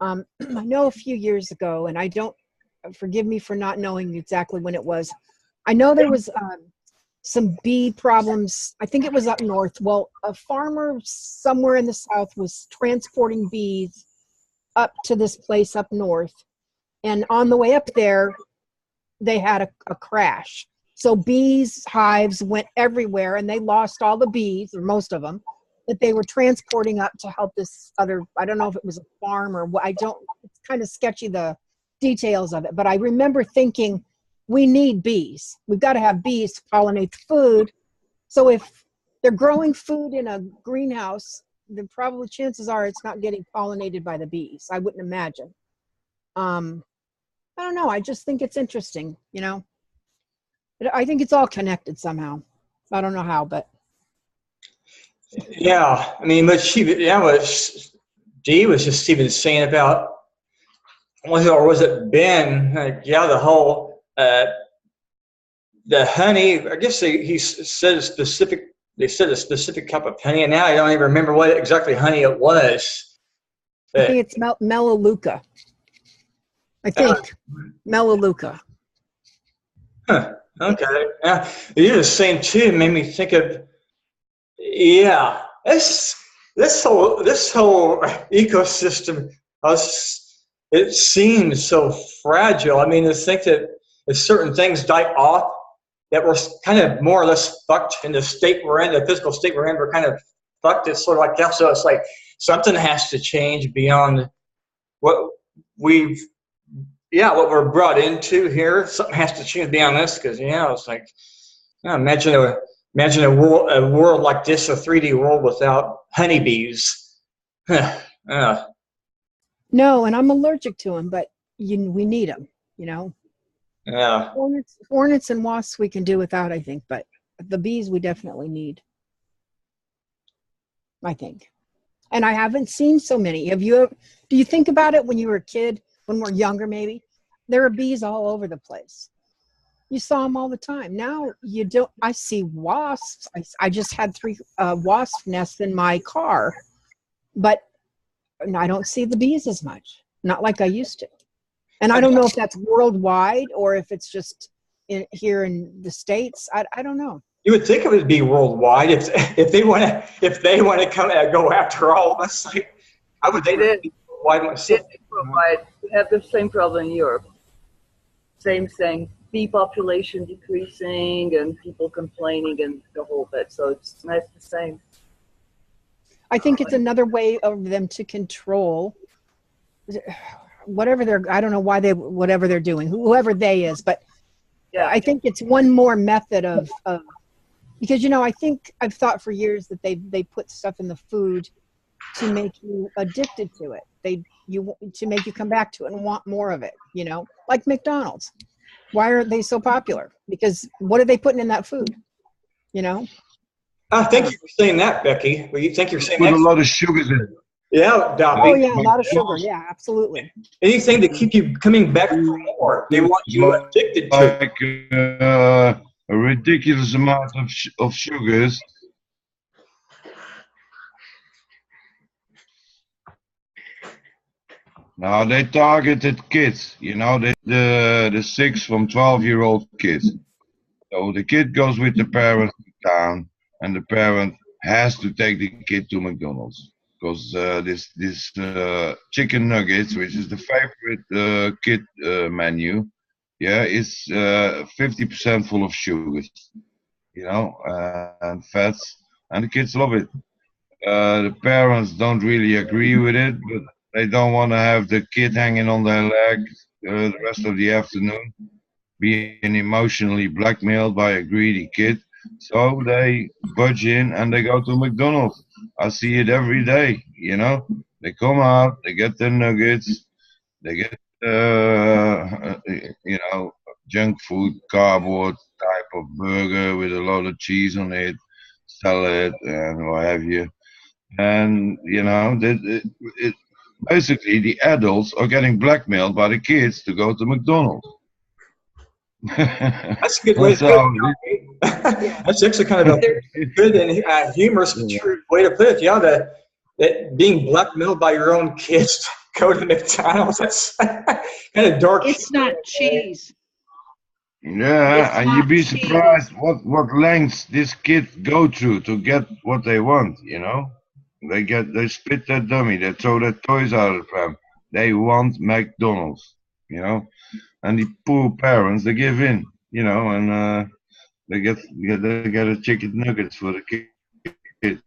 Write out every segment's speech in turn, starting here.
I know a few years ago, and I don't, forgive me for not knowing exactly when it was. I know there was some bee problems. I think it was up north. Well, a farmer somewhere in the south was transporting bees up to this place up north. And on the way up there, they had a crash. So bees hives went everywhere, and they lost all the bees, or most of them, that they were transporting up to help this other, I don't know if it was a farm or what, it's kind of sketchy, the details of it. But I remember thinking, we need bees. We've got to have bees to pollinate the food. So if they're growing food in a greenhouse, then probably chances are it's not getting pollinated by the bees. I wouldn't imagine. I don't know. I just think it's interesting, you know. I think it's all connected somehow. I don't know how, but. Yeah, I mean, what Dee was just even saying about, was it Ben? The whole, the honey, I guess they said a specific type of honey, and now I don't even remember what exactly honey it was. I think it's Melaleuca. I think Melaleuca. Huh, okay. Yeah, you're the same too. It made me think of, yeah, this whole ecosystem, it seems so fragile. I mean, to think that if certain things die off, that we're kind of more or less fucked in the state we're in, the physical state we're in, we're kind of fucked. It's sort of like that. So it's like something has to change beyond what we're brought into here. Something has to change beyond this, because it's like, imagine a world like this, a 3D world without honeybees. No, and I'm allergic to them, but we need them, you know. Yeah. Hornets and wasps we can do without, I think, but the bees we definitely need, I think. And I haven't seen so many. Do you think about it when you were a kid, when we're younger maybe? There are bees all over the place. You saw them all the time. Now you don't. I see wasps. I just had 3 wasp nests in my car, but I don't see the bees as much. Not like I used to. And I don't know if that's worldwide or if it's just here in the States. I don't know. You would think it would be worldwide if they want to come and go after all of us. Like, I would think it would be worldwide myself. We have the same problem in Europe. Same thing. Bee population decreasing and people complaining and the whole bit. So it's nice the same. I think it's another way of them to control whatever I don't know whatever they're doing, whoever they is, but yeah, I think it's one more method of because, I think I've thought for years that they put stuff in the food to make you addicted to it. To make you come back to it and want more of it, like McDonald's. Why are they so popular? Because what are they putting in that food? I think you're saying that, Becky. Well, you think you're saying put that? a lot of sugars in it. Yeah, Dobby. Oh yeah, a lot of sugar. Yeah, absolutely. Anything to keep you coming back for more. They want you addicted to. Like a ridiculous amount of sugars. Now they targeted kids. The 6 from 12-year-old kids. So the kid goes with the parent to town, and the parent has to take the kid to McDonald's. Because this chicken nuggets, which is the favorite kid menu, is 50% full of sugars, and fats, and the kids love it. The parents don't really agree with it, but they don't want to have the kid hanging on their leg the rest of the afternoon, being emotionally blackmailed by a greedy kid. So they budge in and they go to McDonald's. I see it every day, They come out, they get their nuggets, they get, junk food, cardboard type of burger with a lot of cheese on it, salad, and what have you. And, basically the adults are getting blackmailed by the kids to go to McDonald's. That's a good way to put it. That's actually kind of a good and humorous way to put it. That being blackmailed by your own kids to go to McDonald's. That's kind of dark. It's not cheese. Yeah, It's and not you'd be cheese. surprised what lengths this kids go through to get what they want, you know? They split their dummy, they throw their toys out of them. They want McDonald's, you know? And the poor parents, they give in, you know, and they get a chicken nuggets for the kid.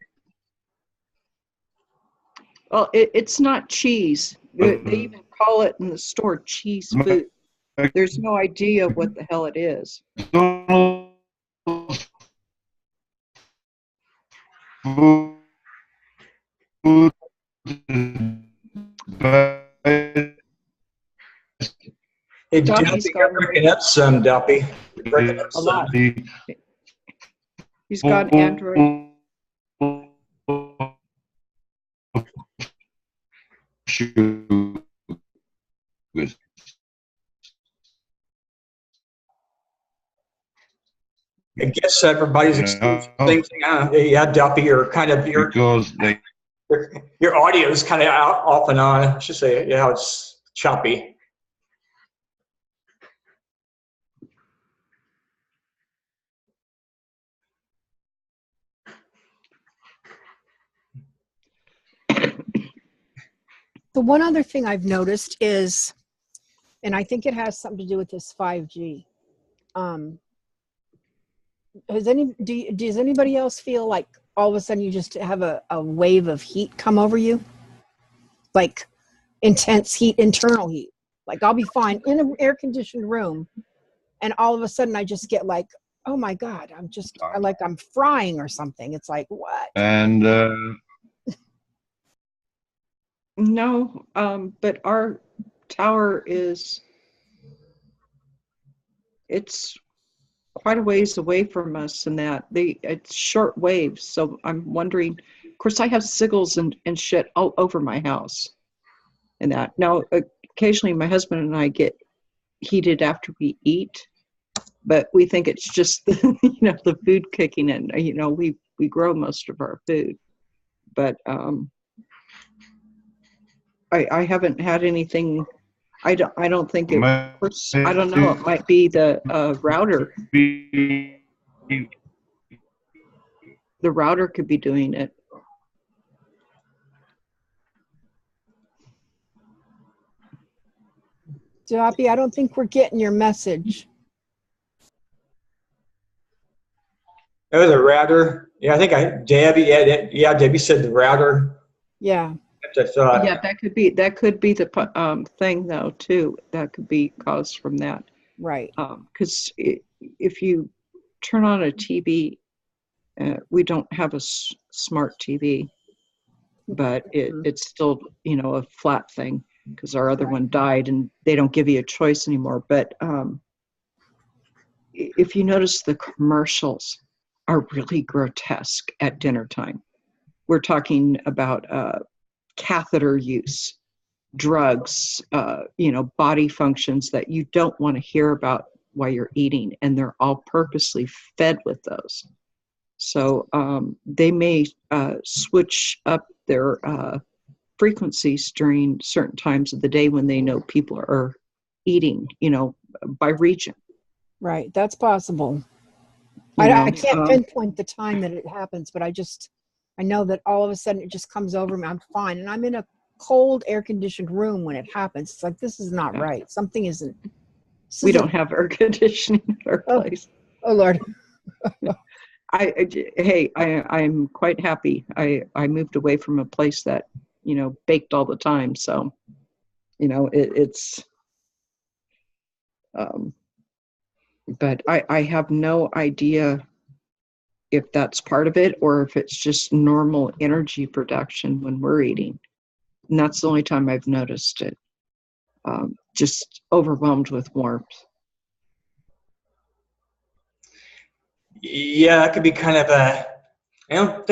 Well, it's not cheese. They even call it in the store cheese food. There's no idea what the hell it is. McDonald's food Hey, Duffy's Duffy, got you're breaking up some, Duffy. You're breaking up a some. lot. He's got Android. I guess everybody's experiencing the same thing. Yeah, Duffy, Because they your audio is kind of off and on. I should say, yeah, it's choppy. The one other thing I've noticed is, and I think it has something to do with this 5G. Does anybody else feel like all of a sudden you just have a wave of heat come over you? Like intense heat, internal heat. Like I'll be fine in an air-conditioned room, and all of a sudden I just get like, oh my God, I'm frying or something. It's like, what? and No, but our tower it's quite a ways away from us, and it's short waves. So I'm wondering, of course I have signals and shit all over my house and that. Now, occasionally my husband and I get heated after we eat, but we think it's just the food kicking in. We grow most of our food, but I haven't had anything. I don't think it. Of course, I don't know. It might be the router. The router could be doing it. Joppy, I don't think we're getting your message. Oh, the router. Yeah, I think Debbie. Yeah, Debbie said the router. Yeah. I thought. Yeah, that could be the thing though too. That could be caused from that. Right. Because if you turn on a TV, we don't have a smart TV, but it's still a flat thing because our other one died and they don't give you a choice anymore. But if you notice, the commercials are really grotesque at dinner time. We're talking about catheter use, drugs, body functions that you don't want to hear about while you're eating, and they're all purposely fed with those. So they may switch up their frequencies during certain times of the day when they know people are eating, by region. Right, that's possible. I can't pinpoint the time that it happens, but I know that all of a sudden it just comes over me. I'm fine. And I'm in a cold air-conditioned room when it happens. It's like, this is not right. Something isn't. We don't have air conditioning in our place. Oh, Lord. I'm quite happy. I moved away from a place that, baked all the time. So, it's, but I have no idea if that's part of it or if it's just normal energy production when we're eating. And that's the only time I've noticed it. Just overwhelmed with warmth. Yeah, that could be kind of I don't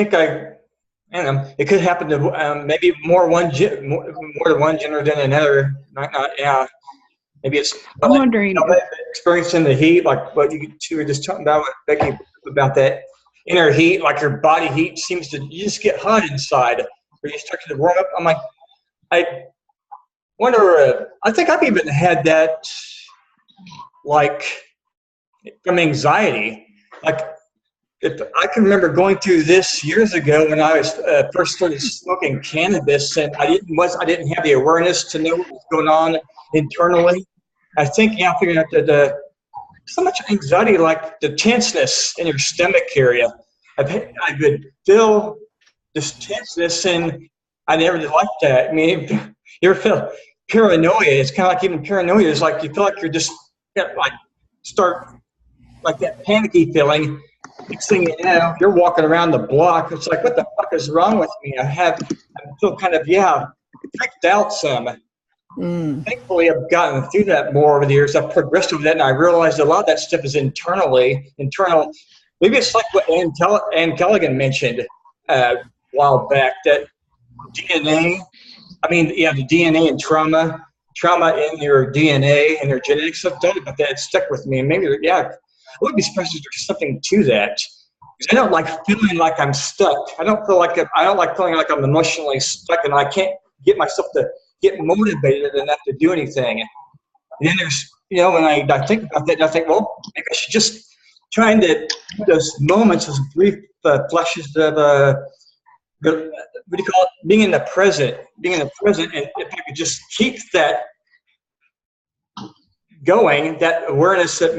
know. It could happen to maybe more to one gender than another. Yeah. Maybe it's. I'm wondering. Experiencing the heat, like what you two were just talking about, Becky, about that inner heat, like your body heat you just get hot inside, or you start to warm up. I'm like, wonder, I think I've even had that, like, from anxiety. Like, if I can remember going through this years ago when I was first started smoking cannabis, and I didn't have the awareness to know what was going on internally. I think, yeah, I figured out that so much anxiety, like the tenseness in your stomach area. I would feel this tenseness, and I never did like that. I mean, you ever feel paranoia? It's kind of like even paranoia is like you feel like you're just like start like that panicky feeling. Next thing you know, you're walking around the block. It's like, what the fuck is wrong with me? I feel kind of, freaked out some. Thankfully, I've gotten through that more over the years. I've progressed with that, and I realized a lot of that stuff is internal. Maybe it's like what Ann Kelligan mentioned a while back, that DNA, the DNA and trauma in your DNA and your genetics. I've thought about that. It stuck with me. And maybe, I would be surprised if there's something to that. Because I don't like feeling like I'm stuck. I don't like feeling like I'm emotionally stuck, and I can't get myself to get motivated enough to do anything. And then there's, when I think about that, I think, well, maybe I should just try to those moments, those brief flashes of, what do you call it? Being in the present, and if I could just keep that going, that awareness, just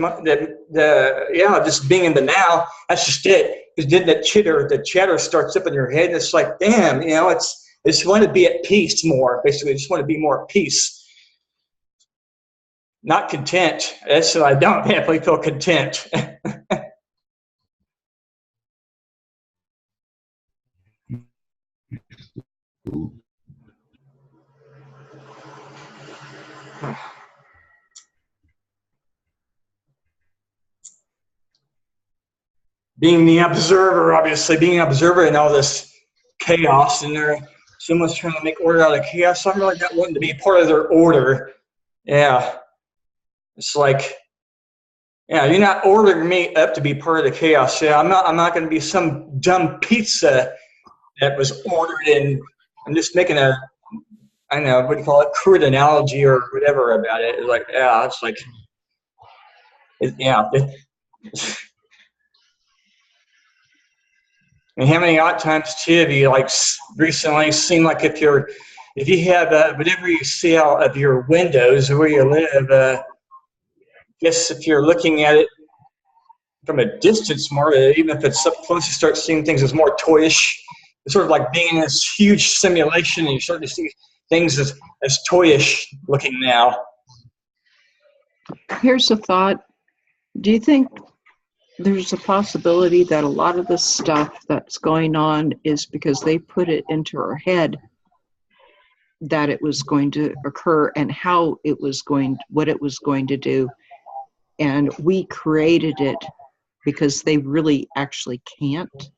being in the now, that's just it. Because then the chatter starts up in your head, and it's like, damn, I just want to be at peace more. Basically, I just want to be more at peace. Not content. That's what I don't definitely feel content. Being the observer, obviously, being an observer in all this chaos, and someone's trying to make order out of chaos. So I'm really not wanting to be part of their order. Yeah. It's like, you're not ordering me up to be part of the chaos. Yeah, I'm not going to be some dumb pizza that was ordered in. I'm just making what do you call it, crude analogy or whatever about it. It's like, it's like, and how many odd times too have you like recently seen, like if you have whatever you see out of your windows where you live, guess if you're looking at it from a distance more, even if it's up close, you start seeing things as more toyish. It's sort of like being in this huge simulation, and you start to see things as toyish looking now. Here's a thought. Do you think there's a possibility that a lot of the stuff that's going on is because they put it into our head that it was going to occur and what it was going to do, and we created it because they really actually can't?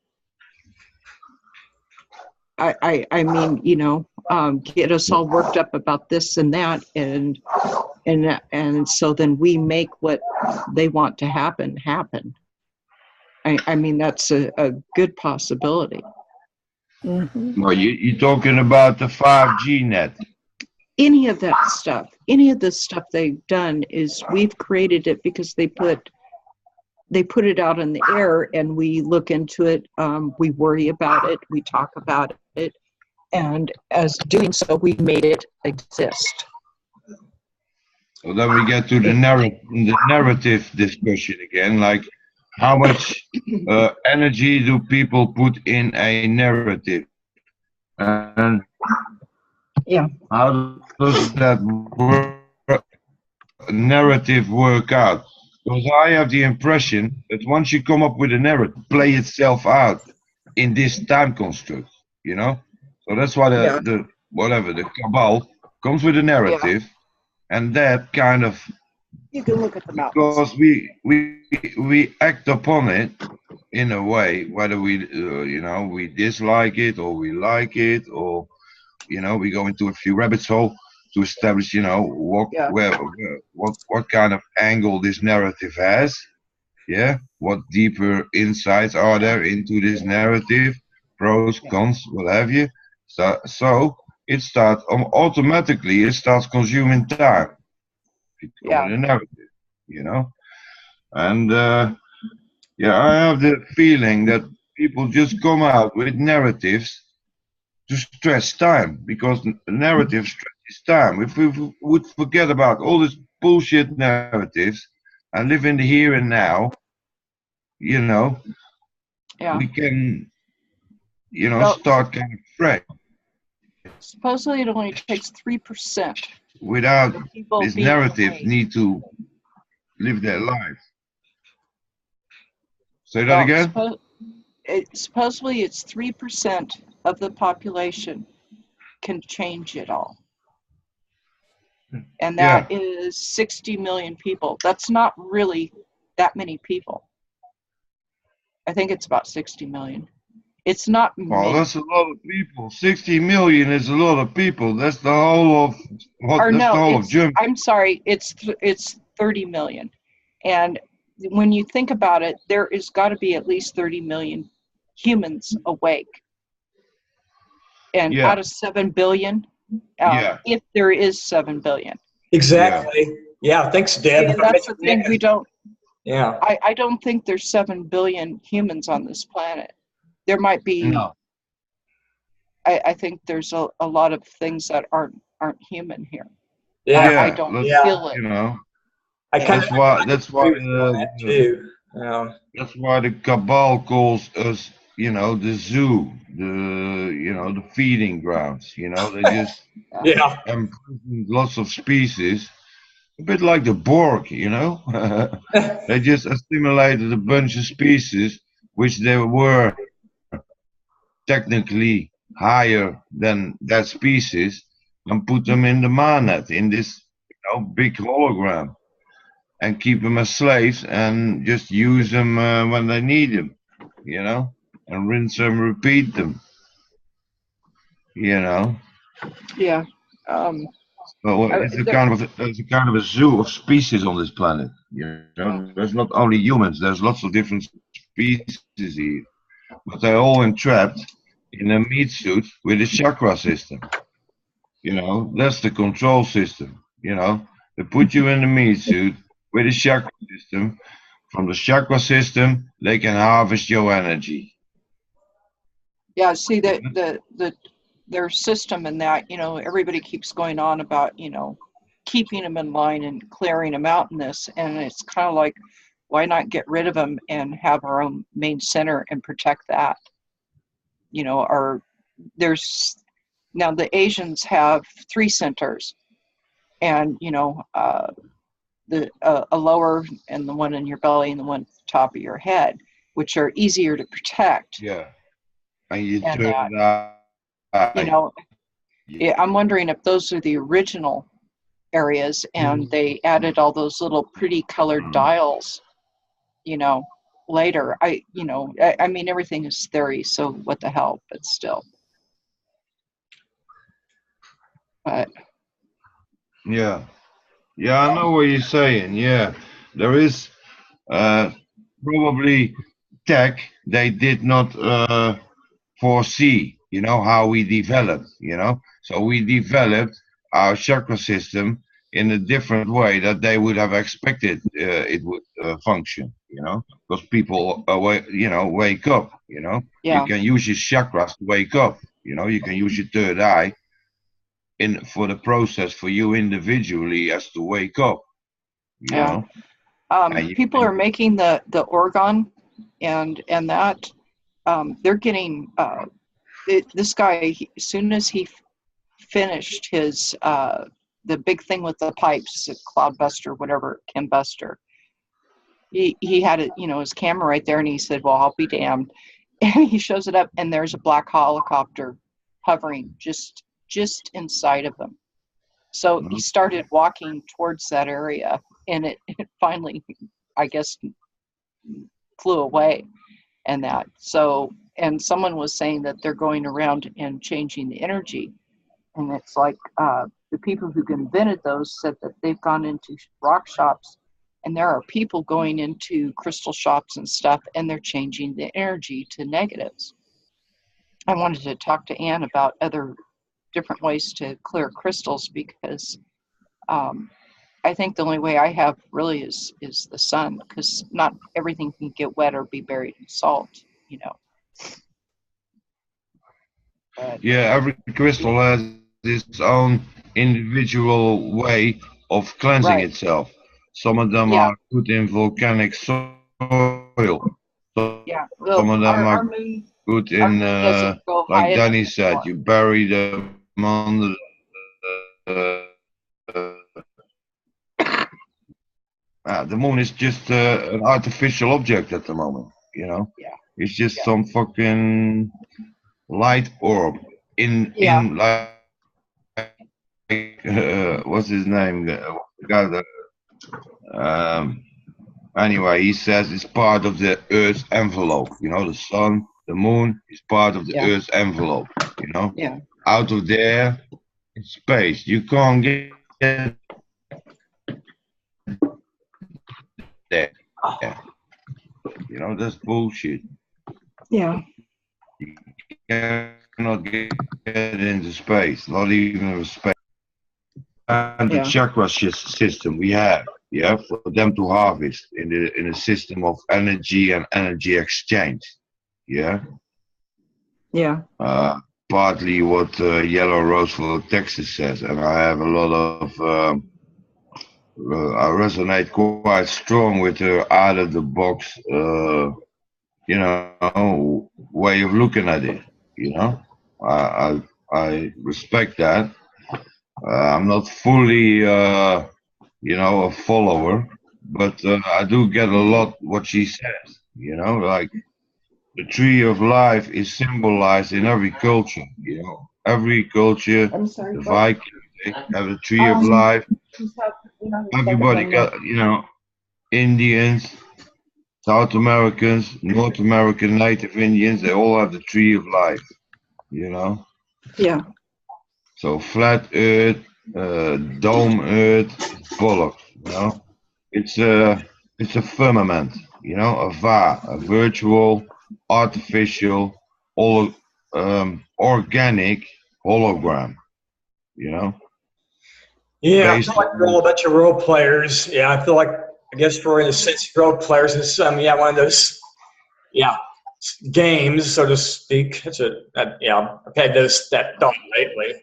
I mean, get us all worked up about this and that, and so then we make what they want to happen. I mean, that's a good possibility. Mm-hmm. Well, you're talking about the 5G net. Any of that stuff, any of the stuff they've done is we've created it because they put it out in the air, and we look into it, we worry about it, we talk about it, and as doing so, we've made it exist. So then we get to the narrative discussion again, like how much energy do people put in a narrative? And how does that narrative work out? Because I have the impression that once you come up with a narrative, play itself out in this time construct, So that's why the cabal comes with a narrative, and that kind of, you can look at the mountains. Because we act upon it in a way, whether we we dislike it or we like it, or we go into a few rabbit holes to establish what kind of angle this narrative has, what deeper insights are there into this narrative, pros, cons, what have you. So it starts automatically. It starts consuming time. It's Yeah. a narrative, you know. And yeah, I have the feeling that people just come out with narratives to stretch time because narrative stretches time. If we would forget about all this bullshit narratives and live in the here and now, you know, Yeah. we can, Well, start kind of fresh supposedly it only takes 3% without of people this being narrative awake. need to live their life. Say that Well, again? supposedly it's 3% of the population can change it all. And Yeah. that is 60 million people. That's not really that many people. I think it's about 60 million. It's not Well, many. that's a lot of people. 60 million is a lot of people. That's the whole of Or That's the no, whole of Germany. I'm sorry, it's 30 million. And when you think about it, there is got to be at least 30 million humans awake. And Yeah. out of 7 billion, Yeah. if there is 7 billion. Exactly. Yeah. Thanks, Deb. And that's the thing, we don't, Yeah. I don't think there's 7 billion humans on this planet. There might be, No. I think there's a lot of things that aren't human here. Yeah. I don't Yeah. feel it. You know, I kind that's of why agree with you on that too. that's why the cabal calls us, the zoo, the feeding grounds. They just Yeah. imprison lots of species, a bit like the Borg. They just assimilated a bunch of species which they were technically higher than that species and put them in the Manet in this big hologram and keep them as slaves and just use them when they need them, and rinse them, repeat them, Yeah. But it's a kind of a zoo of species on this planet. There's not only humans. There's lots of different species here, but they're all entrapped in a meat suit with a chakra system. That's the control system. They put you in the meat suit with a chakra system. From the chakra system, they can harvest your energy. Yeah, see their system in that, everybody keeps going on about, keeping them in line and clearing them out in this, and it's kind of like, why not get rid of them and have our own main center and protect that? There's now the Asians have 3 centers, and a lower and the one in your belly and the one at the top of your head, which are easier to protect. Yeah, and you And turn yeah, I'm wondering if those are the original areas and they added all those little pretty colored dials, later. I mean, everything is theory, so what the hell, but still. But Yeah, I know what you're saying. Yeah, there is probably tech they did not foresee. How we developed. So we developed our chakra system in a different way that they would have expected it would function. Because people wake up. yeah, You can use your chakras to wake up. You can use your third eye for the process for you individually as to wake up. yeah. People are making the orgone and that they're getting this guy, as soon as he finished his the big thing with the pipes, Cloudbuster, whatever, Chembuster, he had it, his camera right there, and he said, well, I'll be damned. And he shows it up, and there's a black helicopter hovering just inside of him. So he started walking towards that area, and it finally, I guess, flew away. And that, so, and someone was saying that they're going around and changing the energy, and it's like the people who invented those said that they've gone into rock shops, and there are people going into crystal shops and stuff, and they're changing the energy to negatives. I wanted to talk to Ann about other different ways to clear crystals because I think the only way I have really is the sun, because not everything can get wet or be buried in salt, you know. Yeah, every crystal has its own individual way of cleansing Right. itself. Some of them Yeah. are good in volcanic soil. So Yeah. some Well, of them our are moon, good our in, moon doesn't go high like enough Danny said, anymore. you bury them under the moon is just an artificial object at the moment, you know. Yeah. It's just Yeah. some fucking light orb Yeah. in like what's his name? The guy that anyway, he says it's part of the Earth's envelope. You know, the sun, the moon is part of the Yeah. Earth's envelope. You know, Yeah. out of there, in space, you can't get there. You know, that's bullshit. Yeah. You cannot get into space, not even with space. And the Yeah. chakra system we have, yeah, for them to harvest in a system of energy and energy exchange, yeah. Yeah. Partly what Yellow Rose for Texas says, and I have a lot of I resonate quite strong with her out of the box, you know, way of looking at it. You know, I respect that. I'm not fully, you know, a follower, but I do get a lot what she says. You know, like the tree of life is symbolized in every culture. You know, every culture, I'm sorry. the What? Vikings they have a tree of life. Everybody got, you know, Indians, South Americans, North American Native Indians. They all have the tree of life. You know, Yeah. so flat Earth, dome Earth, bollocks. You know, it's a firmament. You know, a virtual, artificial, all organic hologram. You know, Yeah, I based feel like we're on all a bunch of role players. Yeah, I feel like I guess we're in a sense role players in some one of those games, so to speak. I've had that thought lately.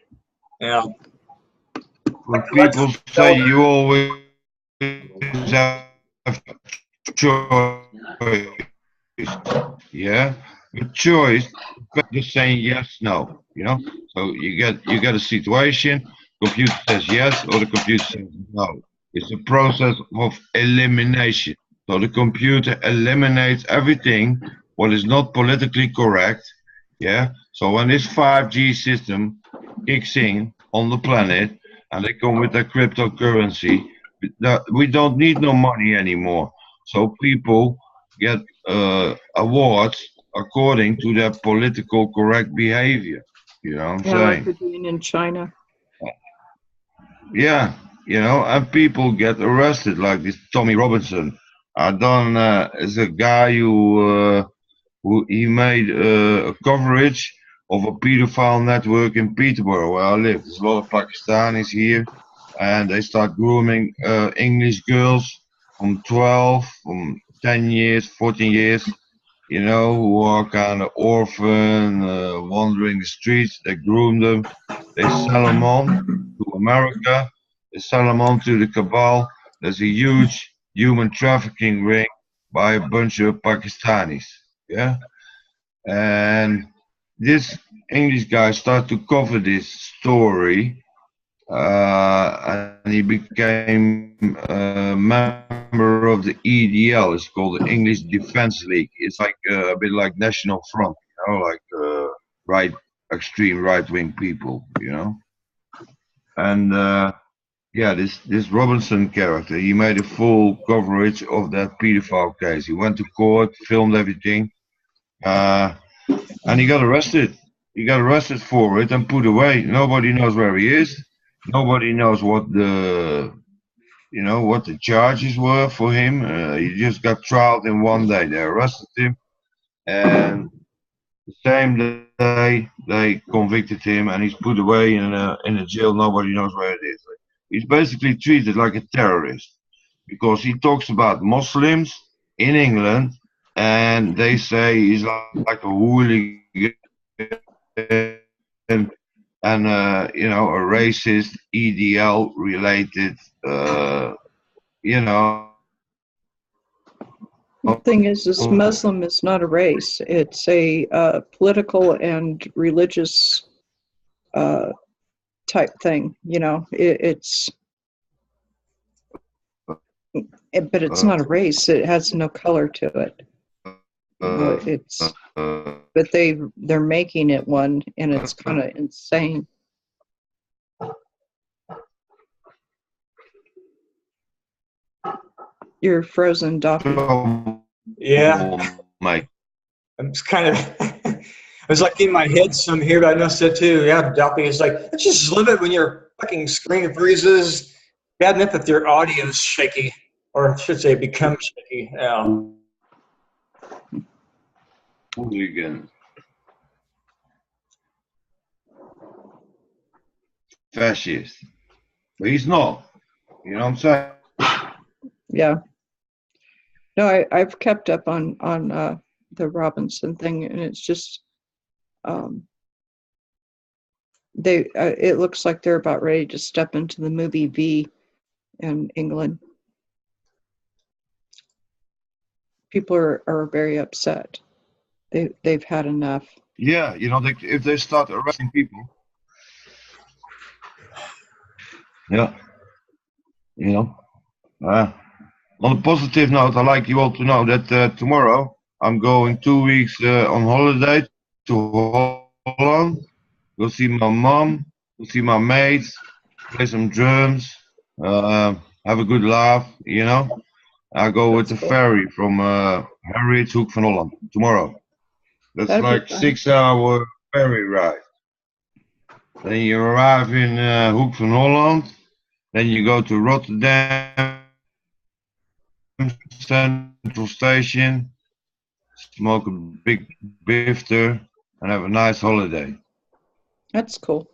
Yeah. when people say you always have choice, yeah, but choice just saying yes, no, you know. So you get a situation, computer says yes or the computer says no. It's a process of elimination. So the computer eliminates everything what is not politically correct. Yeah. So when this 5G system kicks in on the planet and they come with their cryptocurrency, we don't need no money anymore. So people get awards according to their political correct behavior. You know what I'm Yeah, like saying? they're doing in China. Yeah, you know, and people get arrested like this Tommy Robinson. I done is a guy who he made a coverage of a pedophile network in Peterborough where I live. There's a lot of Pakistanis here, and they start grooming English girls from 12, from 10 years, 14 years, you know, who are kind of orphan, wandering the streets. They groom them, they sell them on to America, they sell them on to the cabal. There's a huge human trafficking ring by a bunch of Pakistanis. Yeah. And this English guy started to cover this story, and he became a member of the EDL. It's called the English Defense League. It's like a bit like National Front, you know, like right extreme right wing people, you know. And yeah, this Robinson character, he made a full coverage of that pedophile case. He went to court, filmed everything, and he got arrested. He got arrested for it and put away. Nobody knows where he is. Nobody knows what the what the charges were for him. He just got trialed in one day. They arrested him, and the same they convicted him and he's put away in a jail. Nobody knows where it is. He's basically treated like a terrorist because he talks about Muslims in England and they say he's like a hooligan and you know, a racist, EDL related, you know. The thing is, Muslim is not a race. It's a political and religious type thing. You know, but it's not a race. It has no color to it. But they're making it one, and it's kind of insane. You're frozen, Doc. Yeah. Mike. I'm just kind of, I was like in my head some here, but I noticed it too. Yeah, Doppy is like, let's just live it when your fucking screen freezes. Bad enough if your audio is shaky, or I should say becomes shaky. Yeah. Hooligan. Fascist. But he's not. You know what I'm saying? Yeah. No, I've kept up on the Robinson thing, and it's just it looks like they're about ready to step into the movie V in England. People are very upset. They've had enough. Yeah, you know, if they start arresting people. Yeah. You know. On a positive note, I'd like you all to know that tomorrow I'm going 2 weeks on holiday to Holland. Go see my mom, go see my mates, play some drums, have a good laugh, you know. I go with the ferry from Harriet Hoek van Holland tomorrow. That's like 6 hour ferry ride. Then you arrive in Hoek van Holland, then you go to Rotterdam Central Station, smoke a big bifter, and have a nice holiday. That's cool.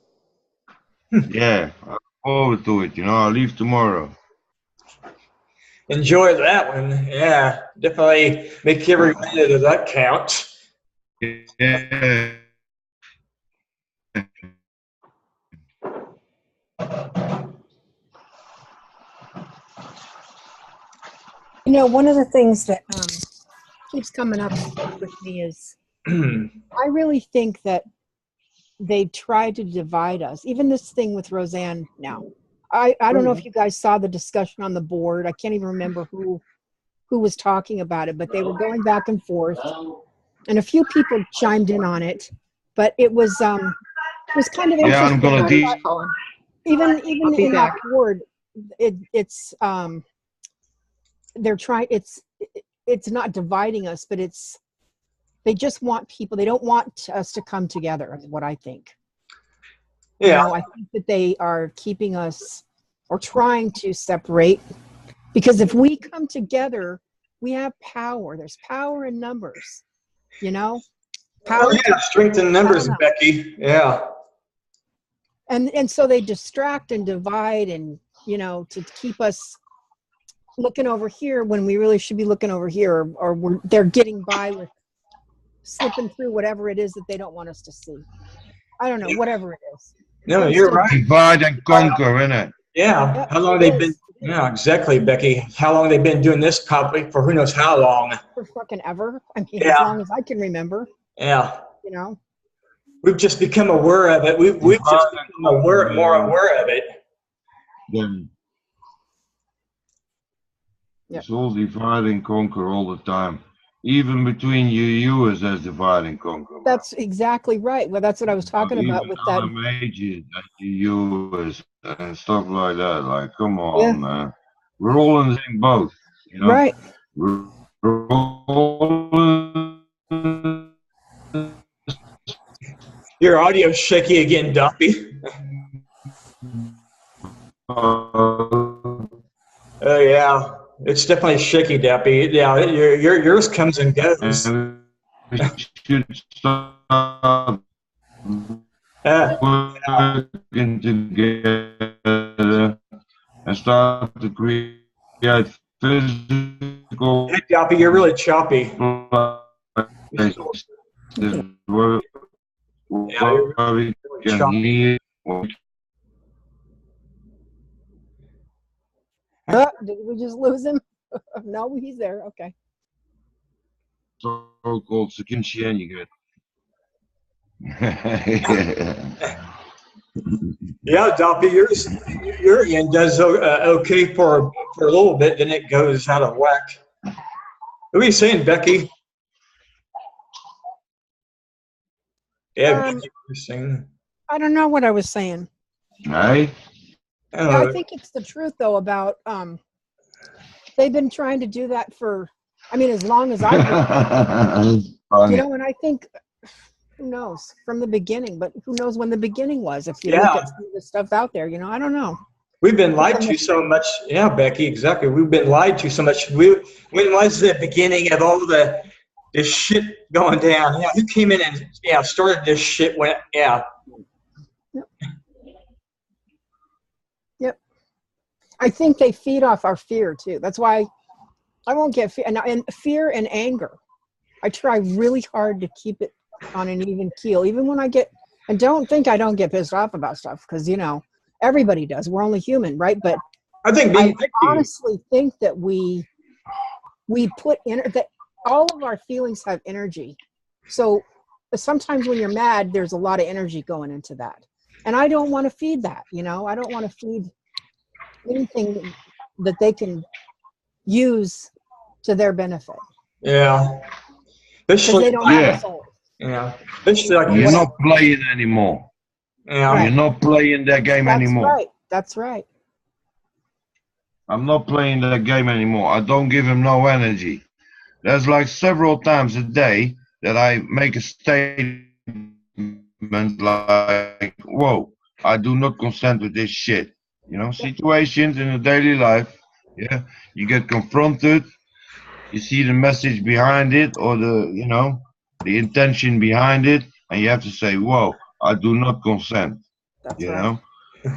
Yeah, I look forward to it. You know, I'll leave tomorrow. Enjoy that one. Yeah, definitely make every minute of that count. Yeah. You know, one of the things that keeps coming up with me is I really think that they tried to divide us. Even this thing with Roseanne now. I don't know if you guys saw the discussion on the board. I can't even remember who was talking about it, but they were going back and forth. And a few people chimed in on it. But it was kind of interesting. Yeah, I'm gonna even in that board, it's they're trying, it's not dividing us, but they just want people, they don't want us to come together, is what I think. Yeah. You know, I think that they are keeping us or trying to separate, because if we come together, we have power. There's power in numbers, you know? Power. Yeah, strength in numbers, Becky. Yeah. And so they distract and divide, and, you know, to keep us looking over here when we really should be looking over here, or they're getting by with slipping through whatever it is that they don't want us to see. I don't know, whatever it is. No, you're right. Divide and conquer, innit? Yeah. Yep, How long have they been? Yeah, exactly, Becky. How long have they been doing this probably for who knows how long? For fucking ever. I mean, Yeah. as long as I can remember. Yeah. You know? We've just become aware of it. We've just become more aware of it. Then Yep. it's all divide and conquer all the time. Even between you there's divide and conquer. That's exactly right. Well, that's what I was talking about with that. Majors and US and stuff like that. Like, come on, man. We're all in the same boat, you know? Right. We're all Your audio's shaky again, Duffy. Oh yeah, it's definitely shaky, Duffy. Yeah, yours comes and goes. We should start working together and start to create physical Hey, Doppy, you're really choppy. places where Yeah, you're we really can choppy. hear Did we just lose him? No, he's there. Okay. so-called security and you get. Yeah, Doppy, your end does okay for a little bit, then it goes out of whack. What are you saying, Becky? Yeah, Becky, you're saying. I don't know what I was saying. Hey? Yeah, I think it's the truth though about they've been trying to do that for, I mean, as long as I've been, you know, and I think, who knows, from the beginning, but who knows when the beginning was if you look at some of the stuff out there, you know, I don't know. We've been lied to so much. Yeah, Becky, exactly. We've been lied to so much. When was the beginning of all this shit going down? Yeah, who came in and started this shit when Yep. I think they feed off our fear too. That's why I won't get fear and fear and anger. I try really hard to keep it on an even keel, even when I get, and don't think I don't get pissed off about stuff, because you know everybody does. We're only human, right? But I think I honestly think that we put in that all of our feelings have energy. So sometimes when you're mad, there's a lot of energy going into that, and I don't want to feed that. You know, I don't want to feed anything that they can use to their benefit. Yeah. Because they don't have a soul. Yeah. You're not playing anymore. Yeah. Right. You're not playing that game anymore. Right. That's right. I'm not playing that game anymore. I don't give him no energy. There's like several times a day that I make a statement like, whoa, I do not consent with this shit. You know, situations in the daily life, yeah, you get confronted, you see the message behind it or the intention behind it, and you have to say, whoa, I do not consent. That's You right. know,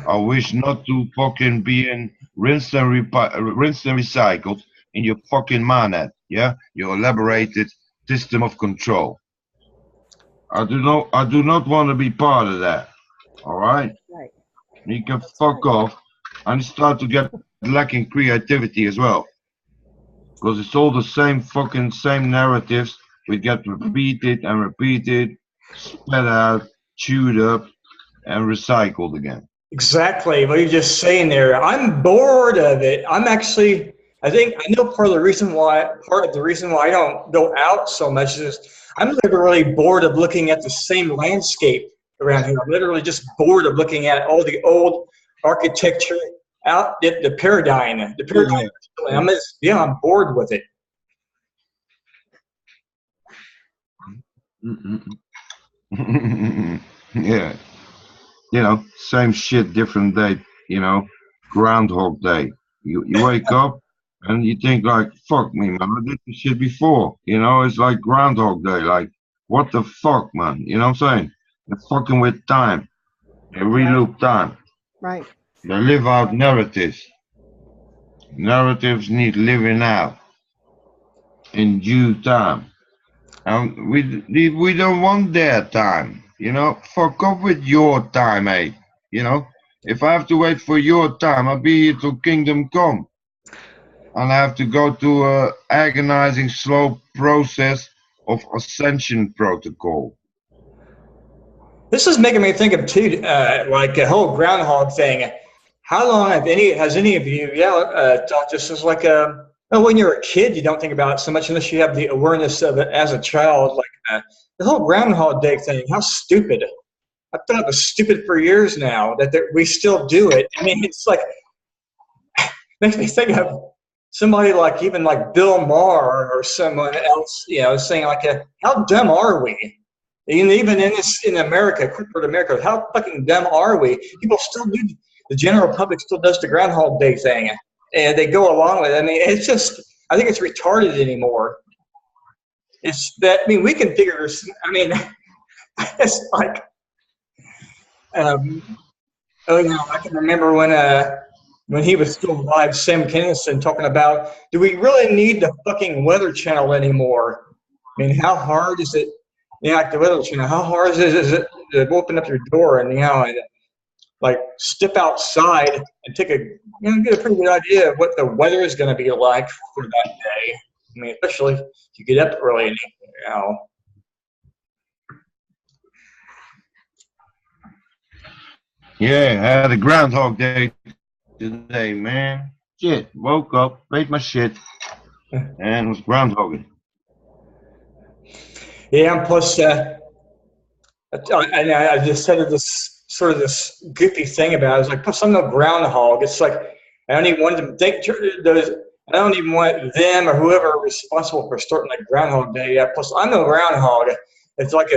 I wish not to fucking be in rinsed and recycled in your fucking manet, yeah, your elaborated system of control. I do not want to be part of that. All right, Right. you can fuck off and start to get lacking creativity as well, because it's all the same narratives. We get repeated and repeated, spread out, chewed up, and recycled again. Exactly what you're just saying there. I'm bored of it. I know part of the reason why I don't go out so much is I'm literally bored of looking at the same landscape around here. I'm literally just bored of looking at all the old architecture out the paradigm. I'm bored with it. Yeah. You know, same shit, different day, Groundhog Day. You wake up and you think like, fuck me, man, I did this shit before. It's like Groundhog Day. Like, what the fuck, man? You know what I'm saying? They're fucking with time. They reloop time. Right. They live out narratives. Narratives need living out in due time. And we don't want their time. Fuck off with your time, mate. If I have to wait for your time, I'll be here till kingdom come. And I have to go to a agonizing, slow process of ascension protocol. This is making me think of too, like a whole groundhog thing. How long has any of you, thought this is like when you're a kid, you don't think about it so much unless you have the awareness of it as a child. Like the whole Groundhog Day thing, how stupid. I thought it was stupid for years now that we still do it. I mean, it's like, makes me think of somebody like even like Bill Maher or someone else, saying like, how dumb are we? And even in America, corporate America, how fucking dumb are we? People still do, the general public still does the Groundhog Day thing. And they go along with it. I mean, it's just, I think it's retarded anymore. It's that, I mean, we can figure this, I mean, it's like, Oh, no, I can remember when he was still alive, Sam Kinison talking about, do we really need the fucking Weather Channel anymore? I mean, how hard is it? Yeah, like the Weather Channel. How hard is it to open up your door and and like step outside and take get a pretty good idea of what the weather is going to be like for that day. I mean, especially if you get up early and. Yeah, I had a Groundhog Day today, man. Shit, woke up, made my shit, and was groundhogging. Yeah, and plus, and I just said this sort of this goofy thing about it. I was like, plus I'm no groundhog. It's like I don't even want them to think those. I don't even want them or whoever responsible for starting like Groundhog Day. Yeah, plus I'm no groundhog. It's like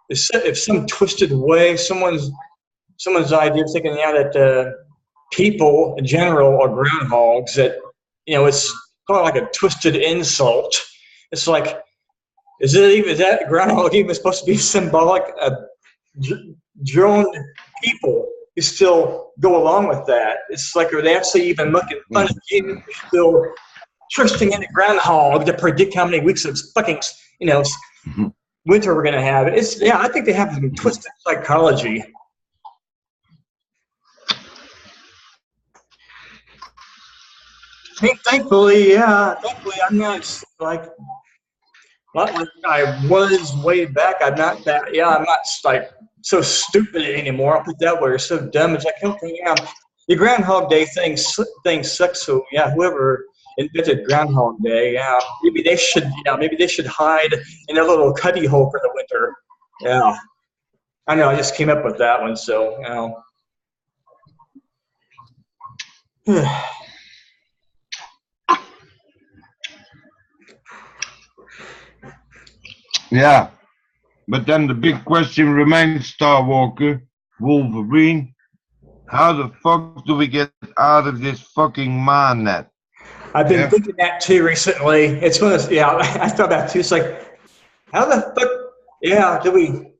if some twisted way someone's idea of thinking that people in general are groundhogs. That it's kind of like a twisted insult. It's like. Is that groundhog even supposed to be symbolic of droned people who still go along with that? It's like, are they actually even making fun of you still trusting in the groundhog to predict how many weeks of fucking, winter we're going to have? I think they have some twisted psychology. I mean, thankfully I'm not not like I was way back. I'm not like so stupid anymore. I'll put it that way. Or so dumb. It's like, okay, the Groundhog Day thing sucks. So whoever invented Groundhog Day, maybe they should hide in their little cubby hole for the winter. Yeah, I know. I just came up with that one. So Yeah, but then the big question remains, Star Walker, Wolverine. How the fuck do we get out of this fucking mine net? I've been thinking that too recently. It's one of I thought about it too. It's like, how the fuck, do we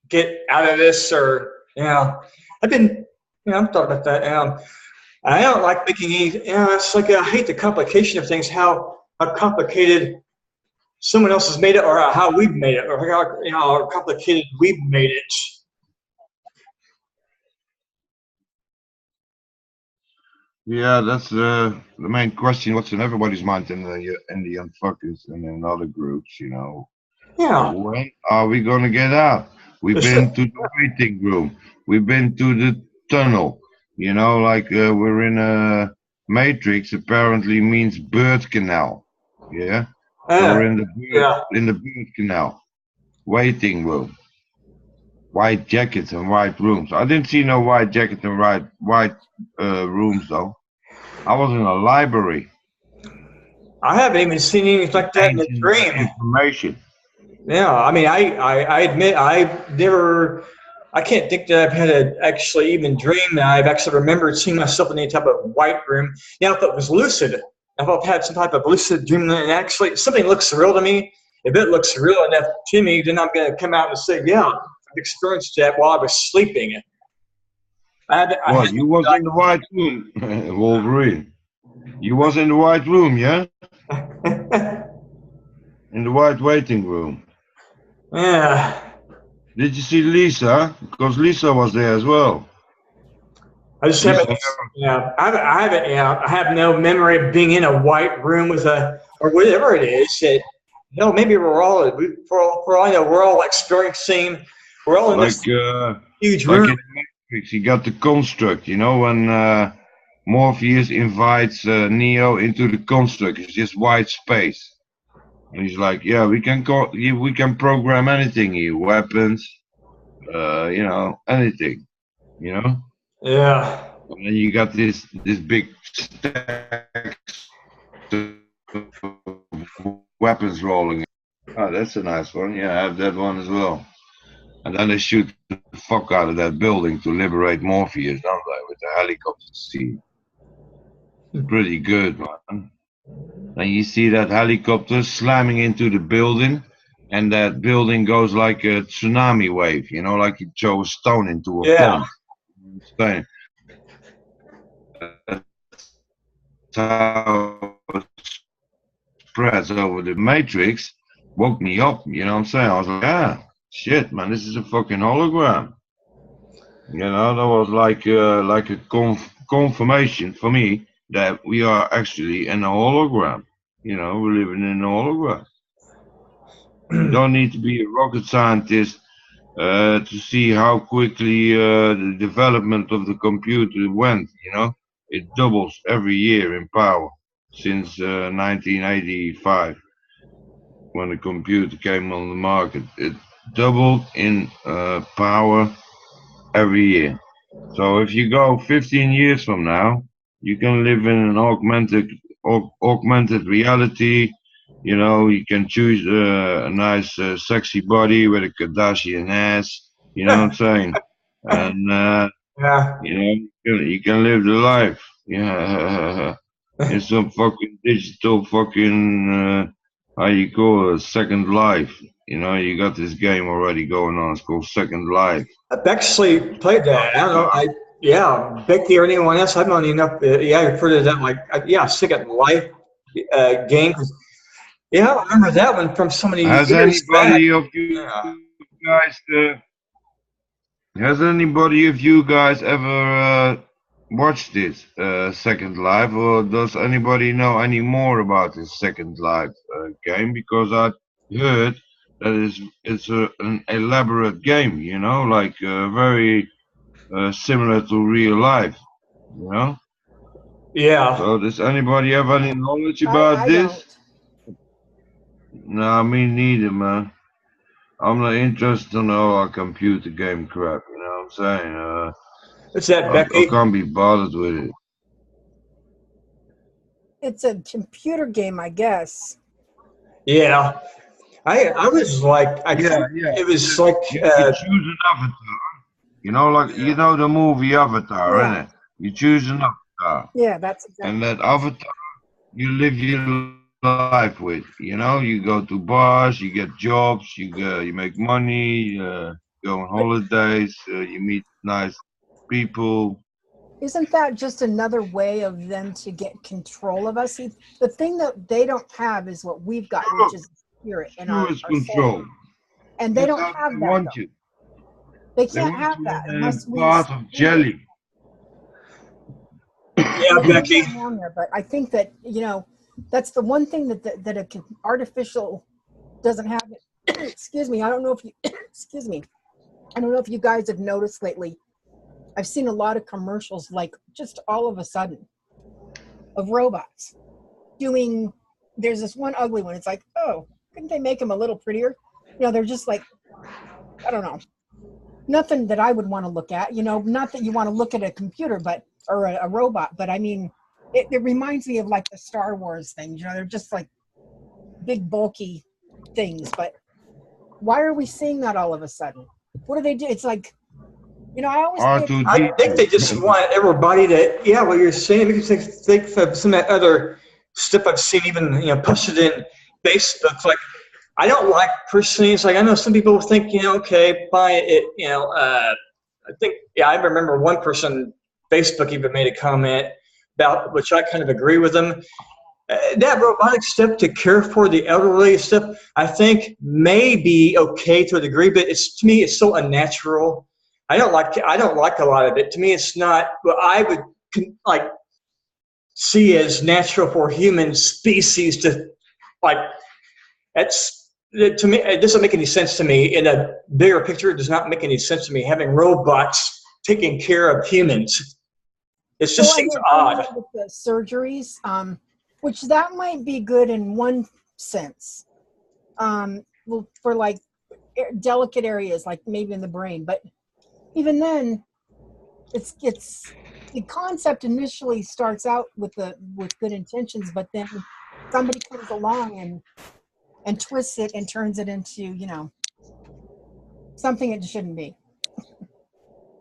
get out of this? Or I've been, I'm talking about that. I don't like making any. It's like I hate the complication of things. How complicated someone else has made it, or how we've made it, or how complicated we've made it. Yeah, that's the main question. What's in everybody's mind in the Unfuckers and in other groups, Yeah. When are we gonna get out? We've been to the waiting room. We've been to the tunnel. We're in a Matrix. Apparently means bird canal. Yeah. We're in the bird canal, waiting room, white jackets and white rooms. I didn't see no white jackets and white rooms though. I was in a library. I haven't even seen anything like that in a dream. Information. Yeah, I mean, I admit I can't think that I've had actually even dream that I've actually remembered seeing myself in any type of white room. Now, if it was lucid. If I've had some type of lucid dream and actually something looks real to me, if it looks real enough to me, then I'm going to come out and say, yeah, I've experienced that while I was sleeping. You was in the white room, Wolverine. You was in the white room, yeah? In the white waiting room. Yeah. Did you see Lisa? Because Lisa was there as well. I just haven't. I have no memory of being in a white room with or whatever it is. Maybe for all I know, we're all experiencing. We're all in this huge room. Like in Matrix, you got the construct. When Morpheus invites Neo into the construct, it's just white space, and he's like, "Yeah, we can program anything here, weapons, anything, Yeah. And then you got this big stack of weapons rolling. Oh, that's a nice one. Yeah, I have that one as well. And then they shoot the fuck out of that building to liberate Morpheus, don't they, with the helicopter scene. Pretty good, man. And you see that helicopter slamming into the building, and that building goes like a tsunami wave, you know, like you throw a stone into a Yeah. pond. Stone. That's how it spreads over the matrix. Woke me up, you know what I'm saying? I was like, ah, shit, man, this is a fucking hologram. You know, that was like a confirmation for me that we are actually in a hologram. You know, we're living in a hologram. You don't need to be a rocket scientist to see how quickly the development of the computer went. You know, it doubles every year in power since 1985 when the computer came on the market. It doubled in power every year. So if you go 15 years from now, you can live in an augmented reality. You know, you can choose a nice, sexy body with a Kardashian ass. You know what I'm saying? And Yeah. you know, you can live the life. Yeah, in some fucking digital fucking how you call it, Second Life. You know, you got this game already going on. It's called Second Life. I've actually played that. I don't know. Yeah, Becky or anyone else. I'm not enough. Yeah, I've heard of that. Like, yeah, Second Life game. Yeah, I remember that one from so many Has years back. anybody of you Yeah. guys has anybody of you guys ever watched this Second Life, or does anybody know any more about this Second Life game? Because I heard that an elaborate game, you know, like very similar to real life, you know. Yeah. So does anybody have any knowledge about I this? don't. No, me neither, man. I'm not interested in all that computer game crap, you know what I'm saying? What's that, I Becky? can't be bothered with it. It's a computer game, I guess. Yeah. I was like, I Yeah, think yeah. it was like, You choose an avatar. You know, like you know the movie Avatar, Yeah, innit? You choose an avatar, yeah, that's and exactly that what it is. avatar you live your life with. You know, you go to bars, you get jobs, you make money, go on But holidays, you meet nice people. isn't that just another way of them to get control of us? See, the thing that they don't have is what we've got, which Sure, is spirit and sure, it's our soul. control. And they That's don't how have they that want though. you. They They can't want have you that in a unless we bath of do it. jelly. yeah, Maybe I'm Becky. going wrong there, but I think that, that's the one thing that a artificial doesn't have. Excuse me. I don't know if you, excuse me. I don't know if you guys have noticed lately. I've seen a lot of commercials, like just all of a sudden, of robots doing. There's this one ugly one. It's like, oh, couldn't they make them a little prettier? They're just like, I don't know, nothing that I would want to look at. Not that you want to look at a computer, but or a robot, but I mean, it reminds me of like the Star Wars things. They're just like big bulky things. But why are we seeing that all of a sudden? What do they do? It's like, I always pay I attention. think they just R2D2. want everybody to, yeah, what you're saying. We can think of some of that other stuff I've seen, even, posted in Facebook. Like, I don't like personally, it's like, I know some people think, okay, buy it, I think, yeah, I remember one person, Facebook even made a comment about, which I kind of agree with them. That robotic stuff to care for the elderly stuff, I think may be okay to a degree, but to me, it's so unnatural. I don't like a lot of it. To me, it's not what I would like see as natural for human species to like. To me, it doesn't make any sense to me. In a bigger picture, it does not make any sense to me having robots taking care of humans. It So just I seems hear odd. with the surgeries, which that might be good in one sense. Well, for like delicate areas, like maybe in the brain, but even then, it's the concept initially starts out with good intentions, but then somebody comes along and twists it and turns it into something it shouldn't be.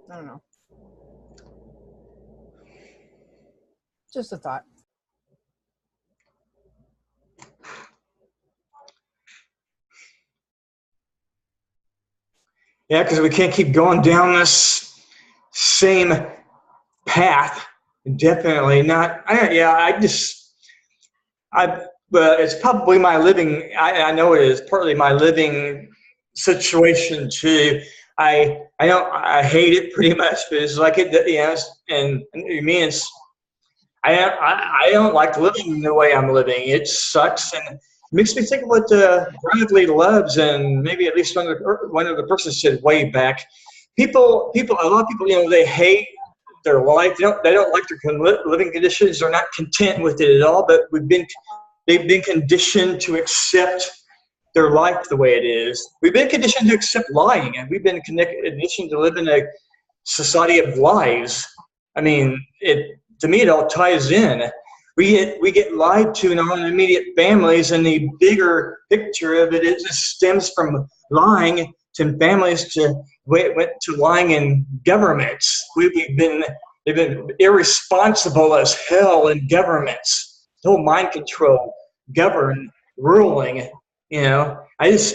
I don't know. Just a thought. Yeah, because we can't keep going down this same path. Definitely not. But it's probably my living. I know it is partly my living situation too. I hate it pretty much, but it's like it, and it means I don't like living the way I'm living. It sucks, and it makes me think of what Bradley Loves, and maybe at least one of the persons said way back. A lot of people, they hate their life. They don't like their living conditions. They're not content with it at all. But they've been conditioned to accept their life the way it is. We've been conditioned to accept lying, and we've been conditioned to live in a society of lies. I mean, to me, it all ties in. We get lied to in our own immediate families, and the bigger picture of it just stems from lying to families went to lying in governments. They've been irresponsible as hell in governments. The whole mind control, ruling. It's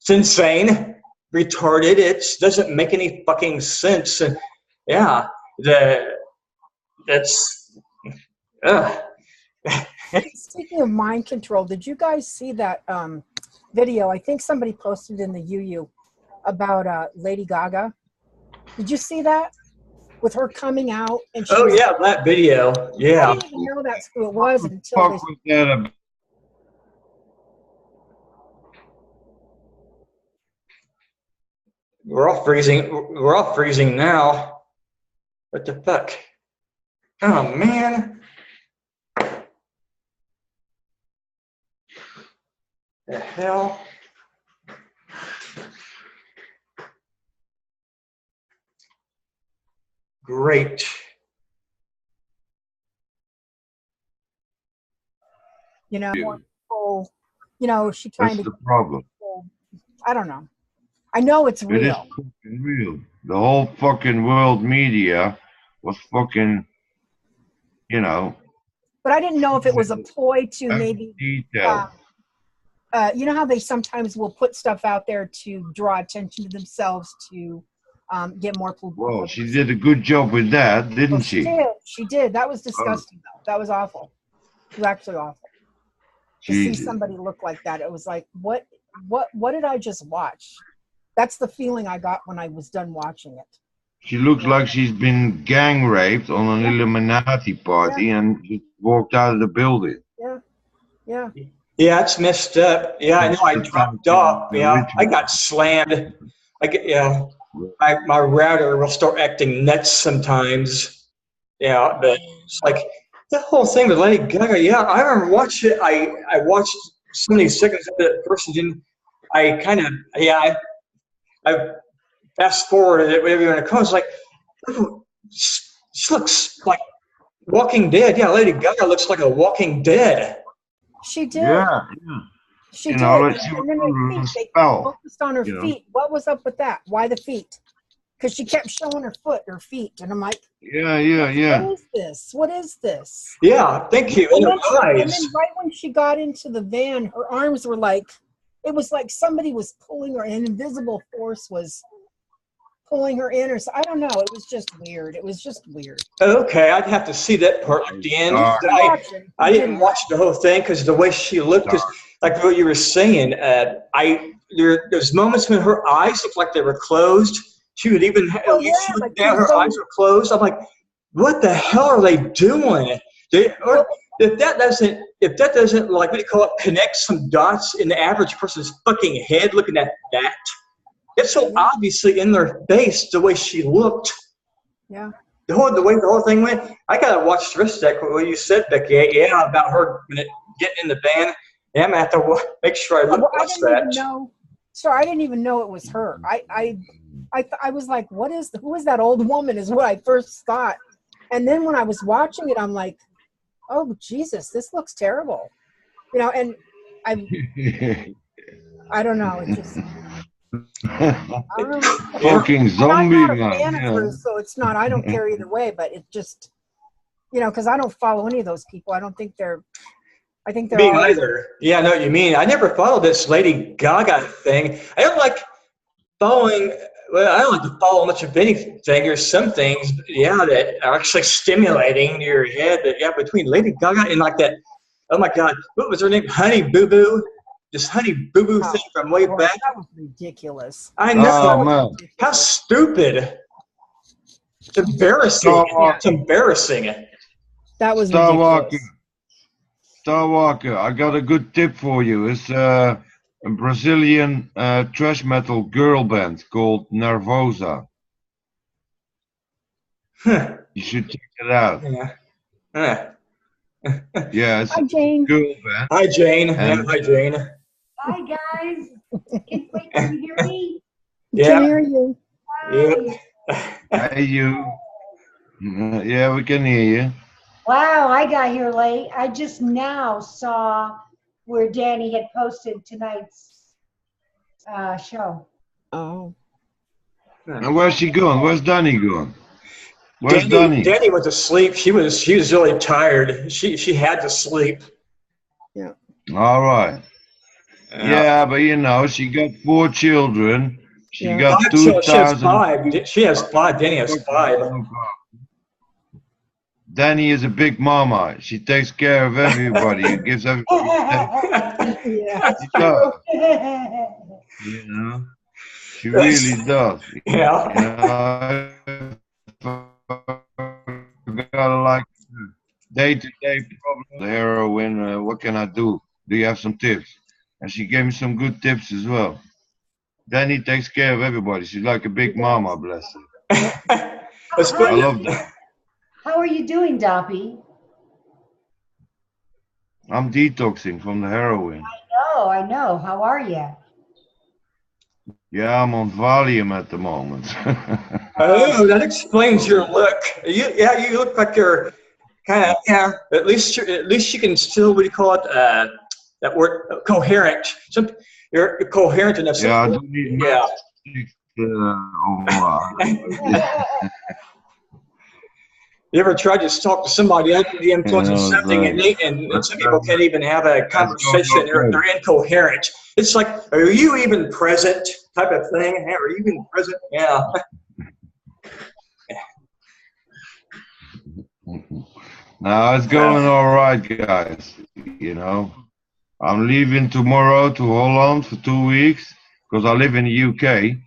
insane, retarded. It doesn't make any fucking sense. And yeah, Speaking of mind control, did you guys see that video? I think somebody posted in the UU about Lady Gaga. Did you see that? With her coming out and that video. Yeah. I didn't even know that's who it was until Fuck was that about? We're all freezing now. What the fuck? Oh man. The hell? Great. She trying That's to. the problem. I don't know. I know it's It is real. fucking real. The whole fucking world media was fucking, But I didn't know if it was a ploy to maybe. detail. You know how they sometimes will put stuff out there to draw attention to themselves to get more publicity. Well, she did a good job with that, didn't she? She did. That was disgusting, though. That was awful. It was actually awful. To see somebody look like that, it was like, what did I just watch? That's the feeling I got when I was done watching it. She looks like she's been gang raped on an Illuminati party and just walked out of the building. Yeah. Yeah, it's messed up. Yeah, I know. I dropped off. Yeah, I got slammed. My router will start acting nuts sometimes. Yeah, but it's like the whole thing with Lady Gaga. Yeah, I remember watching it. I watched so many seconds of that person. And I fast forwarded it, whatever you want to call it. It's like, she looks like Walking Dead. Yeah, Lady Gaga looks like a Walking Dead. She did. Yeah. She did. And then her feet, they focused on her feet. What was up with that? Why the feet? Because she kept showing her feet. And I'm like, yeah. What is this? Yeah, thank you. And then right when she got into the van, her arms were like, it was like somebody was pulling her, an invisible force was pulling her in, or so, I don't know. It was just weird. Okay, I'd have to see that part at the end. I didn't watch the whole thing because the way she looked, because like what you were saying, there's moments when her eyes looked like they were closed. She would even her eyes were closed. I'm like, what the hell are they doing? If that doesn't like, what do you call it, connect some dots in the average person's fucking head looking at that. It's so obviously in their face the way she looked. Yeah. The way the whole thing went. I gotta watch the rest of that. What you said, Becky. Yeah, about her getting in the van. Yeah, I'm gonna have to make sure I watch that. I didn't even know it was her. I was like, who is that old woman? Is what I first thought. And then when I was watching it, I'm like, oh Jesus, this looks terrible. And I don't know. It just. Fucking zombie I'm not a man. fan of hers, so it's not. I don't care either way. But it just, because I don't follow any of those people. I don't think they're. I think they're. Me either. Yeah, I know what you mean. I never followed this Lady Gaga thing. I don't like. following. Well, I don't like to follow much of anything. There's some things, yeah, that are actually stimulating your head. But yeah, between Lady Gaga and like that. Oh my God, what was her name? Honey Boo Boo. This Honey Boo Boo thing from way Boy, back. that was ridiculous. I Oh know. man, How stupid. It's embarrassing. It's embarrassing. That was Star ridiculous. Walker. Star Walker, I got a good tip for you. It's a Brazilian thrash metal girl band called Nervosa. Huh. You should check it out. Yeah. Huh. Yeah, it's Hi, a Jane. girl band. Hi, Jane. And- Hi, Jane. Hi guys. Wait, can you hear me? We can Yeah. hear you. Hi. Hey, you. Yeah, we can hear you. Wow, I got here late. I just now saw where Danny had posted tonight's show. Oh. And where's she going? Where's Danny going? Where's Danny? Danny went to sleep. She was really tired. She had to sleep. All right. Yeah, but you know, she got 4 children. She Yeah. got She has 2,000. 5. She has 5. Danny has 5. Danny is a big mama. She takes care of everybody and gives everybody. Yeah. She does, you know. She really does. Yeah. You know, got like day-to-day problems. The heroin. What can I do? Do you have some tips? And she gave me some good tips as well. Danny takes care of everybody. She's like a big mama, bless her. It's I good. love that. How are you doing, Doppy? I'm detoxing from the heroin. Oh, I know. How are you? Yeah, I'm on Valium at the moment. Oh, that explains your look. You look like you're kind of, yeah. At least you can still, what do you call it? That word, coherent. You're coherent enough. Yeah, I do need Yeah. You ever tried to talk to somebody under the influence of Yeah, something, right. and some people can't even have a conversation. They're incoherent. It's like, are you even present? Type of thing. Hey, are you even present? Yeah. Now it's going all right, guys. You know, I'm leaving tomorrow to Holland for 2 weeks because I live in the UK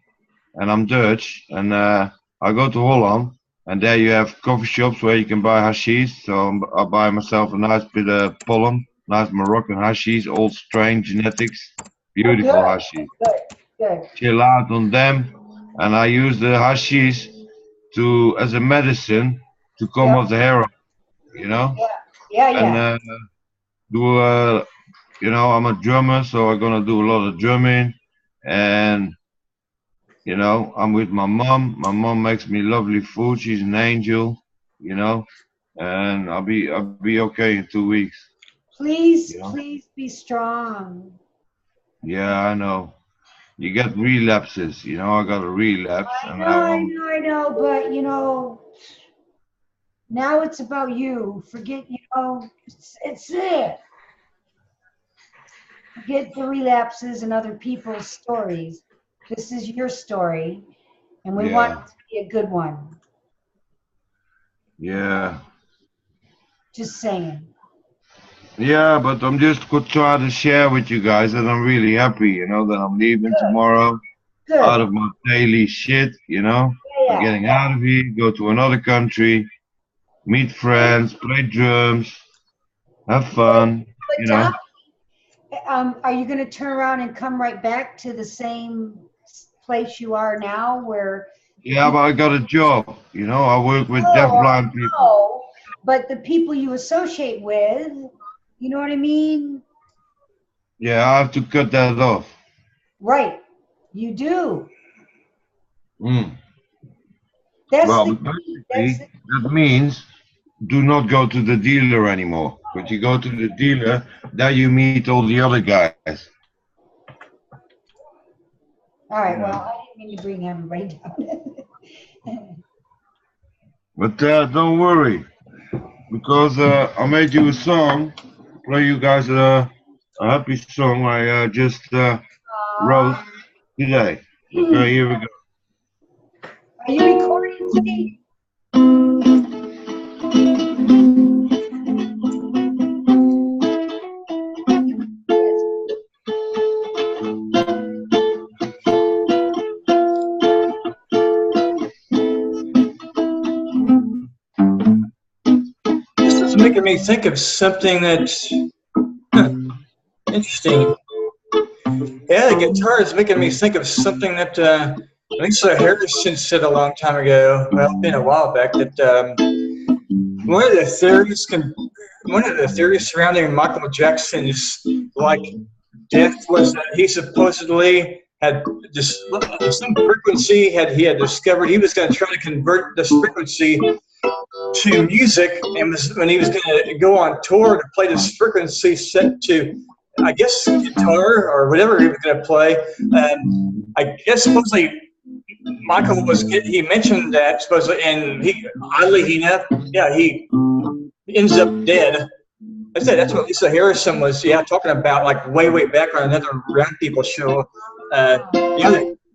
and I'm Dutch, and I go to Holland. And there you have coffee shops where you can buy hashish. So I buy myself a nice bit of pollen, nice Moroccan hashish, old strain genetics, beautiful Good. hashish. Good. Chill out on them, and I use the hashish as a medicine to come Yeah. off the heroin. You know, Yeah. and you know, I'm a drummer, so I'm gonna do a lot of drumming, and you know, I'm with my mom. My mom makes me lovely food. She's an angel, you know, and I'll be okay in 2 weeks. Please, Yeah. please be strong. Yeah, I know. You get relapses, you know. I got a relapse, and I know, but you know, now it's about you. Forget, you know, it's it. Forget the relapses and other people's stories. This is your story, and we want it to be a good one. yeah. Just saying. Yeah, but I'm just gonna try to share with you guys that I'm really happy, you know, that I'm leaving tomorrow Good. out of my daily shit, you know. Yeah. I'm getting out of here, go to another country, meet friends, play drums, have fun, But you know. are you going to turn around and come right back to the same place you are now, where? Yeah, but I got a job, you know. I work with Oh, deafblind people. No, but the people you associate with, you know what I mean? Yeah, I have to cut that off. Right, you do. Mm. That's Well, the key. That's the, that means do not go to the dealer anymore. But you go to the dealer, there you meet all the other guys. all right, well, I didn't mean to bring everybody down. But don't worry, because I made you a song, play you guys a happy song I just wrote today. Okay, here we go. Are you recording, Steve? This is making me think of something that's interesting. Yeah, the guitar is making me think of something that Lisa Harrison said a long time ago. Well, it's been a while back. That one of the theories surrounding Michael Jackson's death was that he supposedly had some frequency he had discovered. He was going to try to convert this frequency to music, and when he was going to go on tour to play this frequency set to, I guess, guitar or whatever he was going to play. I guess supposedly Michael he mentioned that supposedly, and oddly enough, yeah, he ends up dead. I said that's what Lisa Harrison was, talking about, like way back on another Round People show.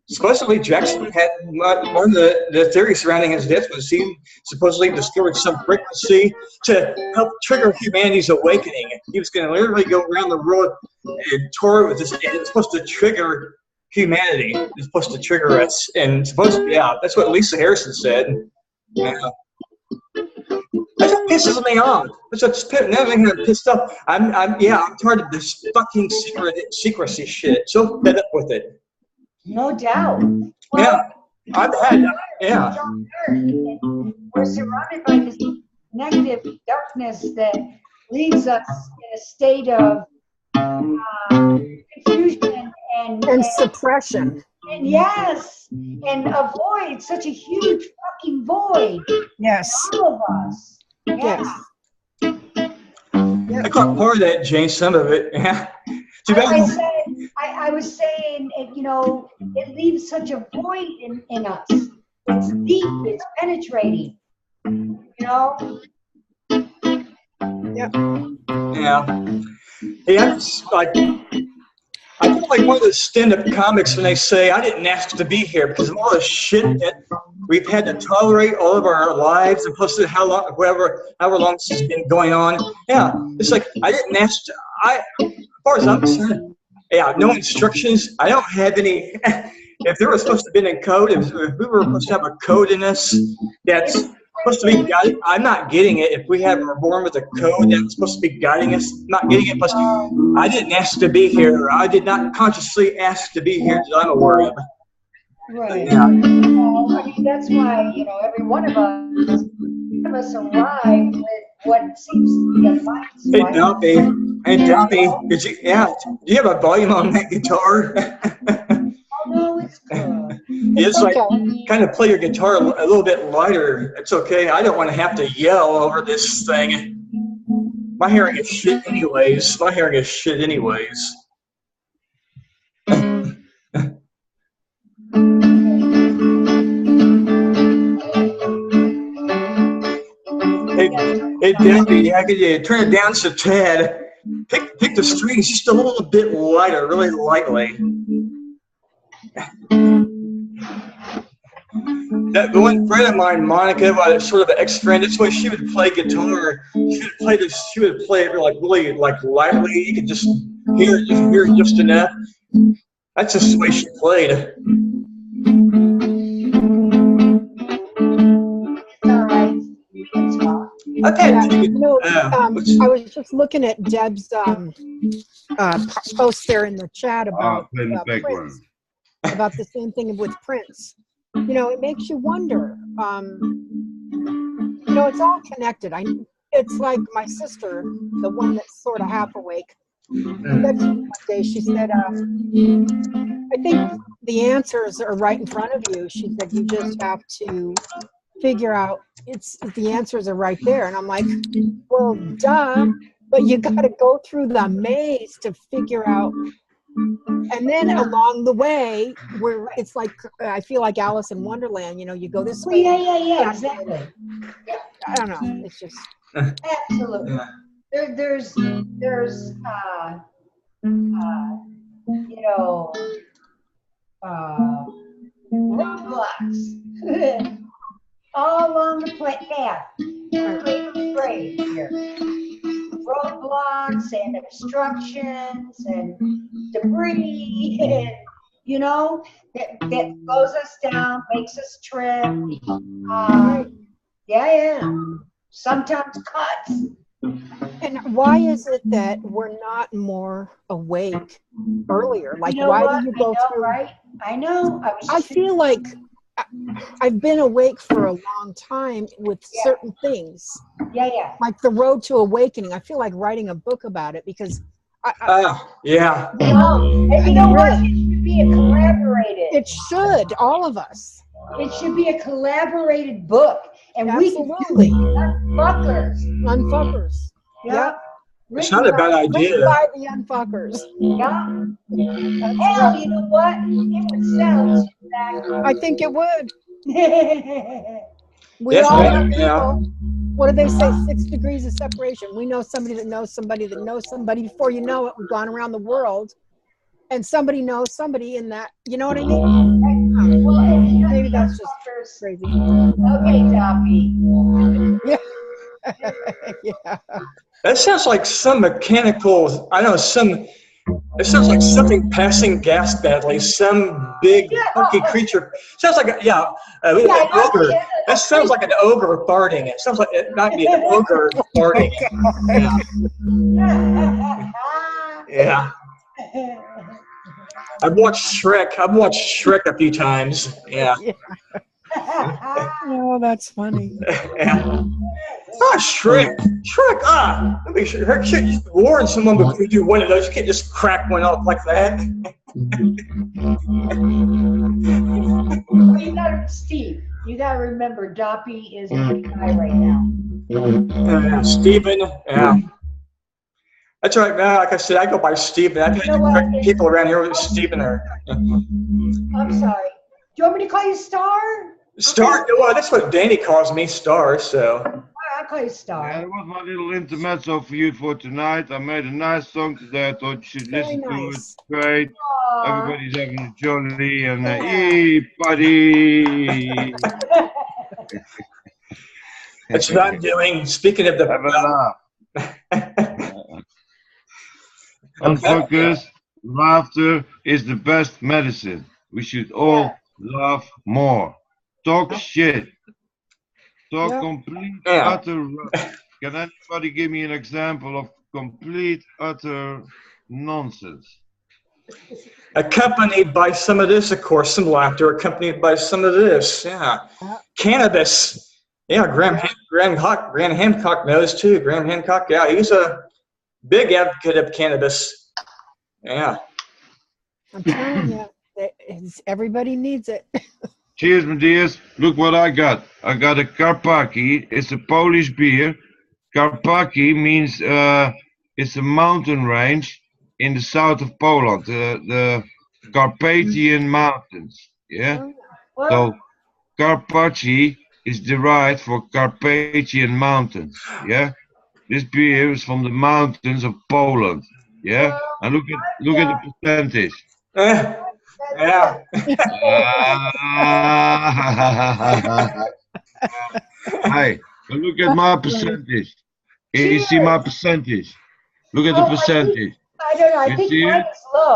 Supposedly Jackson had one of the theories surrounding his death was he supposedly discovered some frequency to help trigger humanity's awakening. He was going to literally go around the world and tour with this, and it was supposed to trigger humanity. It was supposed to trigger us, and that's what Lisa Harrison said. Yeah. That's what pisses me off. That's what's now I'm pissed off. I'm tired of this fucking secrecy shit. So fed up with it. No doubt. Well, I've had, We're surrounded by this negative darkness that leaves us in a state of confusion And suppression. and yes, and a void, such a huge fucking void. Yes. All of us. Yes. I caught part of that, Jane, some of it. Yeah. I was saying, it leaves such a void in us. It's deep, it's penetrating. Yeah. It's like, I feel like one of those stand-up comics when they say, I didn't ask to be here because of all the shit that we've had to tolerate all of our lives, and plus however long this has been going on. Yeah, it's like, I didn't ask to, as far as I'm concerned, no instructions. I don't have any, if there was supposed to be in code, if we were supposed to have a code in us that's supposed to be guided, I'm not getting it. If we're born with a code that's supposed to be guiding us, I'm not getting it. Plus, I didn't ask to be here. I did not consciously ask to be here that I'm aware of. Right. Well, I mean, that's why, every one of us arrive with what seems to be a mindset. Hey, Dumpy, do you have a volume on that guitar? Oh, no, it's good. It's like, kind of play your guitar a little bit lighter. It's okay. I don't want to have to yell over this thing. My hearing is shit anyways. Hey, Debbie, could you turn it down so Ted? Pick the strings just a little bit lighter, really lightly. That one friend of mine, Monica, sort of an ex-friend, that's why she would play guitar. She would play it like really like lightly. You could just hear it just enough. That's just the way she played. I was just looking at Deb's post there in the chat about Prince, about the same thing with Prince. It makes you wonder. It's all connected. It's like my sister, the one that's sort of half awake. One day she said, I think the answers are right in front of you. She said, you just have to figure out the answers are right there. And I'm like, well, duh, but you got to go through the maze to figure out. And then along the way, where it's like, I feel like Alice in Wonderland, you go this way. Yeah, exactly. I don't know. It's just. Absolutely. There's roadblocks. All along the path. Great here. Roadblocks and obstructions and debris and, you know, that slows us down, makes us trip. Yeah. Sometimes cuts. And why is it that we're not more awake earlier? Like, You know why what? do you go through? Right? I know. I feel like I've been awake for a long time with certain things. Yeah. Like the Road to Awakening. I feel like writing a book about it because yeah. And you know what? It should be a collaborated. it should, all of us. It should be a collaborated book. And Absolutely. we can unfuckers. Unfuckers. Yeah. It's not a bad idea. Written by the Unfuckers. Yeah. Hell, you know what? It would sell just that. I think it would. We Yes, all ma'am. know Yeah. people. What do they say? 6 degrees of separation. We know somebody that knows somebody that knows somebody. Before you know it, we've gone around the world, and somebody knows somebody in that. You know what I mean? Well, Maybe that's just fuckers. crazy. Okay, Doppy. Yeah. That sounds like some mechanical, I don't know, it sounds like something passing gas badly, some big funky creature. Sounds like, an ogre. That sounds like an ogre farting. It sounds like it might be an ogre farting. Yeah. I've watched Shrek a few times. Yeah. Oh, that's funny. Yeah. Shrek. Let me should warn someone before you do one of those. You can't just crack one off like that. Well, Steve, you gotta remember, Doppy is a big guy right now. Stephen. Yeah. That's right. Now, like I said, I go by Stephen. I think people around here with Stephen are. I'm sorry. Do you want me to call you Star? Star. Well, that's what Danny calls me, Star. So. I'll call you Star. Yeah, that was my little intermezzo for you for tonight. I made a nice song today. I thought you should listen to it. It's great. Everybody's having a jolly and hey, buddy. That's what I'm doing. Speaking of the. Have a laugh. Unfuckers, laughter is the best medicine. We should all laugh more. Talk shit. Talk complete, utter rubbish. Can anybody give me an example of complete, utter nonsense? Accompanied by some of this, of course, some laughter, accompanied by some of this. Yeah. Cannabis. Yeah, Graham Hancock knows too. Graham Hancock, yeah, he's a big advocate of cannabis. Yeah. I'm telling you, everybody needs it. Cheers, my dears. Look what I got. I got a Karpacki. It's a Polish beer. Karpacki means it's a mountain range in the south of Poland, the Carpathian Mountains. Yeah? So Karpacki is derived from Carpathian Mountains. Yeah? This beer is from the mountains of Poland. Yeah? And look at the percentage. Yeah. Hey, look at my percentage. You see my percentage? Look at the percentage. I don't know. I think mine is low.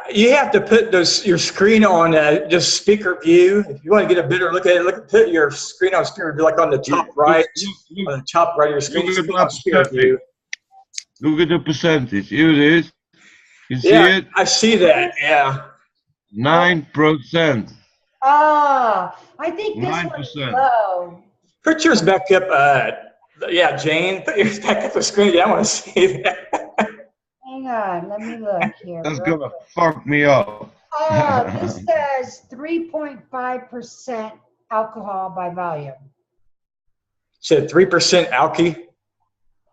You have to put your screen on just speaker view. If you want to get a better look at it, put your screen on speaker view, like on the top right. On the top right of your screen. Look at my percentage. Look at the percentage. Here it is. You see it? I see that. Yeah. 9%. I think this 9%. one's low. Put yours back up. Jane, put yours back up the screen. I want to see that. Hang on, let me look here. That's gonna fuck me up. This says 3.5% alcohol by volume. Said 3% alky.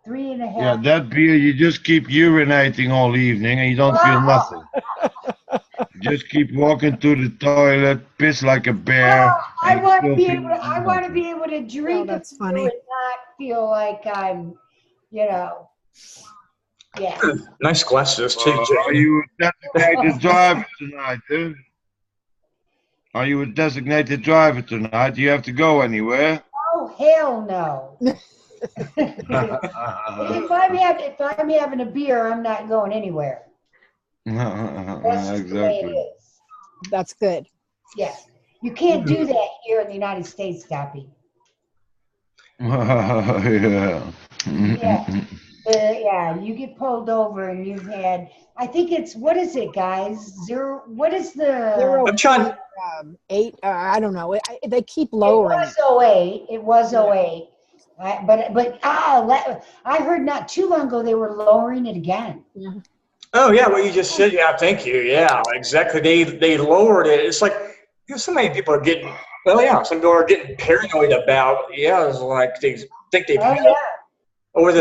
3.5. Yeah, that beer, you just keep urinating all evening and you don't feel nothing. You just keep walking to the toilet, piss like a bear. I want to be able to drink that's it funny. and not feel like I'm, yeah. Nice glasses too, Are Jane. you a dedicated driver tonight, dude? Are you a designated driver tonight? Do you have to go anywhere? Oh, hell no. If I'm having a beer, I'm not going anywhere. That's just the way it Exactly. is. That's good. Yeah. You can't do that here in the United States, Guppy. Yeah. Yeah. Yeah, you get pulled over and you've had, I think it's, what is it, guys? What is the? Zero I'm trying. 8. I don't know. They keep lowering It was 08. It was 08. I heard not too long ago they were lowering it again. Oh yeah, what you just said. Yeah, thank you. Yeah, exactly. They lowered it. It's like so many people are getting. Well, yeah, some people are getting paranoid about. Yeah, it's like they think they've Oh had yeah. over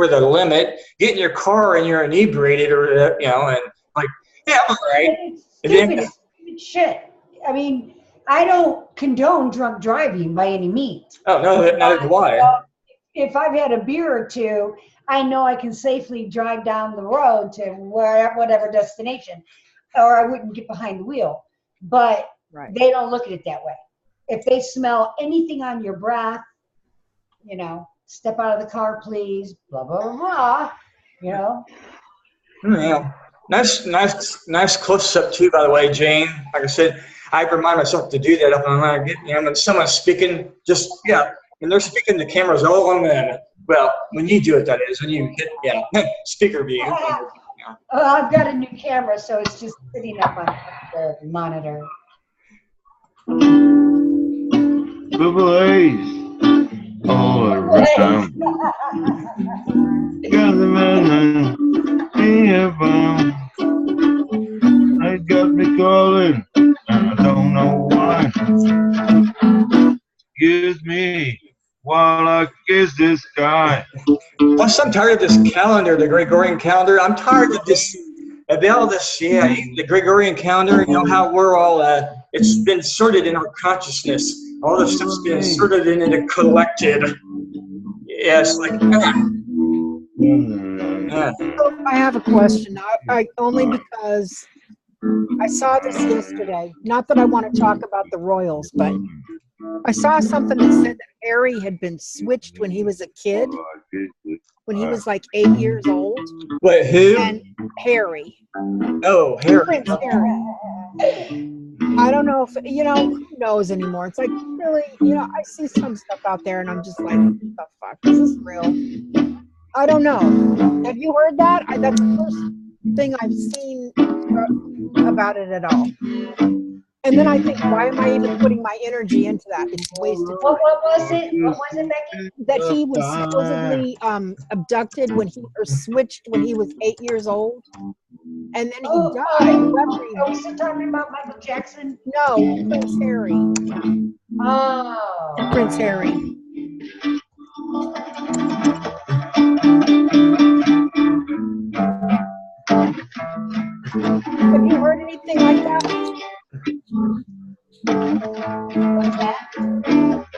the limit. Get in your car and you're inebriated, or and like, yeah, I'm all right. It's And then- stupid. It's stupid shit. I mean, I don't condone drunk driving by any means. Oh no, neither do I. If I've had a beer or two, I know I can safely drive down the road to whatever destination, or I wouldn't get behind the wheel. But Right. they don't look at it that way. If they smell anything on your breath, step out of the car, please, blah, blah, blah, blah, Yeah. Nice close up too, by the way, Jane. Like I said, I remind myself to do that if I'm not getting, when someone's speaking, when they're speaking, the camera's all on them. Well, when you do it, that is, when you hit, speaker view. I've got a new camera, so it's just sitting up on the monitor. Triple A's all around. Got the man here bound. They got me calling, and I don't know why. Excuse me while I kiss this guy. Plus, I'm tired of this calendar, the Gregorian calendar. I'm tired of this, all this, the Gregorian calendar, how we're all, it's been sorted in our consciousness. All this stuff's been sorted into collected. Yeah, it's like, yeah. So I have a question. I only because I saw this yesterday. Not that I want to talk about the Royals, but I saw something that said that Harry had been switched when he was a kid, when he was like 8 years old. Wait, who? And Harry. Oh, Harry. Prince Harry. I don't know if, who knows anymore. It's like, really, I see some stuff out there and I'm just like, what the fuck? Is this real? I don't know. Have you heard that? That's the first thing I've seen about it at all. And then I think, why am I even putting my energy into that? It's wasted time. What was it? What was it, Becky? That he was supposedly abducted or switched when he was 8 years old, and then he died. Are we still talking about Michael Jackson? No, Prince Harry. Oh. Prince Harry. Have you heard anything like that? What's that?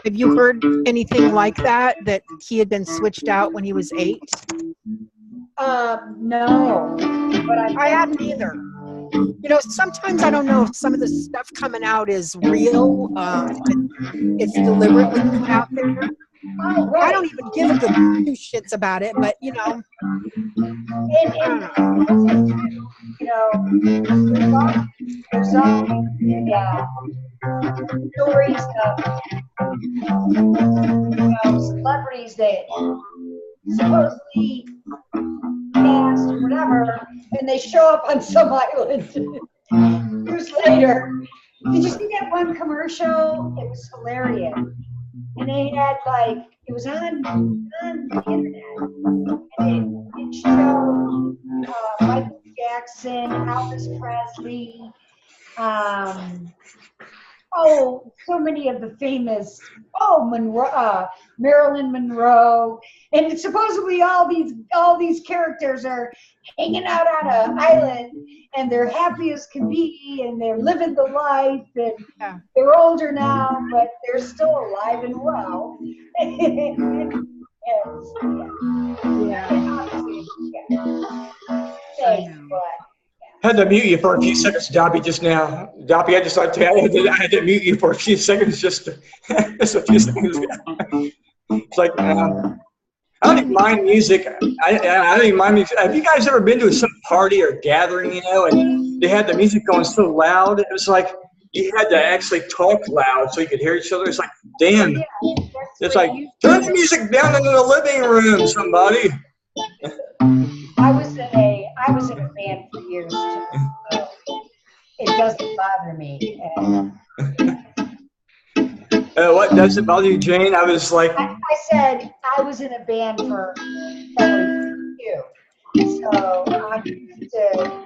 Have you heard anything like that he had been switched out when he was 8? No. But I hadn't either. Sometimes I don't know if some of the stuff coming out is real. It's deliberately put out there. Oh, right. I don't even give a good two shits about it, but And, there's all stories of celebrities that supposedly passed or whatever, and they show up on some island years later. Did you see that one commercial? It was hilarious. And they had it was on the internet, and it showed Michael Jackson, Elvis Presley, so many of the famous, Marilyn Monroe, and supposedly all these characters are hanging out on an island, and they're happy as can be, and they're living the life, and they're older now, but they're still alive and well. had to mute you for a few seconds, Dobby, just now. Dobby, I just like to I had to mute you for a few seconds, just a few seconds. It's like, I don't even mind music. I don't even mind music. Have you guys ever been to some party or gathering, and they had the music going so loud? It was like you had to actually talk loud so you could hear each other. It's like, damn. It's like, turn the music down into the living room, somebody. I was in a band for years too, so it doesn't bother me. What doesn't bother you, Jane? I was like, I said I was in a band for several years too, so I'm used to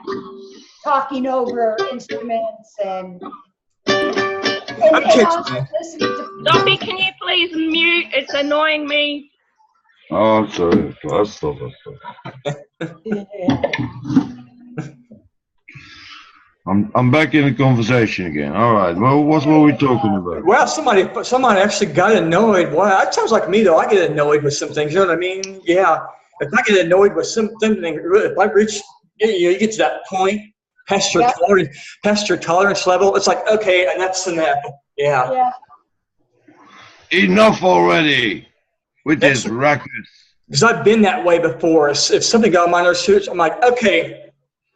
talking over instruments and also listening to. Dobby, can you please mute? It's annoying me. Oh, sorry. That's all. I'm back in the conversation again. All right. Well, what were we talking about? well, somebody actually got annoyed. Well, that sounds like me, though. I get annoyed with some things. You know what I mean? Yeah. If I get annoyed with something, if I reach, you get to that point, past your tolerance level, it's like, okay, and that's enough. Yeah. Enough already with this racket. Because I've been that way before. If something got on my nerves, I'm like, okay,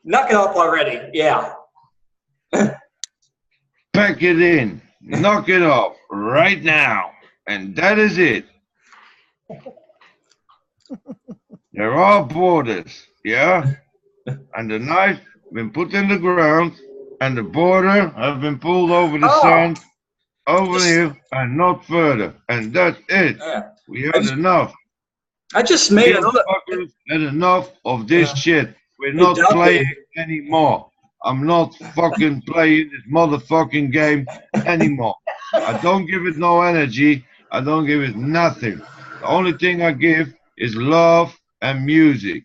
knock it off already. Yeah. Pack it in. Knock it off right now. And that is it. There are borders, yeah? And the knife been put in the ground, and the border has been pulled over the sand, over here, and not further. And that's it. Yeah. We had enough. I just made Fuckers had enough of this shit. We're not playing anymore. I'm not fucking playing this motherfucking game anymore. I don't give it no energy. I don't give it nothing. The only thing I give is love and music.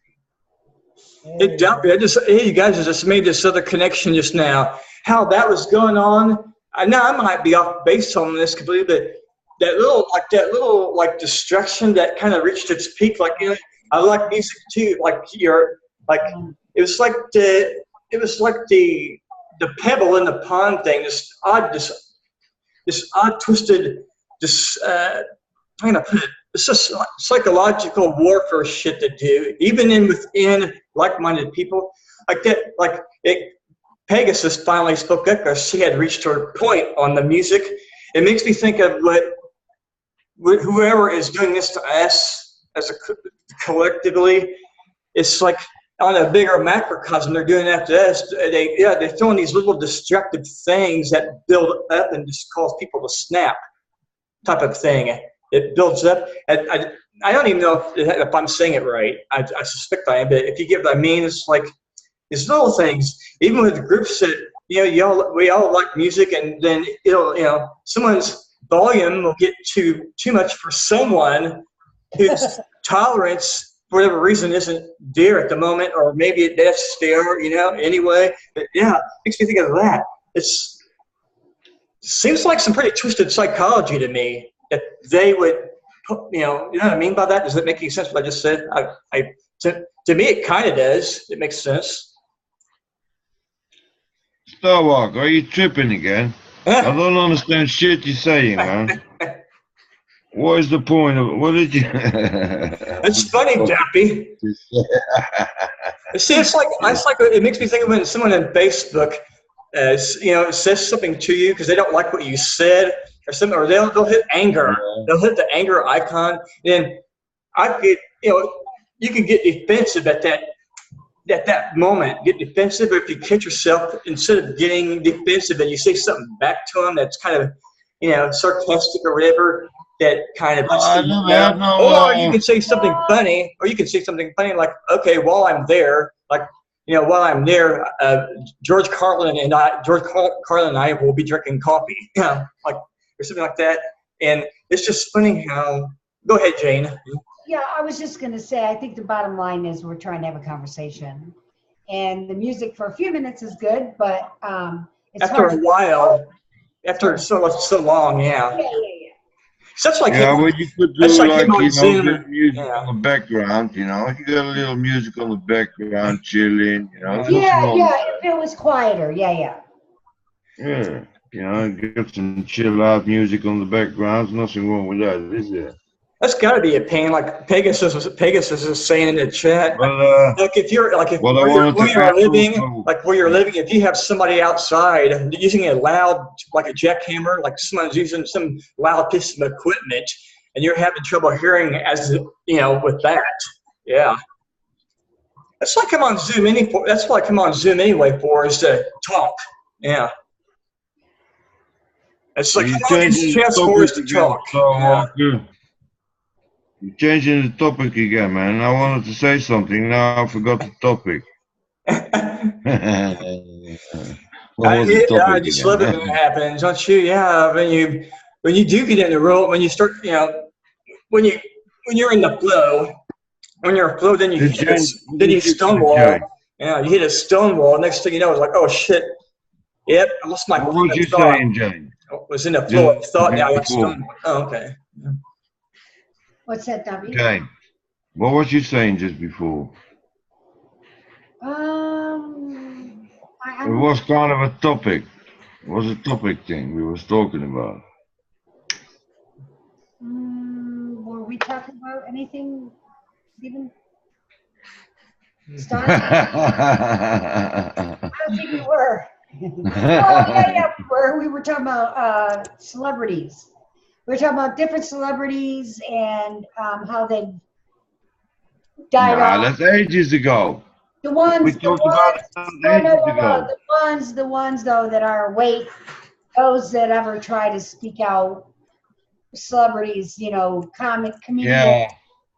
Hey, you guys just made this other connection just now. How that was going on. I might be off base on this completely, but that little distraction that kind of reached its peak. Like, I like music too. It was like the pebble in the pond thing. This odd twisted, how can I put it? It's just psychological warfare shit to do, even within like-minded people. Pegasus finally spoke up because she had reached her point on the music. It makes me think of whoever is doing this to us as collectively. It's like on a bigger macrocosm, they're doing that to us. They're throwing these little destructive things that build up and just cause people to snap, type of thing. It builds up. I don't even know if I'm saying it right. I suspect I am, but if you get what I mean, it's like these little things. Even with groups that we all like music, and then someone's volume will get too much for someone whose tolerance, for whatever reason, isn't there at the moment, or maybe that's there, anyway. But yeah, it makes me think of that. It seems like some pretty twisted psychology to me that they would, you know what I mean by that? Does that make any sense what I just said? To me, it kind of does. It makes sense. Starwalk, are you tripping again? I don't understand shit you're saying, man. What is the point of it? What did you... It's funny, Dappy. See, it's like it makes me think of when someone on Facebook, says something to you because they don't like what you said, or something, or they'll hit anger. They'll hit the anger icon. And you can get defensive at that moment. Get defensive, or if you catch yourself, instead of getting defensive and you say something back to them that's kind of, sarcastic or whatever, that kind of, or you can say something funny, like, okay, while I'm there, George Carlin and I will be drinking coffee, or something like that. And it's just funny how, go ahead, Jane. Yeah, I was just going to say, I think the bottom line is we're trying to have a conversation. And the music for a few minutes is good, but it's after a while, after so long, yeah. So that's like Yeah, him, well, you could do that's like like, him on you know, Zoom. good music Yeah. on the background, you know. You got a little music on the background, chilling, you know. There's nothing Yeah, wrong yeah, with if it was quieter, yeah. that. Yeah, you know, get some chill out music on the background. There's nothing wrong with that, is there? That's got to be a pain. Like Pegasus is saying in the chat. Well, Like if you're like if what I where wanted you're to add living, also, like where you're living, if you have somebody outside using a loud, like a jackhammer, like someone's using some loud piece of equipment, and you're having trouble hearing as you know with that, yeah. That's why I come on Zoom That's why I come on Zoom anyway for is to talk. Yeah. It's like you're come on these changing the chats for topic is to again, talk. so Yeah. you're changing the topic again, man. I wanted to say something, now I forgot the topic. What was the I topic just love it when again? it happens, don't you? Yeah, when you do get in the role, when you start, you know, when you're in the flow, when you're in flow, then you stumble. Yeah, you hit a stone wall. Next thing you know, it's like, oh shit, yep, I lost my What train was of you thought. saying, Jane? I was in the flow of thought. Now I got Before. stoned. Oh, okay. What's that, W? Jane, what was you saying just before? It was kind of a topic. It was a topic thing we was talking about. Were we talking about anything, Stephen? Star? I don't think we were. Yeah, we were talking about celebrities. We were talking about different celebrities and how they died off. That's ages ago. The ones, We talked about it ages ago. the ones though that are awake, those that ever try to speak out, celebrities, you know, comedians, Yeah,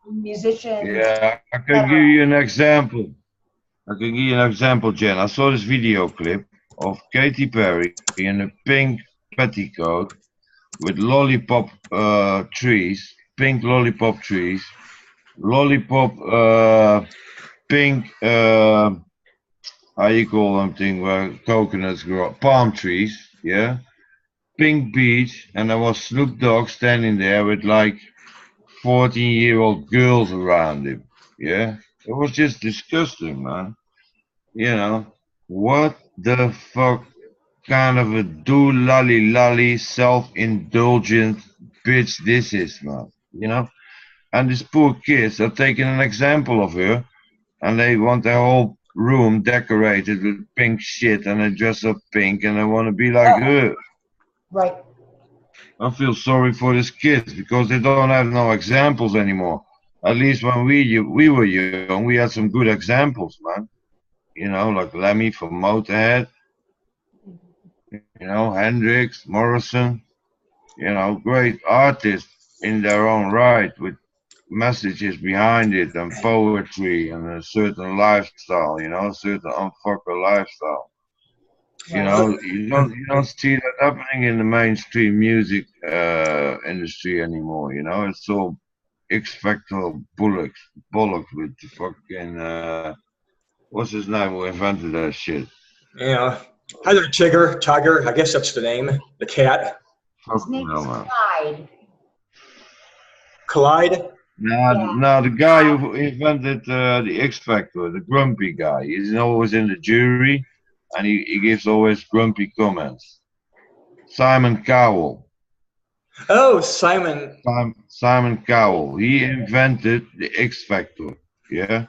musicians. yeah. I can give you an example. Jen. I saw this video clip of Katy Perry in a pink petticoat with lollipop trees, pink lollipop trees, lollipop pink how you call them thing where coconuts grow, palm trees, yeah, pink beach, and there was Snoop Dogg standing there with like 14-year-old girls around him, yeah. It was just disgusting, man. You know, what the fuck kind of a do-lolly self-indulgent bitch this is, man, you know. And these poor kids are taking an example of her, and they want their whole room decorated with pink shit, and they dress up pink, and they want to be like her. Right. I feel sorry for these kids because they don't have no examples anymore. At least when we were young, we had some good examples, man. You know, like Lemmy from Motorhead. You know, Hendrix, Morrison. You know, great artists in their own right with messages behind it and poetry and a certain lifestyle, you know, a certain unfucker lifestyle. You know, you don't see that happening in the mainstream music industry anymore. You know, it's all X Factor bollocks with the fucking what's his name who invented that shit? Yeah. Hi there, Tiger. I guess that's the name. The cat. His name is Clyde. Clyde? No, the guy who invented the X Factor, the grumpy guy. He's always in the jury, and he gives always grumpy comments. Simon Cowell. Oh, Simon. Simon Cowell. He invented the X Factor, yeah?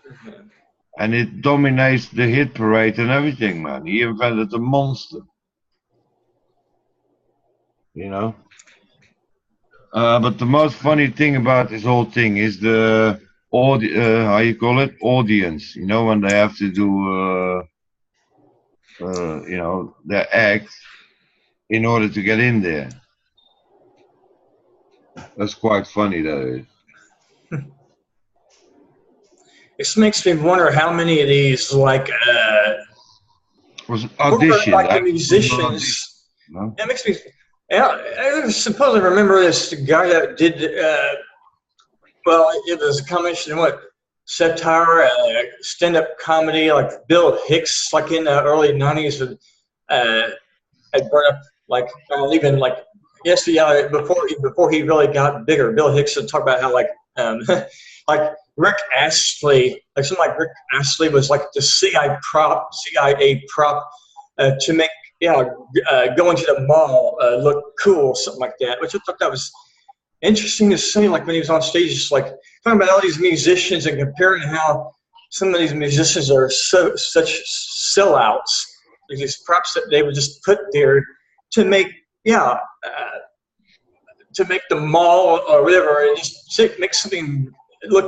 And it dominates the hit parade and everything, man. He invented the monster. You know? But the most funny thing about this whole thing is the how you call it, audience. You know, when they have to do you know, their act in order to get in there. That's quite funny, that is. This makes me wonder how many of these like was audition like the musicians. No? It makes me. Yeah, I suppose I remember this guy that did. Well, it was a combination of satire, stand-up comedy, like Bill Hicks, like in the early '90s, had brought up like even like Yes, yeah. Before he really got bigger, Bill Hickson talked about how like Rick Astley, like something like Rick Astley was like the CIA prop to make going to the mall look cool, something like that. Which I thought that was interesting to see. Like when he was on stage, just like talking about all these musicians and comparing how some of these musicians are such sellouts. Like these props that they would just put there to make to make the mall or whatever, and just make something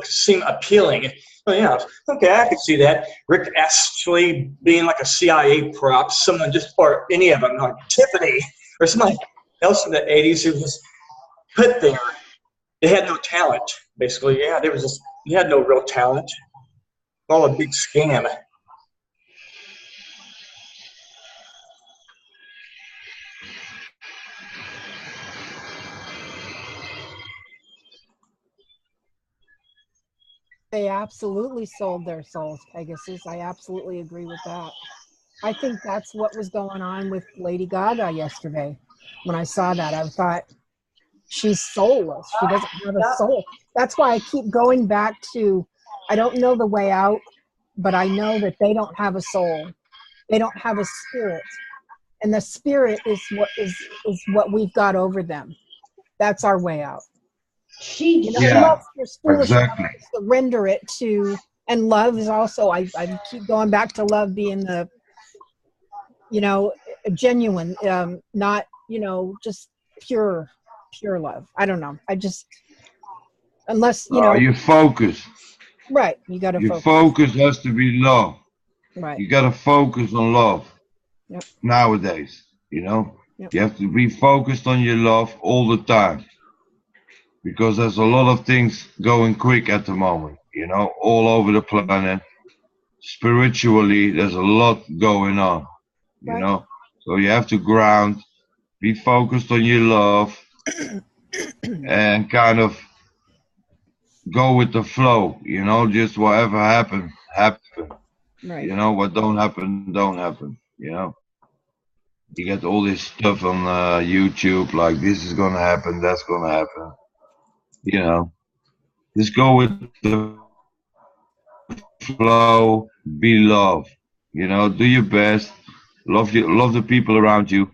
seem appealing. Oh yeah, okay, I could see that. Rick Astley being like a CIA prop, someone just, or any of them, like Tiffany or somebody else in the '80s who was put there. They had no talent, basically. Yeah, they had no real talent. All a big scam. They absolutely sold their souls, Pegasus. I absolutely agree with that. I think that's what was going on with Lady Gaga yesterday. When I saw that, I thought, she's soulless. She doesn't have a soul. That's why I keep going back to, I don't know the way out, but I know that they don't have a soul. They don't have a spirit. And the spirit is what we've got over them. That's our way out. She You're foolish enough exactly. to surrender it to, and love is also, I keep going back to love being the, genuine, not, just pure love. I don't know. I just, unless, You focus. right. You got to Your focus. focus has to be love. Right. You got to focus on love. Yep. Nowadays, Yep. you have to be focused on your love all the time. Because there's a lot of things going quick at the moment, all over the planet. Spiritually, there's a lot going on, Right. So you have to ground, be focused on your love, and kind of go with the flow, just whatever happen. Right. What don't happen, You get all this stuff on YouTube, like this is gonna happen, that's gonna happen. Just go with the flow, be love. Do your best, love the people around you.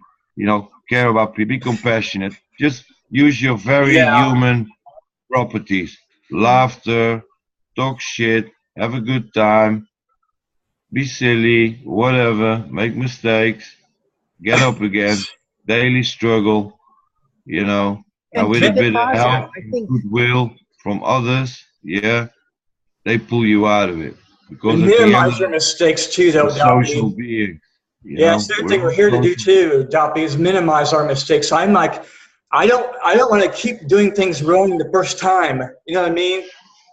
Care about people, be compassionate. Just use your very Yeah, human properties. Laughter, talk shit, have a good time, be silly, whatever, make mistakes, get up again, daily struggle, and And with a keep it bit of positive. help I and think, goodwill from others, they pull you out of it. Because and at the end minimize of your the day, mistakes too, we're though, social Doppy. beings, Yeah, it's the other we're thing we're all here to do social. too, Doppy, is minimize our mistakes. I'm like, I don't want to keep doing things wrong the first time. You know what I mean?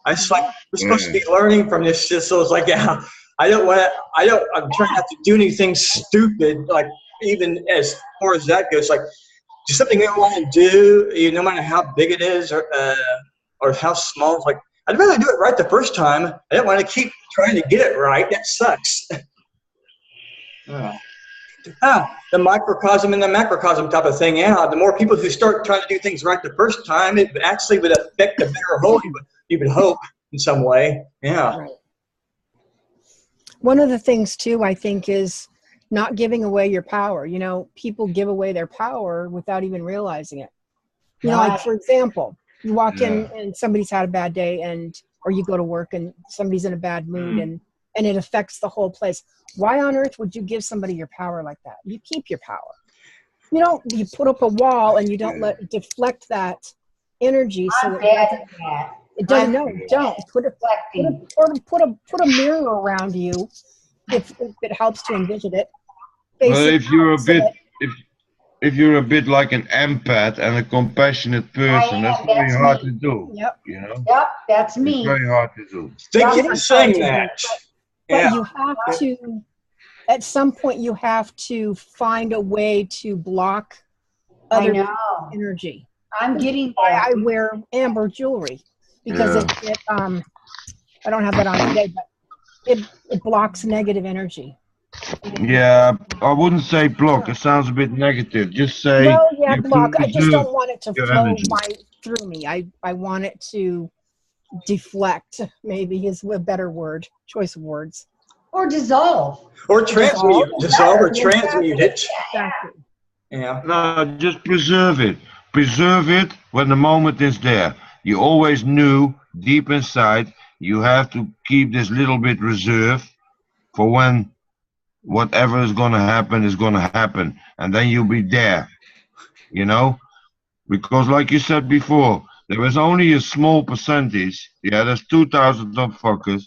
I just like, we're supposed to Yeah. be learning from this shit. So it's like, yeah, I'm trying not to do anything stupid, like even as far as that goes, like do something we don't want to do, no matter how big it is or how small. It's like, I'd rather do it right the first time. I don't want to keep trying to get it right. That sucks. The microcosm and the macrocosm type of thing. Yeah, the more people who start trying to do things right the first time, it actually would affect the bigger whole. You would hope in some way. Yeah. right. One of the things too, I think, is not giving away your power. People give away their power without even realizing it. Like for example, you walk in and somebody's had a bad day, or you go to work and somebody's in a bad mood, and it affects the whole place. Why on earth would you give somebody your power like that? You keep your power. You put up a wall and you don't deflect that energy so that it doesn't. No, don't put a mirror around you if it helps to envision it. Well, Face if it you're a out so bit, that, if you're a bit like an empath and a compassionate person, that's very that's hard me. to do. Yep. Yep, that's It's me. very hard to do. Thank you It for is hard saying to do, that. but Yeah. you have to, at some point, you have to find a way to block I other know. energy. I'm getting Why there. I wear amber jewelry, because I don't have that on today, but it blocks negative energy. Yeah, I wouldn't say block. It sounds a bit negative. Just say Well, yeah, you block. I just preserve don't want it to your flow energy. through me. I want it to deflect, maybe is a better word, choice of words. Or dissolve. Or transmute, dissolve or Better. transmute it. Exactly. Yeah. No, just preserve it. Preserve it when the moment is there. You always knew deep inside you have to keep this little bit reserved for when whatever is going to happen is going to happen. And then you'll be there, you know? Because like you said before, there is only a small percentage. Yeah, there's 2,000 of fuckers.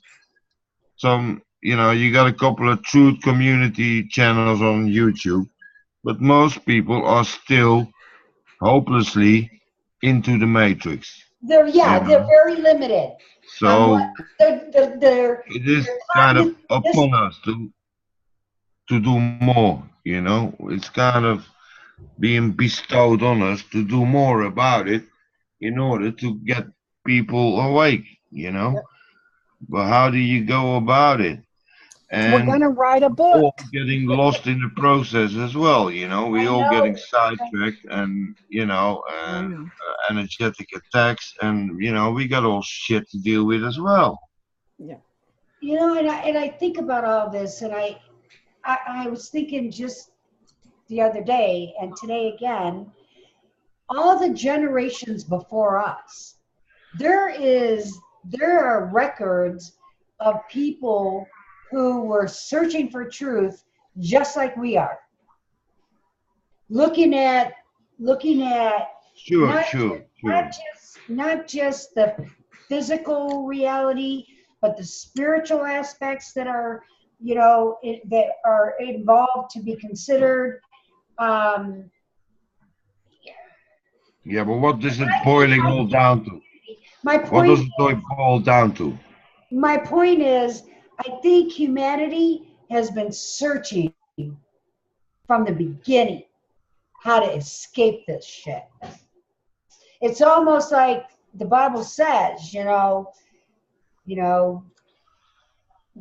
Some, you got a couple of truth community channels on YouTube. But most people are still hopelessly into the matrix. They're Yeah. they're very limited. So They're it is kind of upon us to do more, It's kind of being bestowed on us to do more about it in order to get people awake, Yep. But how do you go about it? We're And gonna write a all book. getting lost in the process as well, We all getting sidetracked and, and energetic attacks and, we got all shit to deal with as well. Yeah. And I think about all this, and I was thinking just the other day and today again, all the generations before us, there are records of people who were searching for truth just like we are. Looking at Sure. not just the physical reality, but the spiritual aspects that are, that are involved to be considered. Yeah, but what does it boiling all down to? What does it boil down to? My point is, I think humanity has been searching from the beginning how to escape this shit. It's almost like the Bible says,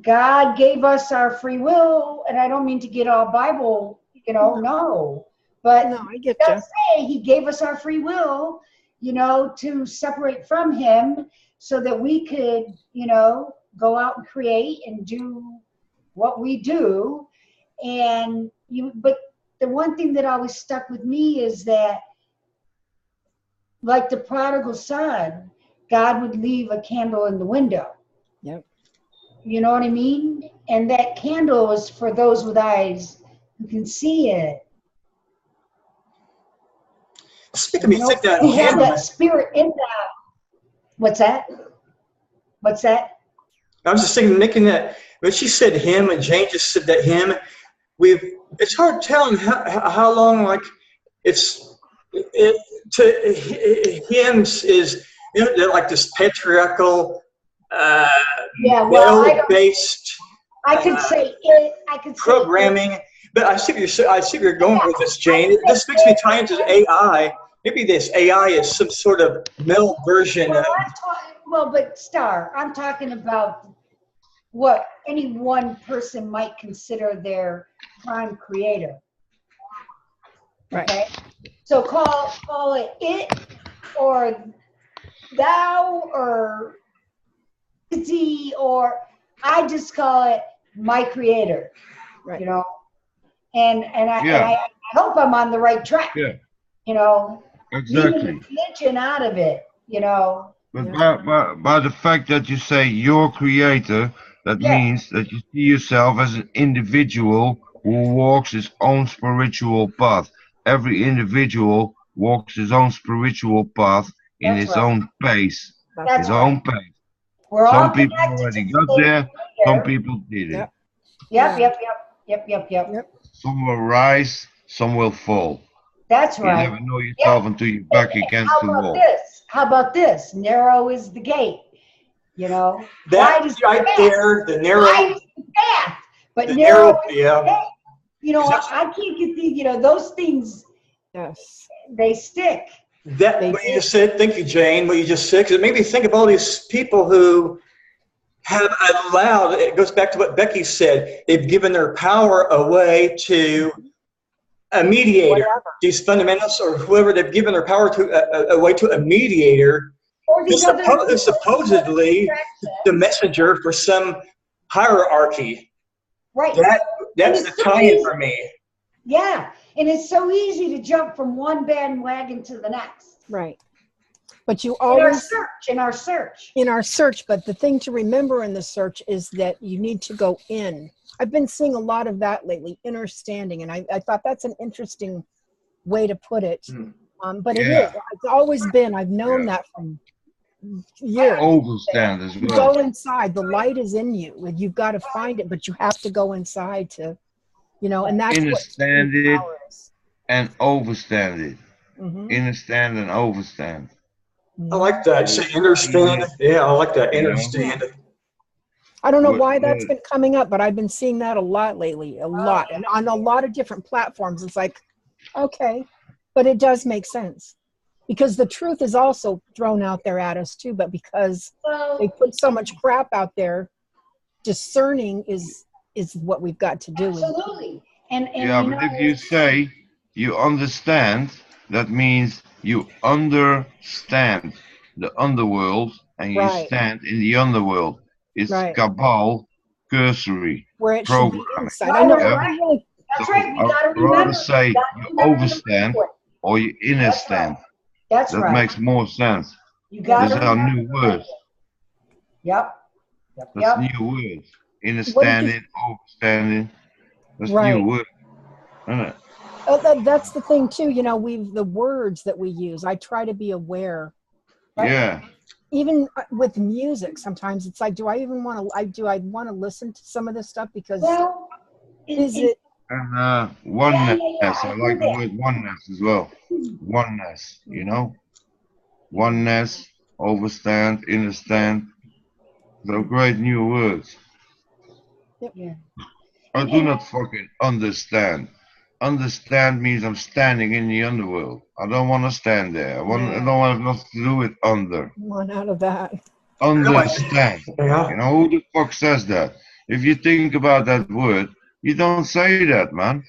God gave us our free will, and I don't mean to get all Bible, no. But No, I get it you. does say he gave us our free will, to separate from him so that we could, go out and create and do what we do. But the one thing that always stuck with me is that, like the prodigal son, God would leave a candle in the window. Yep. You know what I mean? And that candle is for those with eyes who can see it. Speaking of me, think that who have candle. that spirit in them. What's that? I was just thinking, making that when she said him and Jane just said that him. It's hard telling how long to him is like this patriarchal, based. I could say it. I could say programming. But I see where you're going with this, Jane. This makes me tie into AI. Maybe this AI is some sort of male version of. But Star, I'm talking about what any one person might consider their prime creator. Right. Okay. So call it or thou or Z, or I just call it my creator. Right. And I hope I'm on the right track. Yeah. Leaving Exactly. religion out of it. But by the fact that you say your creator, that means that you see yourself as an individual who walks his own spiritual path. Every individual walks his own spiritual path in his own pace. That's his own pace. We're all Some people connected already to got the there, creator. some people didn't. Yep. Some will rise, some will fall. That's You right. never know yourself until you're back against the wall. How about this? Narrow is the gate. Wide is the right path. there, the narrow. Wide is the path, but The narrow narrow, is yeah. the gate. I can't get the, those things, Yes. they stick. What you just said, thank you, Jane, what you just said, because it made me think of all these people who have allowed, it goes back to what Becky said, they've given their power away to a mediator. Whatever. These fundamentalists or whoever, they've given their power to away to a mediator Or who's these other supposedly the messenger for some hierarchy. right. That's the tie-in for me. Yeah, and it's so easy to jump from one bandwagon to the next. Right. But you In our always, search, in our search. in our search, but the thing to remember in the search is that you need to go in. I've been seeing a lot of that lately, inner standing, and I thought that's an interesting way to put it. But it Yeah. is. It's always been. I've known that from years. Overstand as You well. go inside. The light is in you, and you've got to find it. But you have to go inside to, and that's what Understand true it power is. and overstand it. Mhm. Understand and overstand. I like that. Say understand. Yeah, I like that. Understand. I don't know What- why that's what- been coming up, but I've been seeing that a lot lately, a lot, and on a lot of different platforms. It's like, okay, but it does make sense because the truth is also thrown out there at us too. But because Well, they put so much crap out there, discerning is what we've got to do. absolutely. And Yeah, you but know, if you say you understand, that means you understand the underworld and you Right. stand in the underworld. It's Right. cabal cursory. Where it should be Programming. inside. I know. Yeah. I really, that's So right. We gotta I'd rather remember. say we gotta you remember the overstand language. or you understand. That's That right. makes more sense. You got These are new words. Yep. Yep. That's Yep. new words. Understanding, overstanding. That's Right. new words. Isn't it? that's the thing too. The words that we use. I try to be aware. Right. Yeah. Even with music, sometimes it's like, do I even want to? Do I want to listen to some of this stuff? Because Well, is it? And oneness. Yeah, I like the word oneness as well. Oneness, Oneness, overstand, understand. They're great new words. Yeah. I do not fucking understand. Understand means I'm standing in the underworld. I don't want to stand there. I don't have nothing to do with under. One out of that. Understand. Yeah. Who the fuck says that? If you think about that word, you don't say that, man.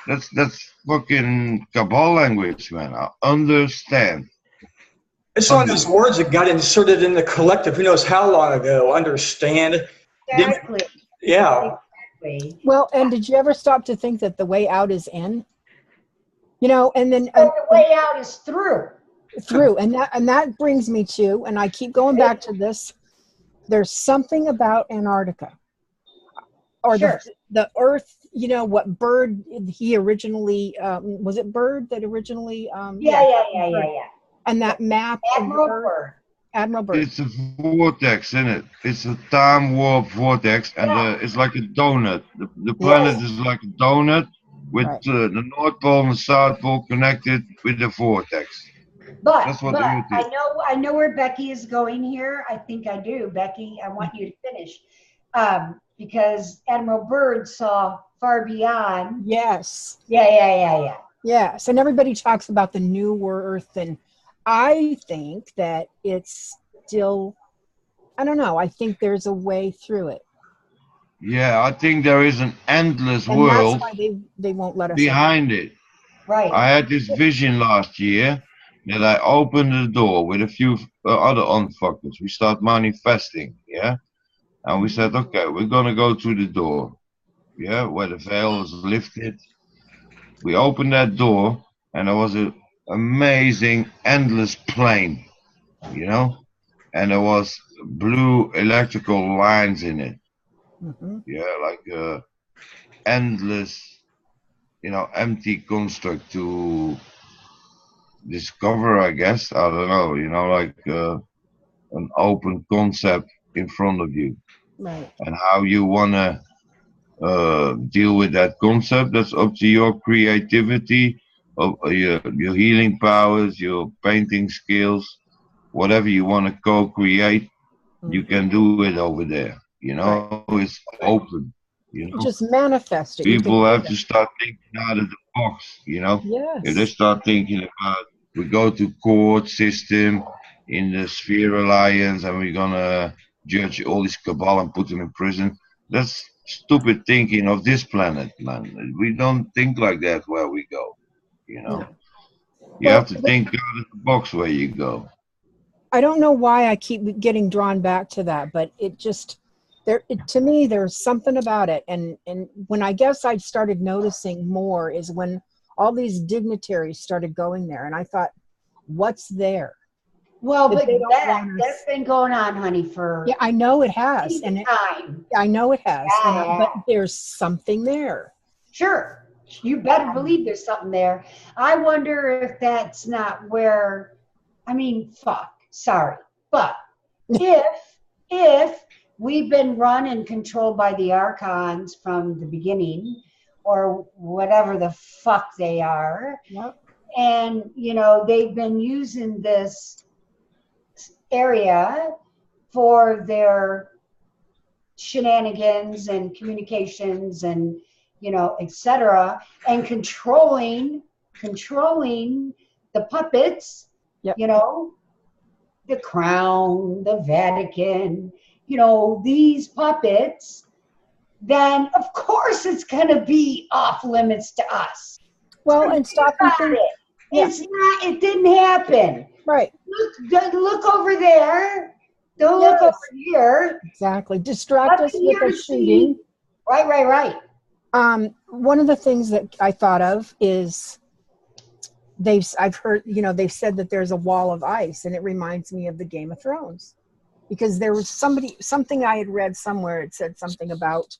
That's fucking cabal language, man. I understand. It's one of those words that got inserted in the collective. Who knows how long ago? Understand. Exactly. Yeah. Exactly. Well, and did you ever stop to think that the way out is in? And then So the way out is through. through, and that brings me to, and I keep going back to this. There's something about Antarctica, or Sure. the Earth. What Bird he originally was it Bird that originally? Yeah. And that map of Admiral the Earth, Byrd. Admiral Bird. It's a vortex, isn't it? It's a time warp vortex, and it's like a donut. The planet is like a donut with Right. The North Pole and the South Pole connected with the vortex. But That's what the Earth is. I know where Becky is going here. I think I do. Becky, I want you to finish. Because Admiral Byrd saw far beyond. Yes. Yeah. Yes, and everybody talks about the new Earth, and I think that it's still, I don't know, I think there's a way through it. Yeah, I think there is an endless And world that's why they won't let us behind it. Right. I had this vision last year that I opened the door with a few other unfuckers. We start manifesting, yeah? And we said, okay, we're gonna go through the door, yeah, where the veil is lifted. We opened that door, and there was an amazing, endless plane, and there was blue electrical lines in it. Mm-hmm. Yeah, like endless, empty construct to discover, I guess. I don't know, like an open concept in front of you. Right. And how you want to deal with that concept, that's up to your creativity, of your healing powers, your painting skills, whatever you want to co-create, you can do it over there. It's open. You just manifest it. People have to start thinking out of the box. Yes. If they start thinking about, we go to court system in the Sphere Alliance, and we're gonna judge all these cabal and put them in prison. That's stupid thinking of this planet, man. We don't think like that where we go. You know, No. you Well, have to think out of the box where you go. I don't know why I keep getting drawn back to that, but it just to me there's something about it. And when I guess I started noticing more is when all these dignitaries started going there, and I thought, what's there? Well, That but they don't want us- that's been going on, honey, for Yeah, I know it has, and time. I know it has, Yeah. but there's something there. Sure. You better believe there's something there. I wonder if that's not where, I mean, fuck, sorry. But if we've been run and controlled by the Archons from the beginning, or whatever the fuck they are, Yep. and, you know, they've been using this area for their shenanigans and communications and, you know, etc., and controlling the puppets. Yep. You know, the Crown, the Vatican, you know, these puppets, then of course it's going to be off limits to us. Well, and stop and About think. it. Yeah. It's not, it didn't happen. Right, Look over there. Don't look Yes. over here. exactly. Distract us Up with here a to shooting. see. Right. One of the things that I thought of is I've heard, you know, they've said that there's a wall of ice, and it reminds me of the Game of Thrones, because there was something I had read somewhere. It said something about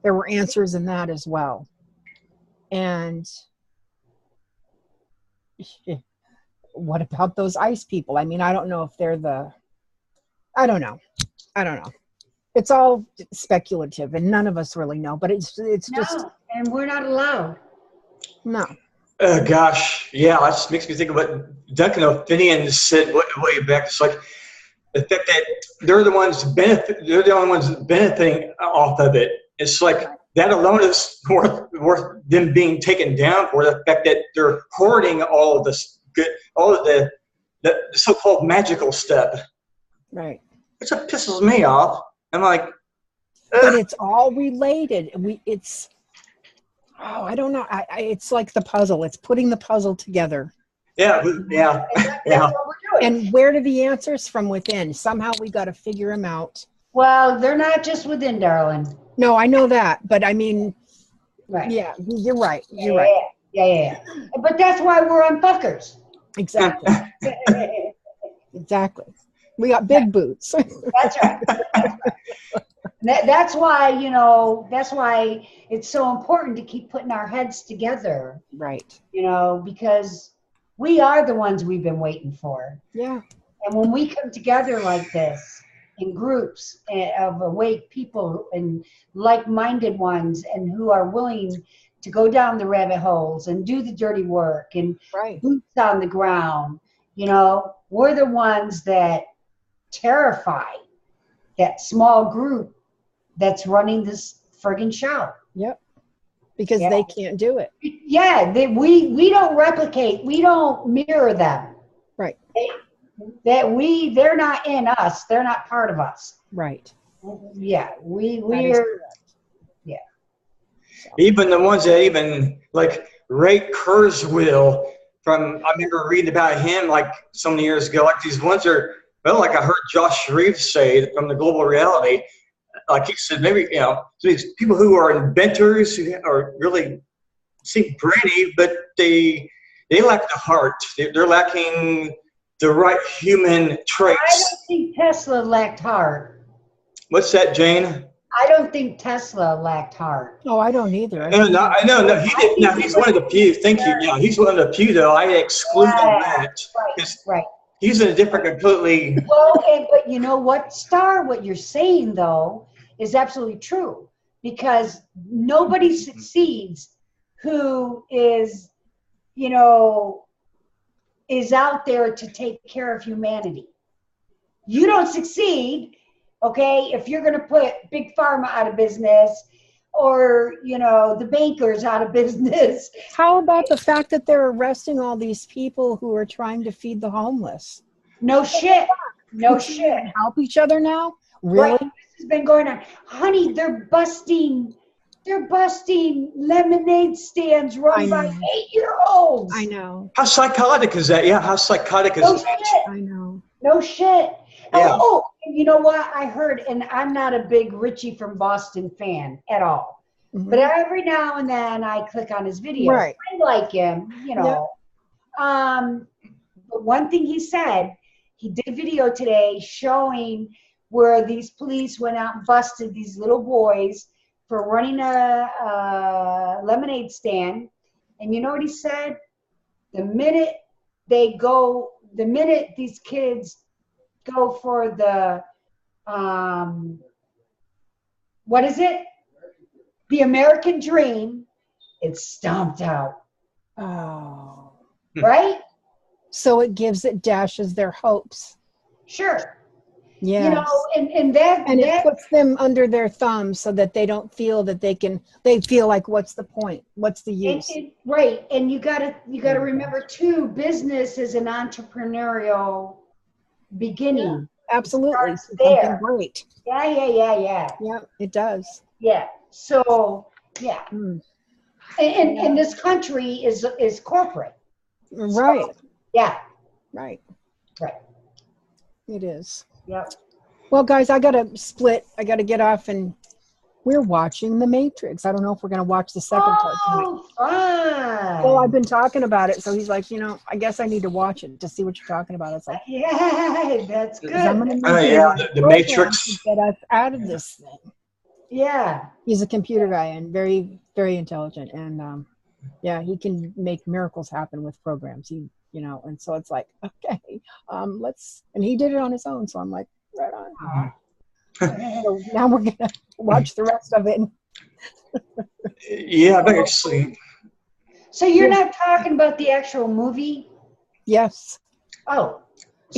there were answers in that as well. And what about those ice people? I mean, I don't know if they're I don't know. It's all speculative, and none of us really know, but it's just, No, and we're not allowed. no. Gosh, yeah, that just makes me think of what Duncan O'Finian said way back. It's like the fact that they're the only ones benefiting off of it. It's like that alone is worth them being taken down for. The fact that they're hoarding all of this good, all of the so-called magical stuff. Right. It just pisses me off. I'm like, But it's all related. I don't know. It's like the puzzle. It's putting the puzzle together. yeah. And that's what we're doing. And where do the answers from within? Somehow we got to figure them out. Well, they're not just within, darling. No, I know that, but I mean, Right. yeah, you're right. You're right. Yeah. But that's why we're on fuckers. Exactly. Exactly. We got big boots. That's right. That's why, you know, that's why it's so important to keep putting our heads together, Right. you know, because we are the ones we've been waiting for. Yeah. And when we come together like this in groups of awake people and like-minded ones, and who are willing to go down the rabbit holes and do the dirty work and Right. boots on the ground, you know, we're the ones that terrify that small group that's running this friggin' show. Yep. Because Yeah. they can't do it. Yeah, we don't replicate, we don't mirror them. Right. They're not in us, they're not part of us. Right. Yeah, That is we're correct. Even the ones that even like Ray Kurzweil from, I remember reading about him like so many years ago, like these ones are, well, like I heard Josh Shreve say from the Global Reality, like he said, maybe, you know, these people who are inventors, who are really seem brainy, but they lack the heart. They're lacking the right human I traits. don't think Tesla lacked heart. What's that, Jane? I don't think Tesla lacked heart. Oh, I don't either. No, no, he did. No, he's one of the few. Thank you. Yeah, he's one of the few, though. I exclude that. Right. He's in a different, completely. Well, but you know what, Star? What you're saying, though, is absolutely true. Because nobody succeeds who is, you know, is out there to take care of humanity. You don't succeed, okay, if you're going to put Big Pharma out of business, or, you know, the bankers out of business. How about the fact that they're arresting all these people who are trying to feed the homeless? No shit. No We can't shit. even help each other now? Really? Right. This has been going on. Honey, they're busting lemonade stands run by know. 8-year-olds. I know. How psychotic is that? Yeah, how psychotic is No that? shit. I know. No shit. Yeah. Oh, and you know what? I heard, and I'm not a big Richie from Boston fan at all. Mhm. But every now and then I click on his videos. Right. I like him, you know. But one thing he said, he did a video today showing where these police went out and busted these little boys for running a lemonade stand. And you know what he said? The minute these kids go for the, what is it? The American dream, it's stomped out, Oh. right? So it dashes their hopes. Sure. Yeah. You know, and that, And it that puts them under their thumb so that they don't feel that they feel like, what's the point? What's the use? right. And you gotta remember too, business is an entrepreneurial beginning. Absolutely. starts Something there. great. Yeah. Yeah, it does. Yeah. So yeah. Mm. And this country is corporate. Right. Yeah. Right. Right. It is. Yep. Well, guys, I got to split. I got to get off, and we're watching The Matrix. I don't know if we're going to watch the second part tonight. Oh, fun. Well, I've been talking about it, so he's like, I guess I need to watch it to see what you're talking about. It's like, Yeah, that's good. 'cause I'm going to The Matrix. to get us out of this thing. Yeah. He's a computer guy and very, very intelligent, and yeah, he can make miracles happen with programs. And so it's like, okay, let's. And he did it on his own, so I'm like, right on. So now we're gonna watch the rest of it. Yeah, I think actually. So you're not talking about the actual movie? Yes. Oh.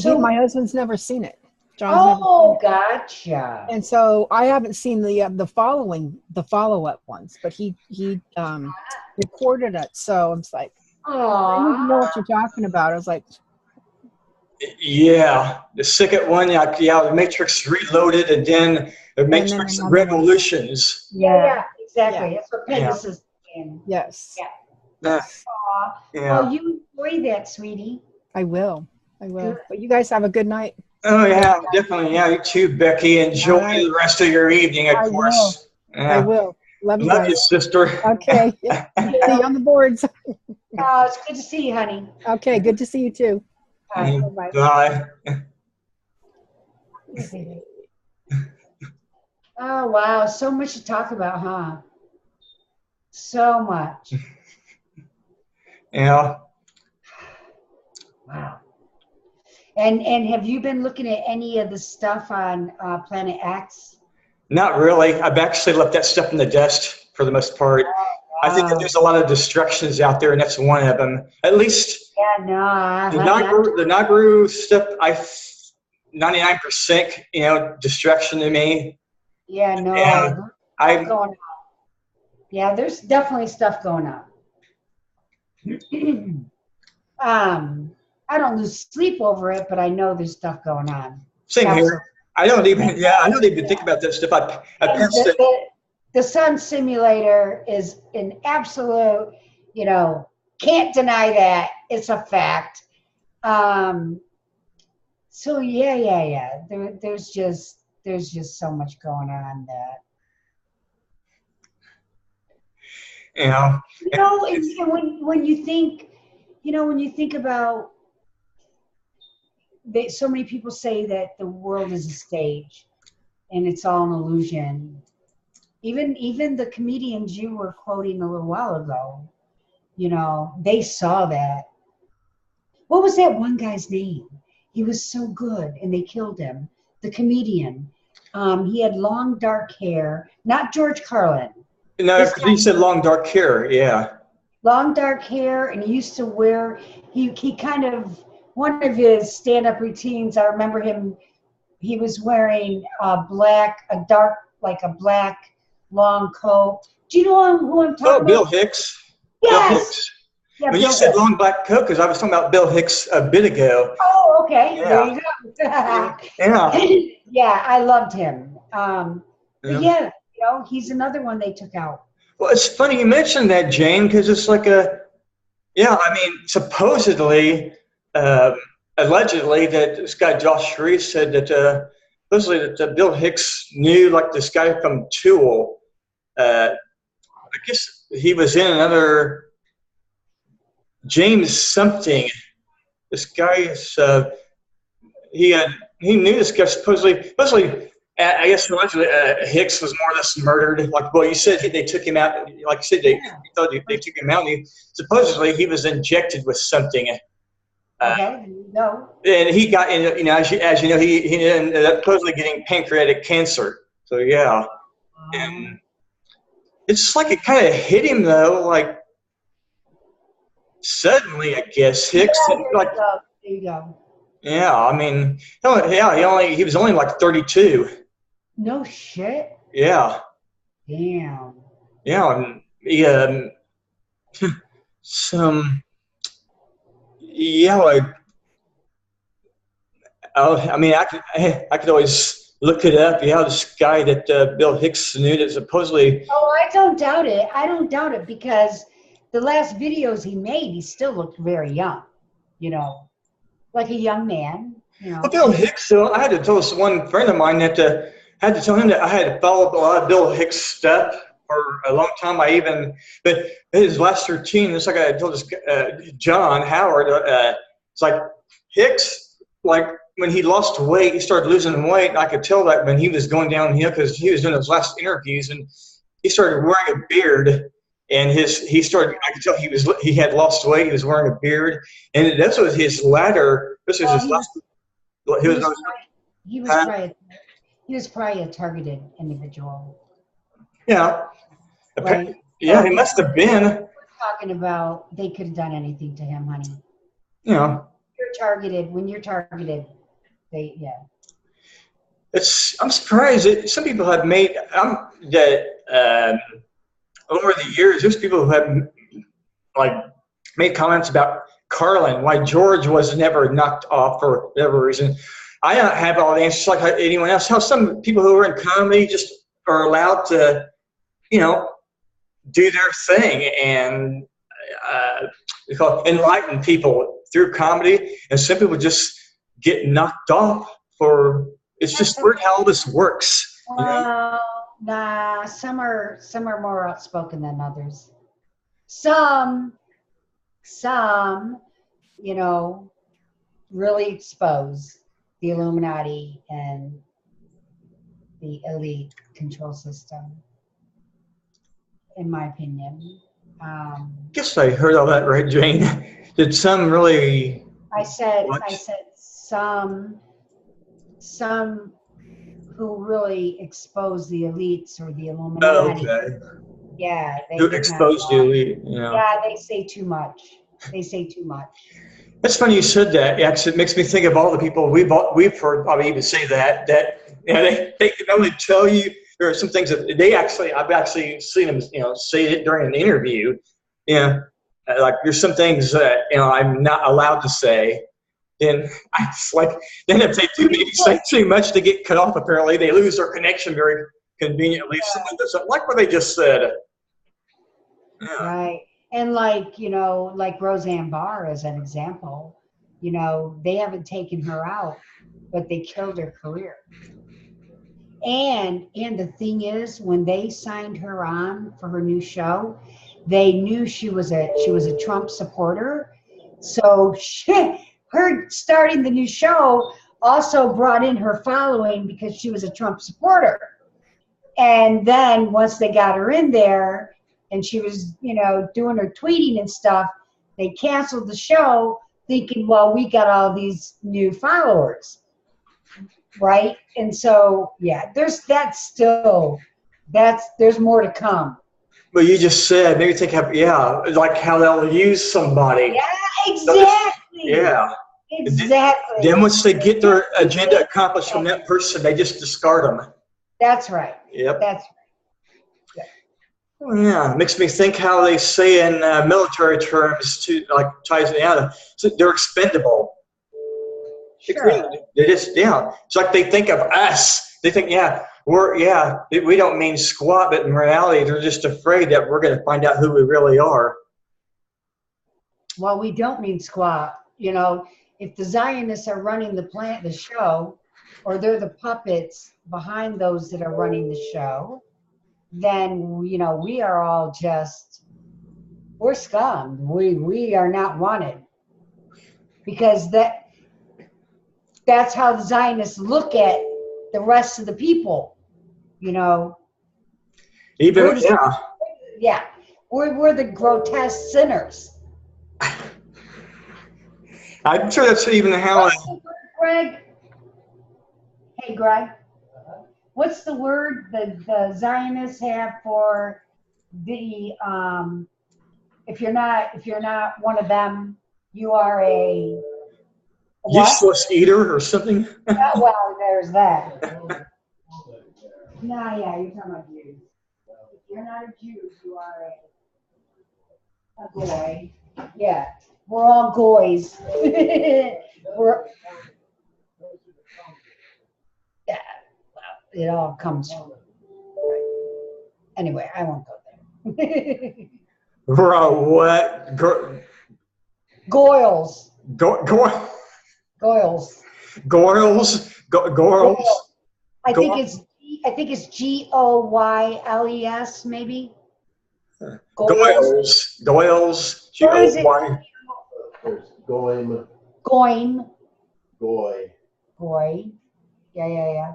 My husband's never seen it. John's never seen it. Gotcha. And so I haven't seen the follow-up ones, but he recorded it. So I'm just like, I don't know what you're talking about. I was like, Yeah, the second one, the Matrix Reloaded, and then the Matrix another one. Revolutions. Yeah, exactly. Yeah. That's what Pegasus is saying. yes, Yeah. Yeah. Well, you enjoy that, sweetie. I will. But you guys have a good night. Oh yeah, definitely. Yeah, you too, Becky. Enjoy All right. the rest of your evening, of I course. I Yeah. will. Love you Love you, guys. sister. Okay. Yeah. See you on the boards. It's good to see you, honey. Okay. Good to see you too. Bye. Bye. Bye. Oh, wow. So much to talk about, huh? So much. Yeah. Wow. And have you been looking at any of the stuff on Planet X? Not really. I've actually left that stuff in the dust for the most part. I think that there's a lot of distractions out there, and that's one of them. At least Yeah, no. the Nagaru stuff, 99%, distraction to me. Yeah, no. Yeah. There's stuff going on. Yeah, there's definitely stuff going on. I don't lose sleep over it, but I know there's stuff going on. Same here. I don't even think about that stuff. I passed it. The Sun Simulator is an absolute, can't deny that. It's a fact. So yeah. There's just so much going on that. And when you think about that, so many people say that the world is a stage and it's all an illusion. Even the comedians you were quoting a little while ago, they saw that. What was that one guy's name? He was so good and they killed him. The comedian. He had long dark hair. Not George Carlin. No, he said long dark hair. Yeah. Long dark hair, and he used to wear. He kind of, one of his stand-up routines. I remember him. He was wearing a black long coat. Do you know who I'm talking about? Bill Hicks. Yes. Bill Hicks. Yeah, When you Bill said Hicks. long black coat, because I was talking about Bill Hicks a bit ago. Oh, okay. Yeah. There you go. Yeah. Yeah, I loved him. But Yeah. yeah, you know, he's another one they took out. Well, it's funny you mentioned that, Jane, because it's like I mean, supposedly, allegedly, that this guy Josh Reese said that supposedly that Bill Hicks knew like this guy from Tool. I guess he was in another James something. This guy is he knew this guy supposedly. I guess allegedly Hicks was more or less murdered. Like, well, you said they took him out. Like you said, they thought they took him out. And supposedly he was injected with something. Okay, no. And he got, you know, as you know, he ended up supposedly getting pancreatic cancer. So yeah, and it's like it kind of hit him though, like suddenly, I guess. Hicks, Yeah, there like, you go. There you go. yeah, I mean, he was only like 32. No shit. Yeah, Damn. yeah, and he some, yeah, like, I mean, I could always look it up. Yeah, this guy that Bill Hicks knew that supposedly. Oh, I don't doubt it. I don't doubt it because the last videos he made, he still looked very young. You know, like a young man. You know. Well, Bill Hicks, so I had to tell this one friend of mine that had to tell him that I had followed a lot of Bill Hicks stuff for a long time. But his last routine, it's like I told this John Howard, it's like Hicks, like when he lost weight, he started losing weight. And I could tell that when he was going downhill because he was doing his last interviews and he started wearing a beard. And I could tell he had lost weight. He was wearing a beard, and this was his latter. This was his last. He was probably a targeted individual. Yeah. Right. Yeah, he must have been. Talking about they could have done anything to him, honey. You know. When you're targeted, yeah. I'm surprised that some people have made over the years. There's people who have like made comments about Carlin, why George was never knocked off for whatever reason. I don't have all the answers like anyone else. How some people who are in comedy just are allowed to, you know, do their thing and enlighten people through comedy, and some people just get knocked off for. It's just weird how all this works. You know? Nah, some are more outspoken than others. Some, you know, really expose the Illuminati and the elite control system, in my opinion. Guess I heard all that right, Jane. Did some really? I said some who really expose the elites or the Illuminati. Oh, okay. Yeah. Who exposed the elite? Yeah. Yeah, they say too much. That's funny you said that. Yeah, 'cause it makes me think of all the people we've heard probably even say that you know, they can only tell you there are some things that I've actually seen them, you know, say it during an interview. You know, like there's some things that, you know, I'm not allowed to say. And it's like, then if they do maybe say too much to get cut off, apparently they lose their connection very conveniently. Someone doesn't like what they just said. Yeah. Right. And like, you know, like Roseanne Barr as an example, you know, they haven't taken her out, but they killed her career. And the thing is, when they signed her on for her new show, they knew she was a Trump supporter. So her starting the new show also brought in her following because she was a Trump supporter. And then once they got her in there and she was, you know, doing her tweeting and stuff, they canceled the show thinking, well, we got all these new followers, right? And so, yeah, there's more to come. But you just said, maybe think of, like how they'll use somebody. Yeah, exactly. Yeah. Exactly. Then once they get their agenda accomplished from that person, they just discard them. That's right. Yep. That's right. Yeah, it makes me think how they say in military terms to like ties it out. So they're expendable. Sure. They just It's like they think of us. They think we don't mean squat, but in reality they're just afraid that we're going to find out who we really are. Well, we don't mean squat. You know, if the Zionists are running the show, or they're the puppets behind those that are running the show, then, you know, we are all we're scum. We are not wanted. Because that's how the Zionists look at the rest of the people, you know. Even, we're the grotesque sinners. I'm sure that's even how. Greg? Hey, Greg. What's the word that the Zionists have for the if you're not one of them, you are a what? Useless eater or something? Well, there's that. No, yeah, you're talking about Jews. If you're not a Jew, you are a goy. Yeah, we're all goys. Well, it all comes from. Anyway, I won't go there. Bro, what? Goyles. Goyles? I think it's Goyles, maybe. Goyles. G-O-Y. There's Goim. Goyim. Goy. Goy. Yeah.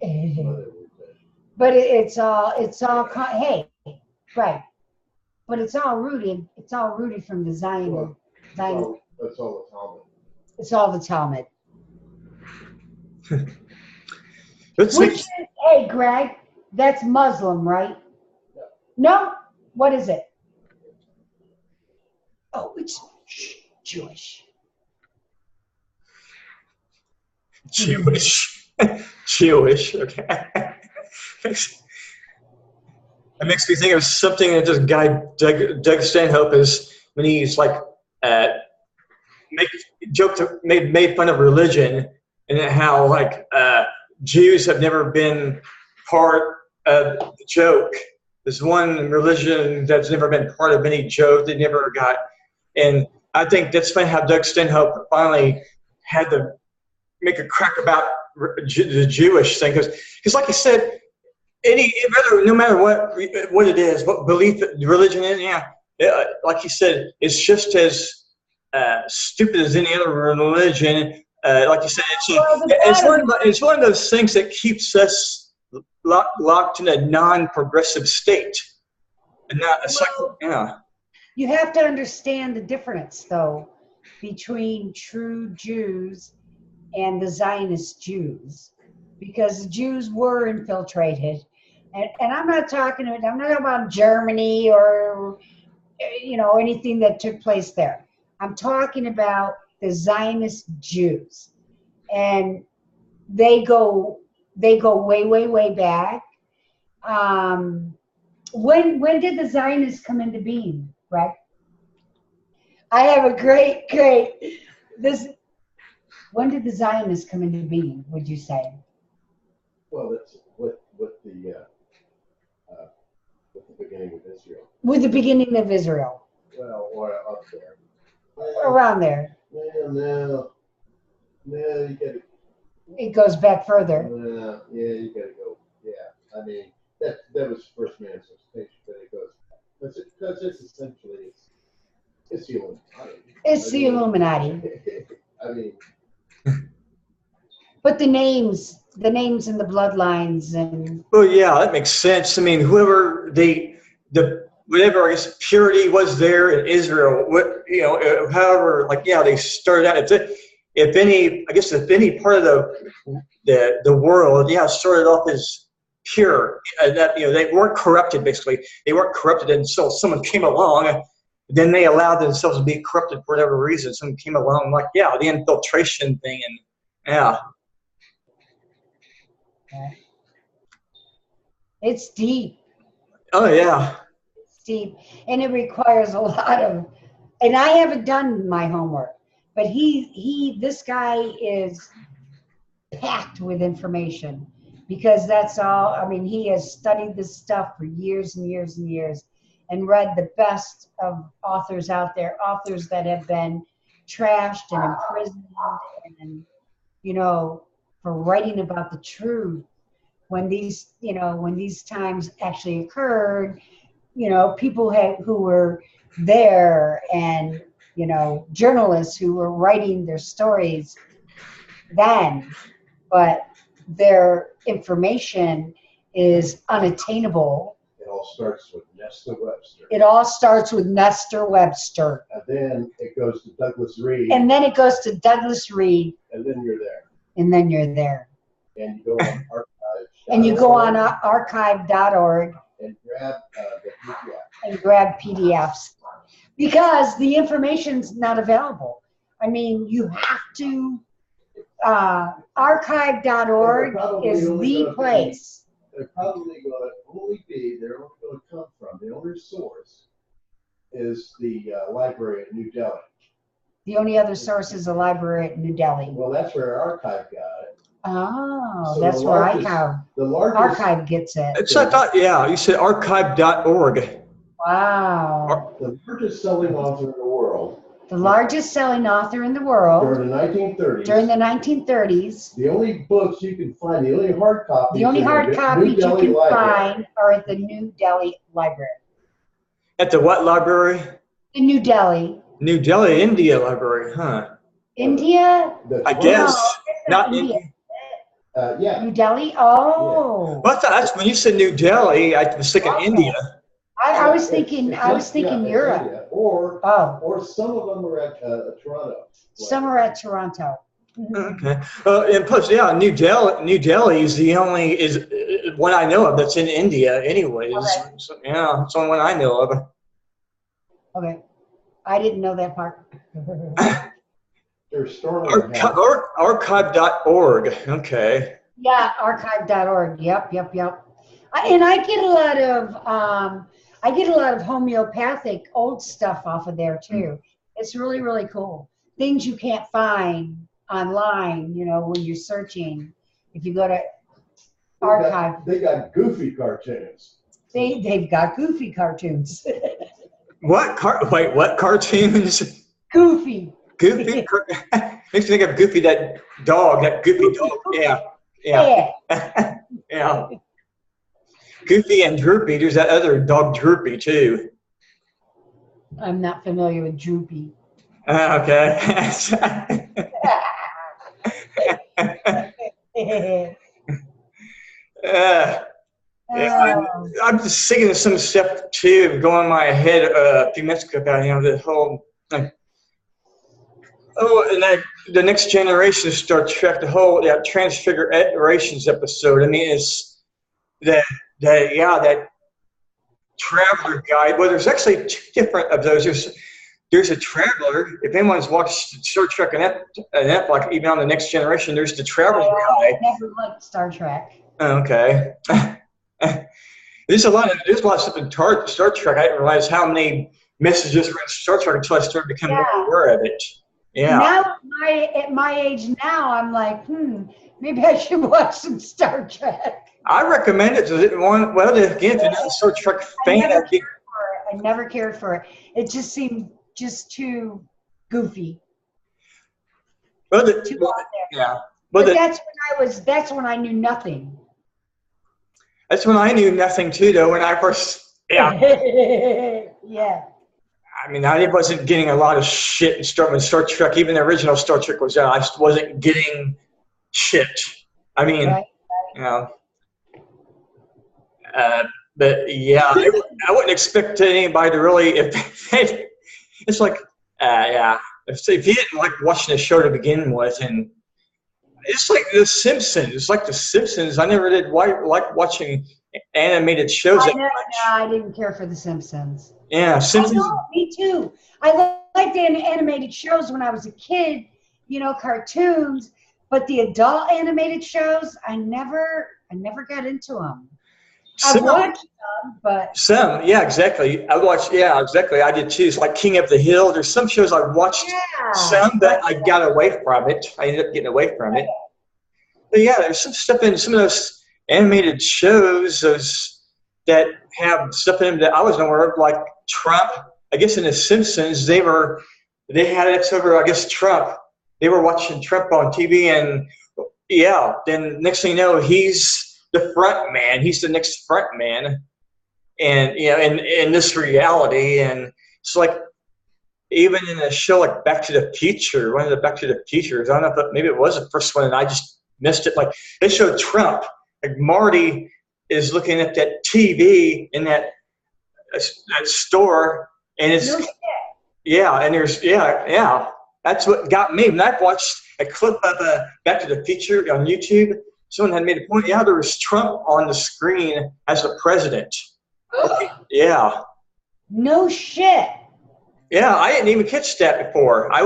Other But it's all hey, right. But it's all rooted from the Zion. That's all the Talmud. It's all the Talmud. Hey, Greg, that's Muslim, right? No? What is it? Oh, it's Jewish. Jewish, okay. That makes me think of something that this guy Doug Stanhope is when he's like made fun of religion and how like Jews have never been part of the joke. There's one religion that's never been part of any joke they never got, and I think that's funny how Doug Stanhope finally had to make a crack about the Jewish thing because like you said. No matter what it is, what belief, religion is, like you said, it's just as stupid as any other religion. Like you said, it's one of those things that keeps us locked in a non-progressive state. And not, it's like, You have to understand the difference, though, between true Jews and the Zionist Jews, because the Jews were infiltrated. And I'm not talking about Germany or, you know, anything that took place there. I'm talking about the Zionist Jews. And they go way, way, way back. When did the Zionists come into being, Greg? I have a great, when did the Zionists come into being, would you say? Well, that's with the beginning of Israel. With the beginning of Israel. Well, or up there. Around there. No, you gotta. It goes back further. You gotta go. Yeah, I mean that was first manifestation, but it goes because it's essentially it's the Illuminati. It's the Illuminati. I mean. But the names and the bloodlines and. Well, yeah, that makes sense. I mean, whoever whatever I guess purity was there in Israel, however, like they started out. If any part of the world, started off as pure, that they weren't corrupted. Basically, they weren't corrupted until someone came along. Then they allowed themselves to be corrupted for whatever reason. Someone came along, like the infiltration thing, and It's deep. Oh yeah. Steve, and it requires a lot of, and I haven't done my homework, but this guy is packed with information because that's all. I mean, he has studied this stuff for years and years and years and read the best of authors out there, authors that have been trashed and imprisoned and, you know, for writing about the truth when these, you know, when these times actually occurred, you know, people who were there and, you know, journalists who were writing their stories then, but their information is unattainable. It all starts with Nestor Webster. It all starts with Nestor Webster. And then it goes to Douglas Reed. And then it goes to Douglas Reed. And then you're there. And then you're there. And you go on archive. And you go on archive.org and grab the PDF. And grab PDFs. Because the information's not available. I mean, you have to, archive.org is the place. They're probably going to only be, they're only going to come from, the only source is the library at New Delhi. The only other source is a library at New Delhi. Well, that's where Archive got it. Oh, So that's the where largest- the largest, Archive gets it. It's I thought, yeah, you said archive.org. Wow. the largest selling author in the world The largest selling author in the world during the 1930s. during the 1930s. The only books you can find, the only hard copies. The only in hard New copies you Delhi can Library. find are at the New Delhi Library. At the what library? In New Delhi. New Delhi, India library, huh? India? The I 12 guess. it's Not India. yeah. New Delhi? Oh. Well, I thought that's when you said New Delhi, I was thinking Okay. India. I was thinking It's Europe. India. Or some of them are at Toronto. Some are at Toronto. Okay. And plus, yeah, New Delhi is the only one I know of that's in India, anyways. Okay. So, yeah, it's the only one I know of. Okay. I didn't know that part. There's Stormont House. Archive.org. Okay. Yeah, archive.org. Yep. And I get a lot of homeopathic old stuff off of there too. It's really, really cool. Things you can't find online, you know, when you're searching. If you go to archive, They got goofy cartoons. they've got goofy cartoons. What cartoons? Goofy. Goofy. Makes me think of Goofy, that goofy dog. Yeah. Yeah. Goofy and Droopy. There's that other dog, Droopy, too. I'm not familiar with Droopy. Okay. I'm just thinking of some stuff too going in my head a few minutes ago about, you know, the whole and then the Next Generation of Star Trek, the whole Transfigurations episode. I mean, it's that Traveler guide. Well, there's actually two different of those. There's a Traveler. If anyone's watched Star Trek and like even on the Next Generation, there's the Traveler guide. I never liked Star Trek. Okay. There's a lot of stuff in Star Trek. I didn't realize how many messages were in Star Trek until I started becoming more aware of it. Yeah. Now, at my age now, I'm like, maybe I should watch some Star Trek. I recommend it to one. Well, again, if you're not a Star Trek fan, I never cared for it. It just seemed just too goofy. Well, Too out there. yeah. But that's when I knew nothing. That's when I knew nothing too, though. When I first, yeah. Yeah. I mean, I wasn't getting a lot of shit in Star Trek. Even the original Star Trek was out. I just wasn't getting shit. I mean, Right. you know. But yeah, I wouldn't expect anybody to really. It's like, yeah. If you didn't like watching the show to begin with, and it's like The Simpsons. It's like The Simpsons. I never did like watching animated shows that much. I didn't care for The Simpsons. Yeah, Simpsons. I know, me too. I liked the animated shows when I was a kid, you know, cartoons. But the adult animated shows, I never got into them. I've watched some, but Some, yeah, exactly. I watched, yeah, exactly. I did too. It's like King of the Hill. There's some shows I watched yeah. some, but I got away from it. I ended up getting away from it. But yeah, there's some stuff in some of those animated shows that have stuff in them that I wasn't aware of, like Trump. I guess in The Simpsons, they had it over, I guess, Trump. They were watching Trump on TV, and yeah, then next thing you know, he's the front man. He's the next front man. And, you know, in this reality, and it's like, even in a show like Back to the Future, one of the Back to the Futures, I don't know if maybe it was the first one and I just missed it. Like, they showed Trump, like Marty is looking at that TV in that store, and it's, yeah, and there's, yeah. That's what got me. When I watched a clip of Back to the Future on YouTube, someone had made a point, yeah, there was Trump on the screen as the president. Yeah. No shit. Yeah, I didn't even catch that before. I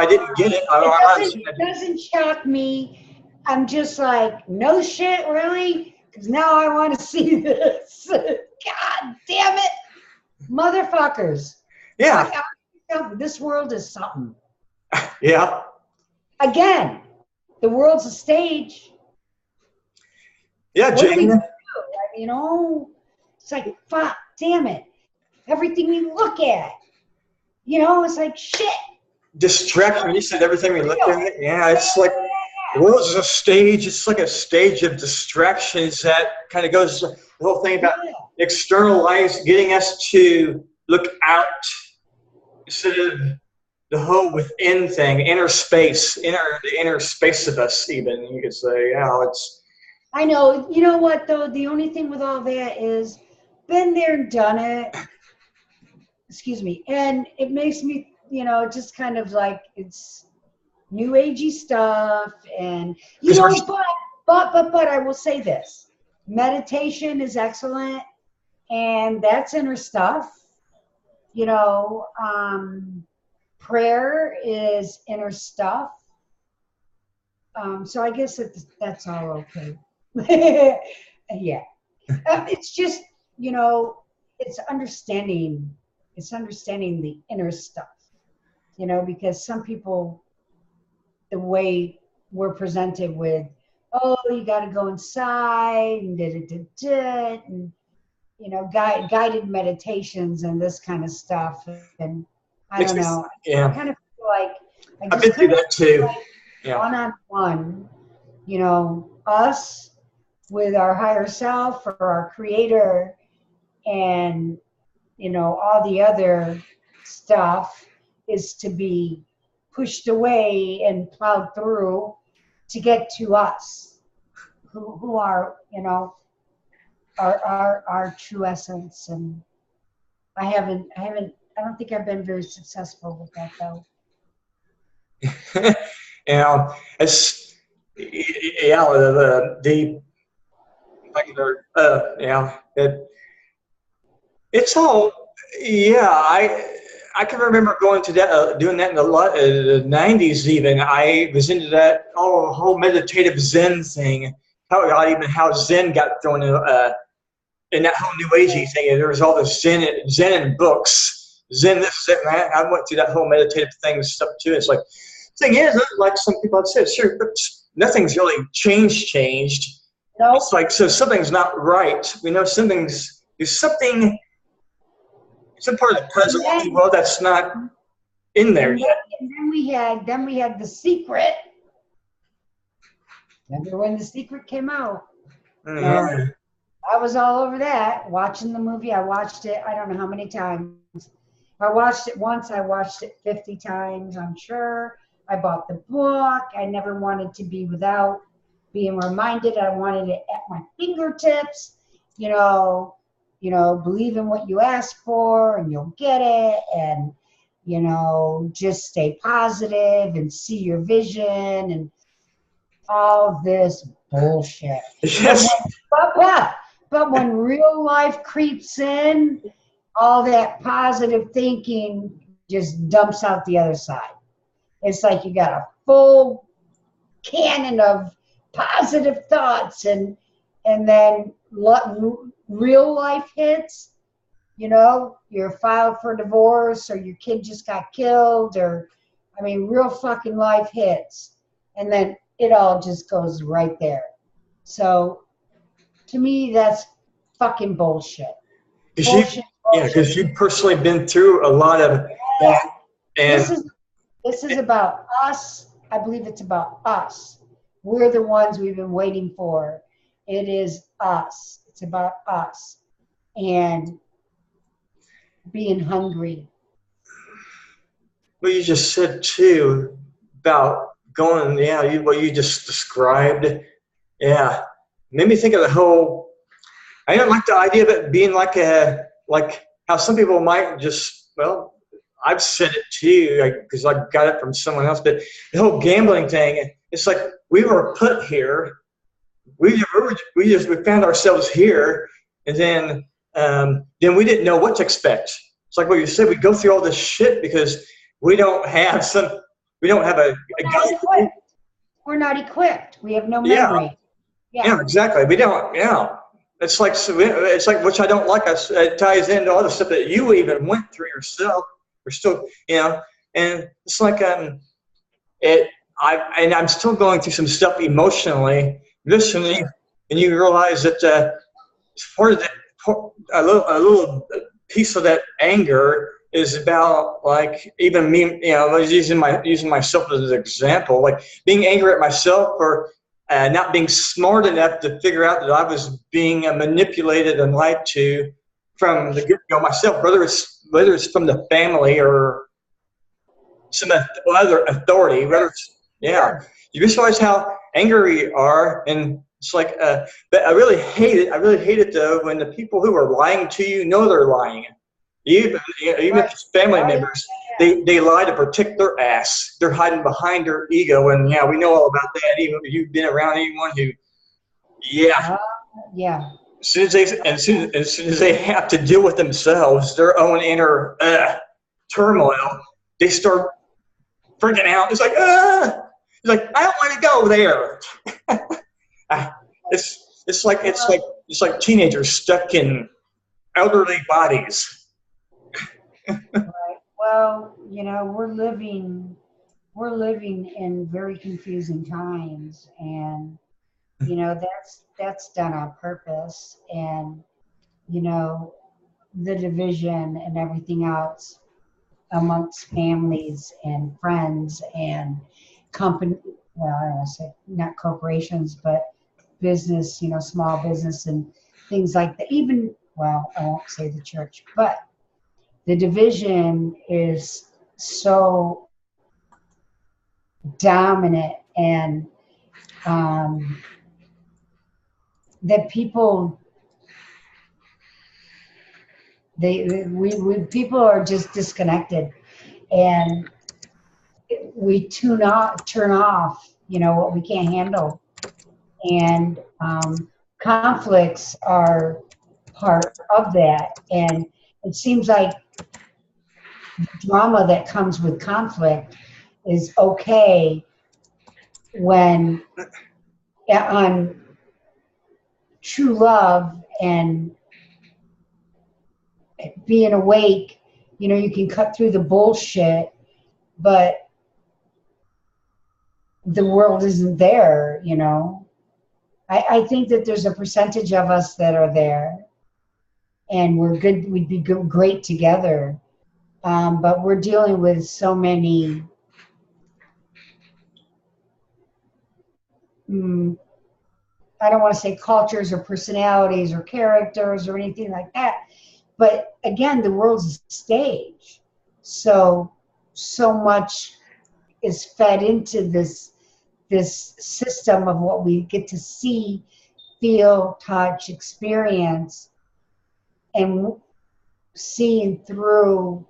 didn't get it. It doesn't shock me. I'm just like, no shit, really? Because now I want to see this. God damn it. Motherfuckers. Yeah. This world is something. Yeah. Again, the world's a stage. Yeah, What do we Jane. do? I mean, it's like, fuck, damn it. Everything we look at, it's like shit. Distraction. You said everything we look at. Yeah, it's like the world is a stage. It's like a stage of distractions that kind of goes the whole thing about externalize, getting us to look out instead of the whole within thing, inner space, the inner space of us. Even you could say, yeah, it's. I know. You know what though? The only thing with all that is, been there and done it. Excuse me, and it makes me, just kind of like it's new agey stuff, and but I will say this: meditation is excellent, and that's inner stuff. Prayer is inner stuff. So I guess that's all okay. Yeah. It's just, it's understanding the inner stuff, because some people, the way we're presented with, oh, you got to go inside and and guided meditations and this kind of stuff, and I don't know. Yeah. I kind of feel like I've been through that too. Like yeah. One-on-one, us with our higher self or our creator, and all the other stuff is to be pushed away and plowed through to get to us, who are our true essence. And I don't think I've been very successful with that though. It's it's all, I can remember going to that, doing that in the 90s even. I was into that whole meditative Zen thing. How Zen got thrown in that whole New Agey thing. There was all the Zen in books. Zen this, Zen that. I went through that whole meditative thing and stuff too. It's like, thing is, like some people have said, sure, but nothing's really changed. No. It's like, so something's not right. There's something, some part of the present world that's not in there yet. And then we had The Secret. Remember when The Secret came out? Mm-hmm. I was all over that, watching the movie. I watched it, I don't know how many times. If I watched it once, I watched it 50 times, I'm sure. I bought the book. I never wanted to be without being reminded. I wanted it at my fingertips. Believe in what you ask for and you'll get it. And, just stay positive and see your vision and all this bullshit. Yes. But when real life creeps in, all that positive thinking just dumps out the other side. It's like you got a full cannon of positive thoughts, and then real life hits, you know, you're filed for divorce or your kid just got killed, or, I mean, real fucking life hits. And then it all just goes right there. So to me, that's fucking bullshit. Because you've personally been through a lot of that. And this is about us. I believe it's about us. We're the ones we've been waiting for. It is us. It's about us and being hungry. what you just said too about going, what you just described, made me think of the whole. I don't like the idea of it being like how some people might just, well, I've said it too because I got it from someone else, but the whole gambling thing, it's like we were put here, we found ourselves here, and then we didn't know what to expect. It's like what you said, we go through all this shit because we don't have a guide. We're not equipped. We have no memory. Yeah, exactly. We don't. Yeah, it's like which I don't like. It ties into all the stuff that you even went through yourself. We're still, and it's like I'm still going through some stuff emotionally. Literally, and you realize that part of that, a little piece of that anger is about like even me. I was using myself as an example, like being angry at myself for not being smart enough to figure out that I was being manipulated and lied to from the get-go myself, whether it's from the family or some other authority, you just realize how angry you are, and it's like, but I really hate it. I really hate it though when the people who are lying to you know they're lying. Even if it's family members, they lie to protect their ass. They're hiding behind their ego, and we know all about that. Even if you've been around anyone who, As soon as they have to deal with themselves, their own inner turmoil, they start freaking out. It's like, I don't want to go there. It's like teenagers stuck in elderly bodies. Right. Well, we're living in very confusing times, and that's done on purpose, and the division and everything else amongst families and friends and company. Well, I don't want to say not corporations, but business. Small business and things like that. Even, well, I won't say the church, but the division is so dominant, and that people people are just disconnected, and we turn off what we can't handle, and conflicts are part of that, and it seems like the drama that comes with conflict is okay when on true love and being awake, you can cut through the bullshit, but the world isn't there, I think that there's a percentage of us that are there, and we're good. We'd be great together. But we're dealing with so many I don't want to say cultures or personalities or characters or anything like that. But again, the world's a stage. So much is fed into this system of what we get to see, feel, touch, experience, and seeing through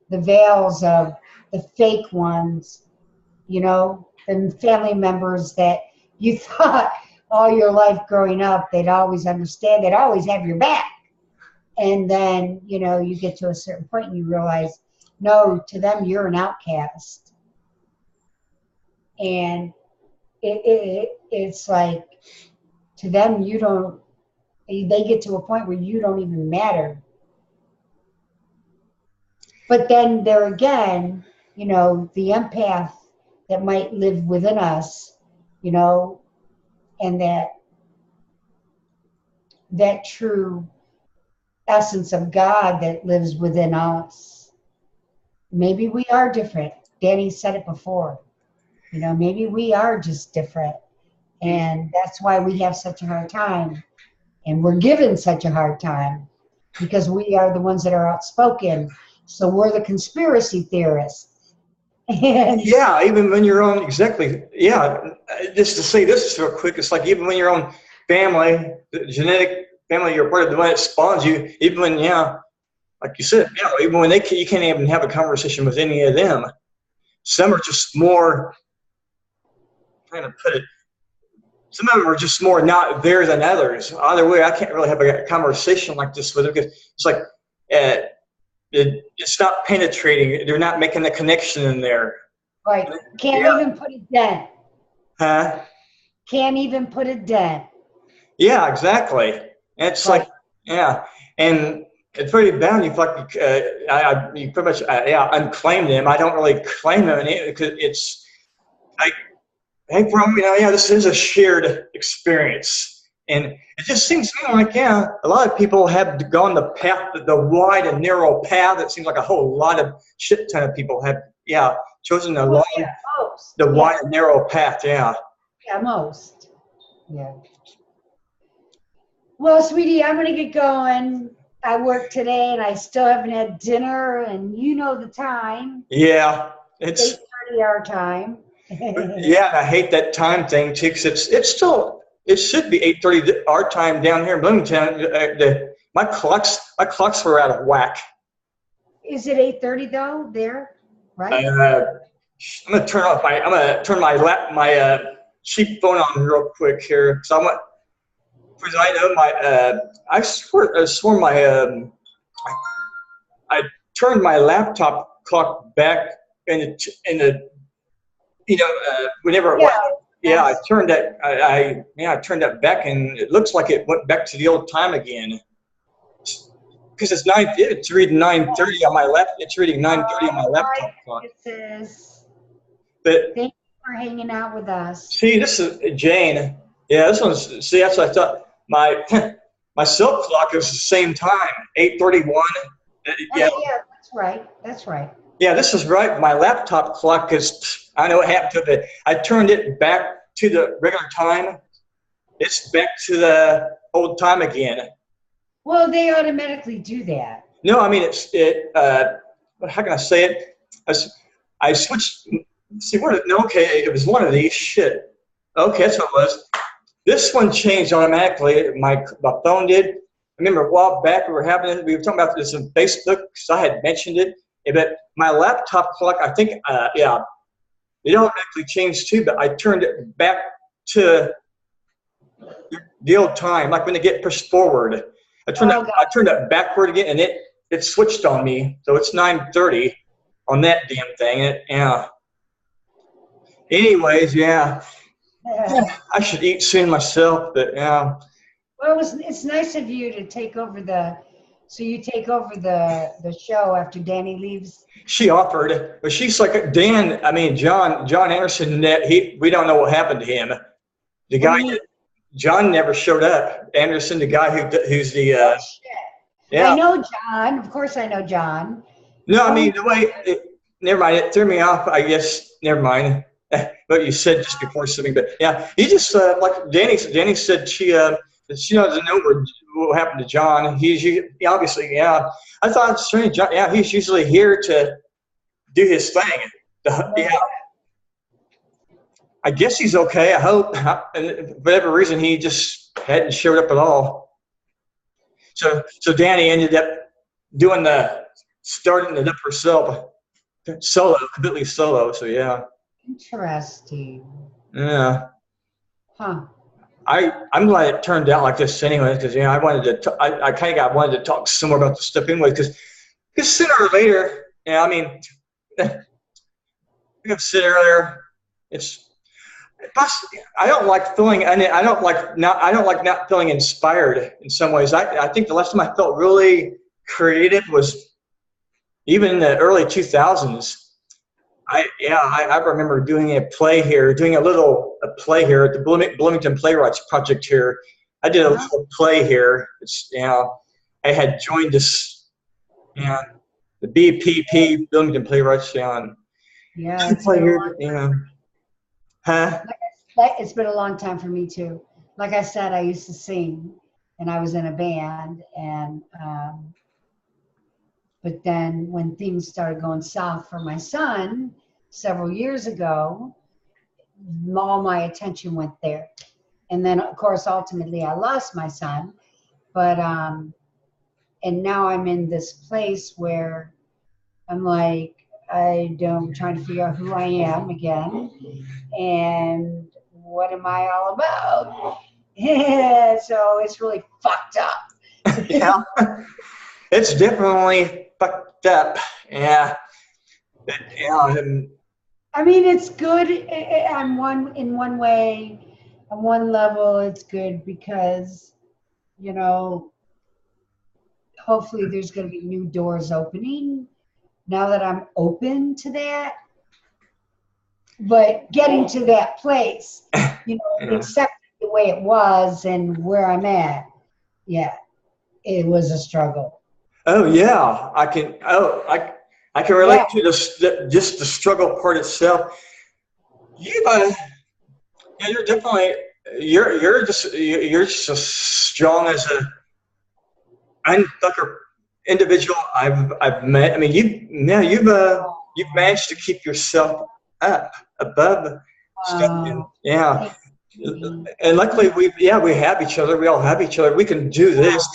the veils of the fake ones, and family members that you thought all your life growing up, they'd always understand, they'd always have your back. And then, you get to a certain point and you realize, no, to them, you're an outcast. And it's like, to them, you don't They get to a point where you don't even matter. But then there again, you know, the empath that might live within us, you know, and that true essence of God that lives within us. Maybe we are different. Danny said it before. You know, maybe we are just different. And that's why we have such a hard time. And we're given such a hard time because we are the ones that are outspoken. So we're the conspiracy theorists. And Yeah, even when your own, exactly. Yeah, just to say this real quick, it's like even when your own family, the genetic family you're part of, the one that spawns you, even when, yeah, like you said, yeah, even when you can't even have a conversation with any of them. Some are just more, trying to put it, some of them are just more not there than others. Either way, I can't really have a conversation like this with them because it's like it's not penetrating. They're not making the connection in there. right, can't even put a dent. Huh? Can't even put a dent. Yeah, exactly. And it's Right. like, yeah, and it's pretty bad. You like, you pretty much, unclaim them. I don't really claim them because it's like, hey, bro, you know, yeah, this is a shared experience, and it just seems to me like, yeah, a lot of people have gone the path, the wide and narrow path. It seems like a whole lot of shit ton of people have, chosen the Well, long, yeah, most. the Yeah, wide and narrow path. Yeah. yeah, most. Yeah. Well, sweetie, I'm gonna get going. I worked today and I still haven't had dinner, and you know the time. Yeah. It's 8:30 our time. yeah, and I hate that time thing too, because it's still, it should be 8:30 our time down here in Bloomington. My clocks were out of whack. Is it 8:30 though? There, right? I'm gonna turn my cheap phone on real quick here, because I know I swore I turned my laptop clock back in the whenever it Yeah. was. Yeah, I turned that. I turned that back, and it looks like it went back to the old time again. Because it's reading 9:30 on my left. It's reading 9:30 on my laptop clock. It says, But thank you for hanging out with us. see, this is Jane. Yeah, this one's. See, that's what I thought. My cell clock is the same time, 8:31. Oh, Yeah, yeah, that's right. That's right. yeah, this is right. My laptop clock is. I know what happened to it. I turned it back to the regular time. It's back to the old time again. Well, they automatically do that. No, I mean how can I say it? I switched. See, okay, it was one of these. Shit. Okay, that's what it was. This one changed automatically. My phone did. I remember a while back we were talking about this on Facebook because I had mentioned it. But my laptop clock, I think, it automatically changed too. But I turned it back to the old time, like when they get pushed forward. I turned it backward again, and it switched on me. So it's 9:30 on that damn thing. Yeah. Anyways, yeah. I should eat soon myself, but yeah. Well, it's nice of you to take over the show after Danny leaves. She offered, but she's like John Anderson. We don't know what happened to him. The guy, John never showed up. Anderson, the guy who's the yeah. I know John. Of course, I know John. No, I mean the way. Never mind. It threw me off. I guess. Never mind. What you said just before something, but yeah, he just like Danny said she doesn't know what happened to John. He obviously, yeah. I thought it's strange. John, yeah, he's usually here to do his thing. Yeah. I guess he's okay. I hope. And for whatever reason, he just hadn't showed up at all. So Danny ended up starting it up herself, completely solo. So yeah. Interesting. Yeah. Huh. I'm glad it turned out like this anyway, because I wanted to talk some more about the stuff anyway, because sooner or later, I mean, we have said earlier, Plus, I don't like feeling, I don't like not feeling inspired in some ways. I think the last time I felt really creative was even in the early 2000s. I remember doing a play here, doing a play here at the Bloomington Playwrights Project here. I did a little play here. It's, I had joined this, the BPP, Bloomington Playwrights, Yeah, play here, Huh? it's been a long time for me too. Like I said, I used to sing, and I was in a band, and but then when things started going south for my son several years ago, all my attention went there. And then, of course, ultimately I lost my son. But, and now I'm in this place where I'm like, I'm trying to figure out who I am again. And what am I all about? Yeah, so it's really fucked up. Yeah. It's definitely fucked up. Yeah. I mean, it's good in one way, on one level, it's good because, hopefully there's going to be new doors opening now that I'm open to that. But getting to that place, accepting the way it was and where I'm at, it was a struggle. Oh yeah, I can relate to just the struggle part itself. You're definitely you're just as strong as a unfucker individual I've met. I mean, you've managed to keep yourself up above stuff. And luckily we have each other. We all have each other. We can do this.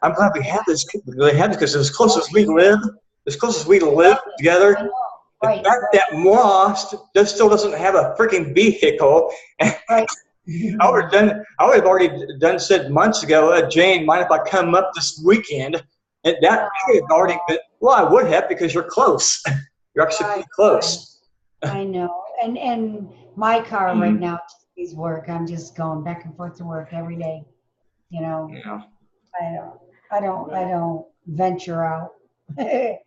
I'm glad we have this because as close as we live together, the fact that moi still doesn't have a freaking vehicle. Right. I would have already said months ago, Jane, mind if I come up this weekend? And that would have already been, well, I would have because you're close. You're actually pretty close. I know. And my car right now is work. I'm just going back and forth to work every day. Yeah. I don't venture out. Not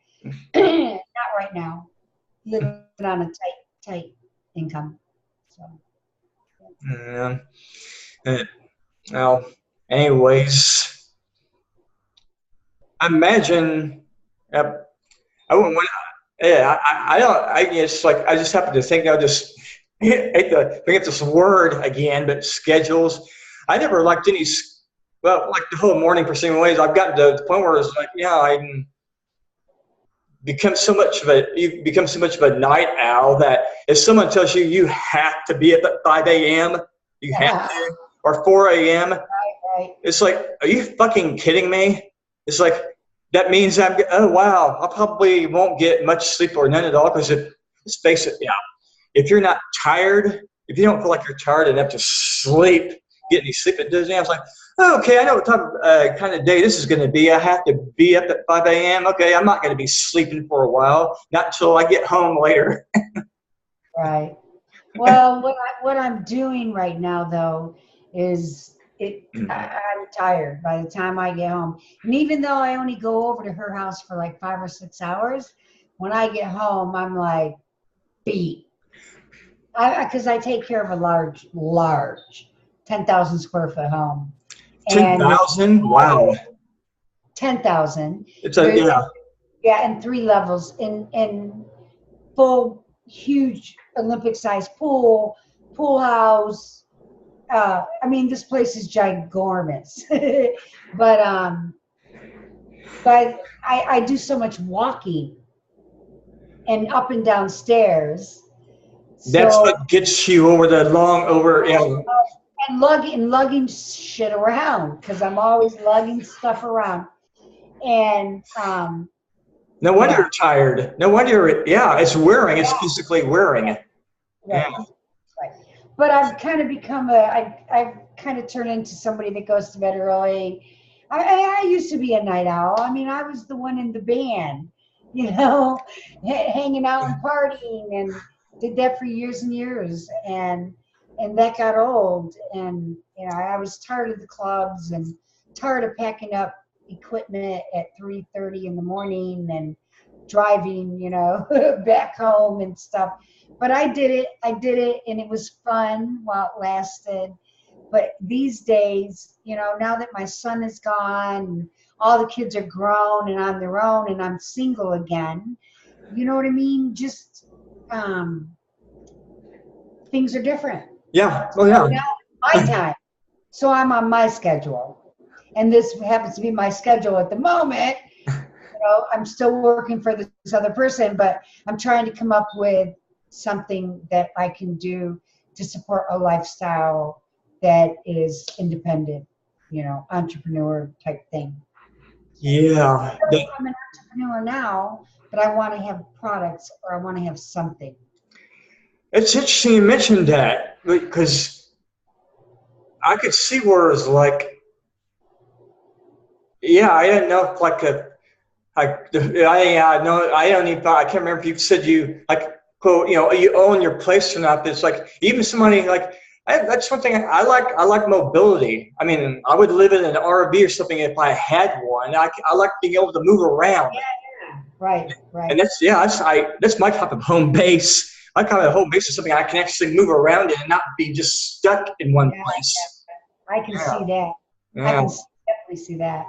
right now. Living on a tight income. So. Yeah. Well, anyways, I imagine. I wouldn't want. Yeah, I don't. I just happen to think I'll just hate to bring up this word again, but schedules. I never liked any. Well, like the whole morning pursuing ways, I've gotten to the point where it's like, I become so much of a night owl that if someone tells you have to be up at 5 a.m., you have to, or 4 a.m., right. It's like, are you fucking kidding me? It's like, that means I probably won't get much sleep or none at all because let's face it, if you're not tired, if you don't feel like you're tired enough to sleep, get any sleep at Disney, I was like, okay, I know what type of kind of day this is going to be. I have to be up at 5 a.m. Okay, I'm not going to be sleeping for a while, not until I get home later. Right. Well, what I'm doing right now, though, is I'm tired by the time I get home. And even though I only go over to her house for like 5 or 6 hours, when I get home, I'm like beat. Because I take care of a large 10,000 square foot home. 10,000? Wow. 10,000. It's a and 3 levels in full, huge Olympic-sized pool house. I mean, this place is ginormous. but I do so much walking and up and down stairs. That's what gets you over the And lugging shit around because I'm always lugging stuff around. And no wonder you're tired. No wonder it's wearing. It's physically wearing. Right. Right. But I've kind of become I've kind of turned into somebody that goes to bed early. I used to be a night owl. I mean, I was the one in the band, hanging out and partying, and did that for years and years. And and that got old. And I was tired of the clubs and tired of packing up equipment at 3:30 in the morning and driving, back home and stuff. But I did it, and it was fun while it lasted. But these days, now that my son is gone, and all the kids are grown and on their own, and I'm single again, you know what I mean? Just things are different. Yeah. Oh, yeah. Now my time. So I'm on my schedule. And this happens to be my schedule at the moment. I'm still working for this other person, but I'm trying to come up with something that I can do to support a lifestyle that is independent, entrepreneur type thing. Yeah. I'm an entrepreneur now, but I want to have products, or I want to have something. It's interesting you mentioned that, because I could see where it's like, yeah, I didn't know if I can't remember if you said you quote, you own your place or not. But it's like, even somebody that's one thing I like mobility. I mean, I would live in an RV or something if I had one. I like being able to move around. Yeah. Right. And that's my type of home base. My kind of home base is something I can actually move around in and not be just stuck in one place. I can see that. Yeah. I can definitely see that.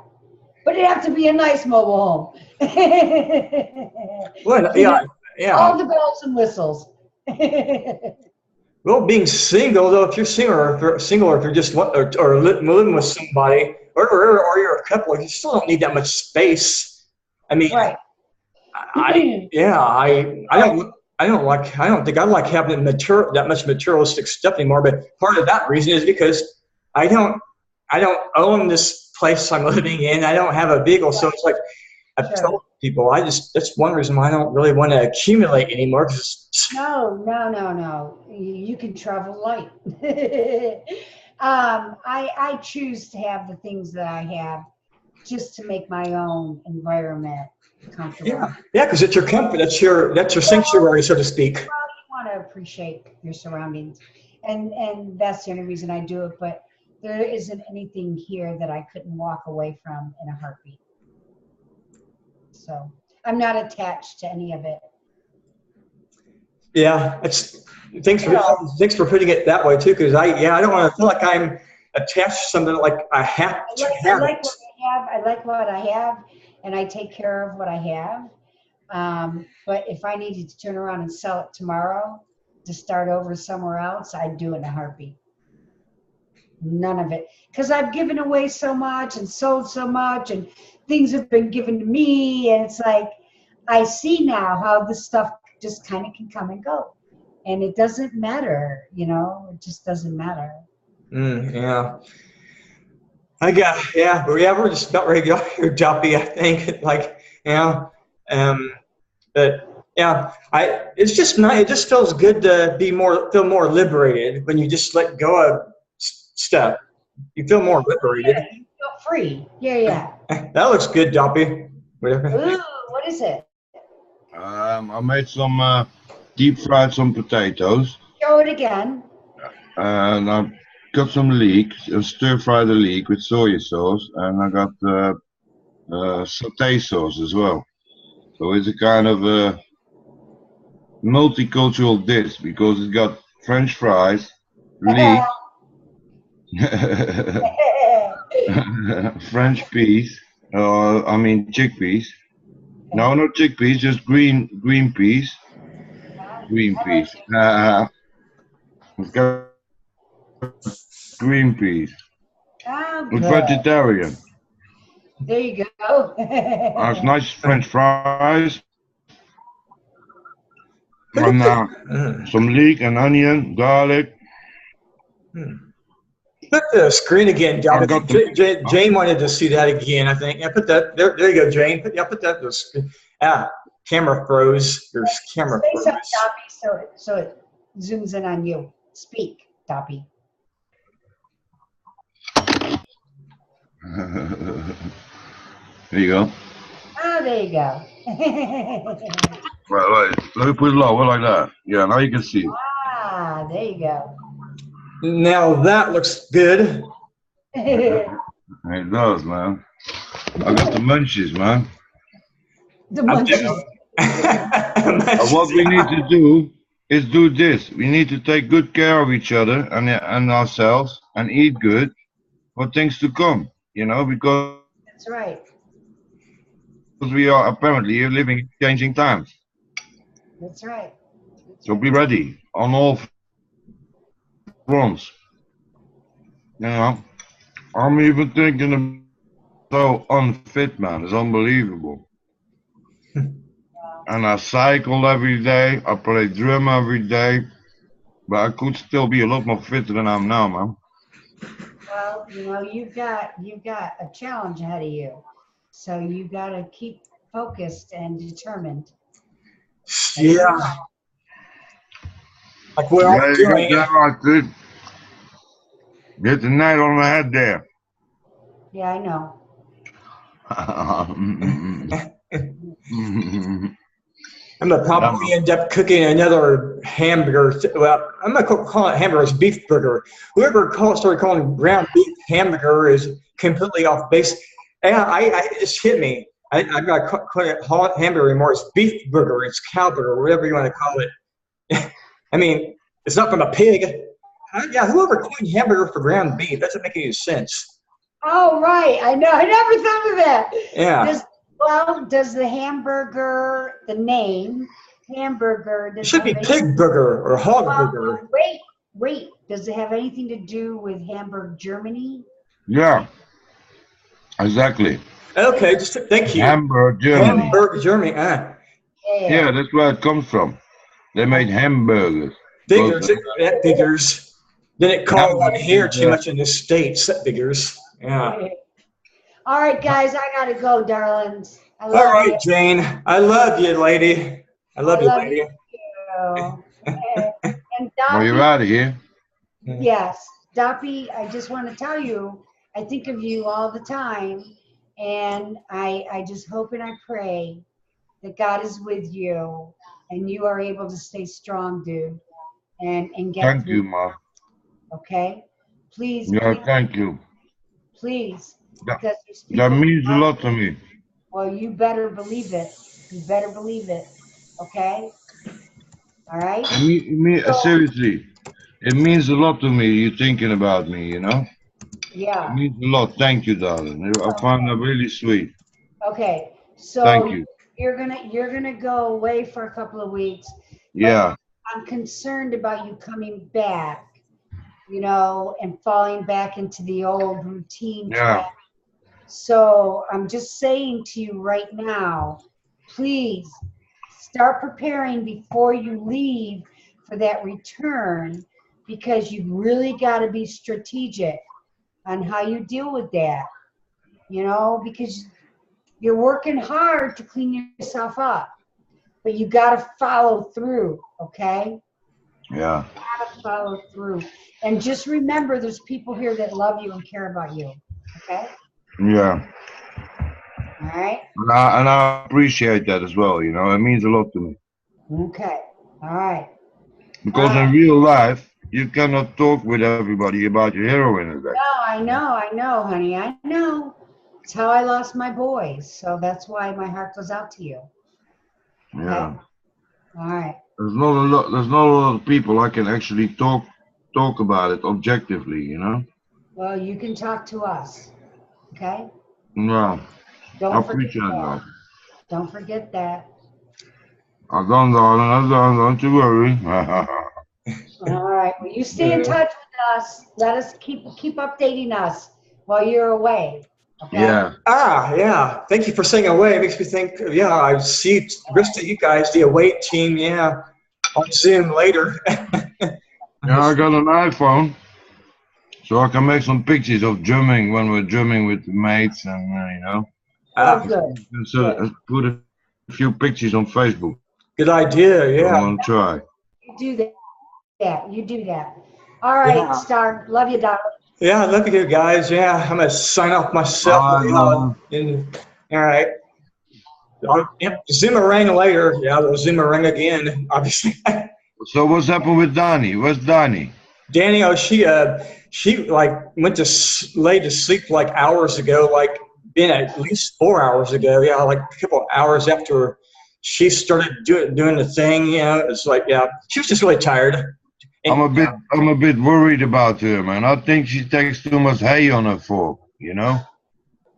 But it'd have to be a nice mobile home. Well, yeah. All the bells and whistles. Well, being single, though, if you're single, or if you're just living with somebody, or you're a couple, you still don't need that much space. I mean, right. I don't think I like having that much materialistic stuff anymore. But part of that reason is because I don't own this place I'm living in. I don't have a vehicle, so it's like I've told people that's one reason why I don't really want to accumulate anymore. No. You can travel light. I choose to have the things that I have just to make my own environment comfortable. Yeah, because it's your comfort. That's your sanctuary, so to speak. Well, you want to appreciate your surroundings, and that's the only reason I do it. But there isn't anything here that I couldn't walk away from in a heartbeat. So I'm not attached to any of it. Yeah, thanks for putting it that way too, because I don't want to feel like I'm attached to something like I have to have. I like what I have, and I take care of what I have. But if I needed to turn around and sell it tomorrow to start over somewhere else, I'd do it in a heartbeat. None of it, because I've given away so much and sold so much, and things have been given to me, and it's like I see now how this stuff just kind of can come and go, and it doesn't matter, it just doesn't matter. Yeah. We're just about ready to go here, Duffy, I think. But yeah, it's just nice. It just feels good to feel more liberated when you just let go of stuff. You feel more liberated. Yeah, you feel free. Yeah. That looks good, Duffy. Ooh, what is it? I made some deep fried some potatoes. Show it again. And I got some leek, stir fried the leek with soy sauce, and I got sauté sauce as well. So it's a kind of a multicultural dish because it's got French fries, leek, French peas, chickpeas. No, not chickpeas, just green peas. Green peas. It's got green peas. It's vegetarian. There you go. It's nice French fries. And some leek and onion, garlic. Put the screen again, Jane wanted to see that again, I think. Yeah, put that there. There you go, Jane. Put that. Camera froze. Your camera froze. Say something, Doppy, so it zooms in on you. Speak, Doppy. There you go. Oh, there you go. Right. Let me put it lower like that. Yeah, now you can see. Ah, there you go. Now that looks good. It does, man. I got the munchies, man. The munchies. What we need to do is do this. We need to take good care of each other and ourselves and eat good for things to come, you know, because That's right. we are apparently living in changing times. That's right. So be ready on all fronts. You know, I'm even thinking of so unfit, man. It's unbelievable. And I cycle every day. I play drum every day. But I could still be a lot more fitter than I am now, man. Well, you know, you've got a challenge ahead of you. So you got to keep focused and determined. Yeah. Like we're all doing. Yeah, right, dude. Hit the nail on the head there. Yeah, I know. I'm gonna probably end up cooking another hamburger. Well, I'm not calling it hamburger. It's beef burger. Whoever started calling ground beef hamburger is completely off base. And it just hit me. I'm not calling it hamburger anymore. It's beef burger. It's cow burger, whatever you want to call it. I mean, it's not from a pig. Yeah, whoever coined hamburger for ground beef, doesn't make any sense. Oh, right. I know. I never thought of that. Yeah. Does the hamburger, the name hamburger, It should be pig burger or hog burger. Wait. Does it have anything to do with Hamburg, Germany? Yeah, exactly. Okay, thank you. Hamburg, Germany. Hamburg, Germany. Yeah, that's where it comes from. They made hamburgers. Figures. That figures. Didn't call on here too much in the States. That figures. Yeah. All right, guys, I gotta go, darlings. All right, Jane. I love you, lady. I love you, lady. And Well, you're out of here. Yes, Doppy, I just want to tell you, I think of you all the time, and I just hope and I pray that God is with you, and you are able to stay strong, dude, and get Thank through. you, Ma. Okay, please. Yeah, please, thank you. please, That, because there's that people means a lot to me. Well, you better believe it. You better believe it. Okay. All right. Seriously, it means a lot to me. You thinking about me, you know? Yeah. It means a lot. Thank you, darling. I find that really sweet. Okay. So Thank you. you're gonna go away for a couple of weeks. Yeah. I'm concerned about you coming back, you know, and falling back into the old routine. Yeah. track. So I'm just saying to you right now, please start preparing before you leave for that return, because you really got to be strategic on how you deal with that, you know, because you're working hard to clean yourself up, but you got to follow through, okay? Yeah. You got to follow through. And just remember, there's people here that love you and care about you, okay? Yeah. All right? And I appreciate that as well, you know? It means a lot to me. Okay. All right. Because in real life, you cannot talk with everybody about your heroin addiction. No, I know, honey. I know. It's how I lost my boys. So that's why my heart goes out to you. Yeah. All right. There's not a lot of people I can actually talk about it objectively, you know? Well, you can talk to us. Okay? No. I Don't forget appreciate that. that. Don't forget that. I done, darling. Don't you worry. All right. Well, you stay in touch with us. Let us keep updating us while you're away. Okay? Yeah. Yeah. Thank you for saying away. It makes me think, yeah, I see the rest of you guys, the away team, yeah, on Zoom later. Yeah, I got an iPhone, so I can make some pictures of drumming when we're drumming with the mates, and you know. Oh, good. And so put a few pictures on Facebook. Good idea, yeah. I'm gonna try. You do that. Yeah, you do that. All right, Yeah. Star. Love you, darling. Yeah, I love you guys. Yeah, I'm gonna sign off myself. All right. Yep, Zoomerang later. Yeah, we'll Zoomerang again, obviously. So what's happened with Donnie? Where's Donnie? Danny, oh, she like went to lay to sleep like hours ago, like been at least 4 hours ago. Yeah, like a couple of hours after she started doing the thing. You know, it's like, yeah, she was just really tired. I'm a bit worried about her, man. I think she takes too much hay on her fork, you know?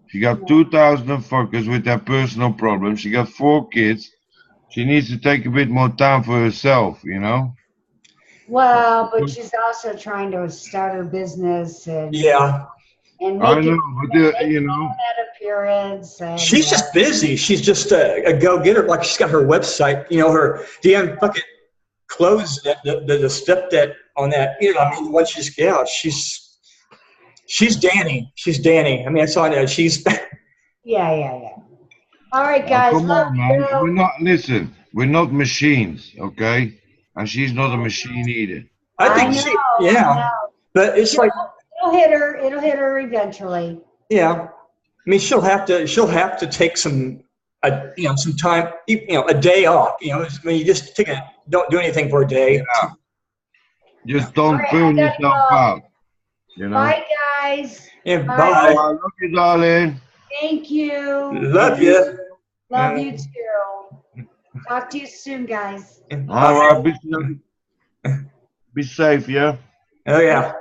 She got 2,000 fuckers with their personal problems. She got 4 kids. She needs to take a bit more time for herself, you know? Well, but she's also trying to start her business and Yeah, and I make know, it but you know, that appearance. And, she's just busy. She's just a go-getter. Like she's got her website, you know, her damn fucking clothes, the stuff that on that, you know, I mean, once she's Danny. She's Danny. I mean, that's all I know. She's yeah. All right, guys. come Love on, man. you. We're not machines, okay? And she's not a machine either. I think I know. but it's like, It'll hit her. It'll hit her eventually. yeah. I mean, she'll have to take some time, you know, a day off. You know, I mean, you just don't do anything for a day. Yeah. Just don't All right, burn I gotta yourself go. out. You know? Bye, guys. Yeah, Bye. bye. I love you, darling. Thank you. Love you. Love you too. Talk to you soon, guys. All right, be safe, yeah? Oh yeah.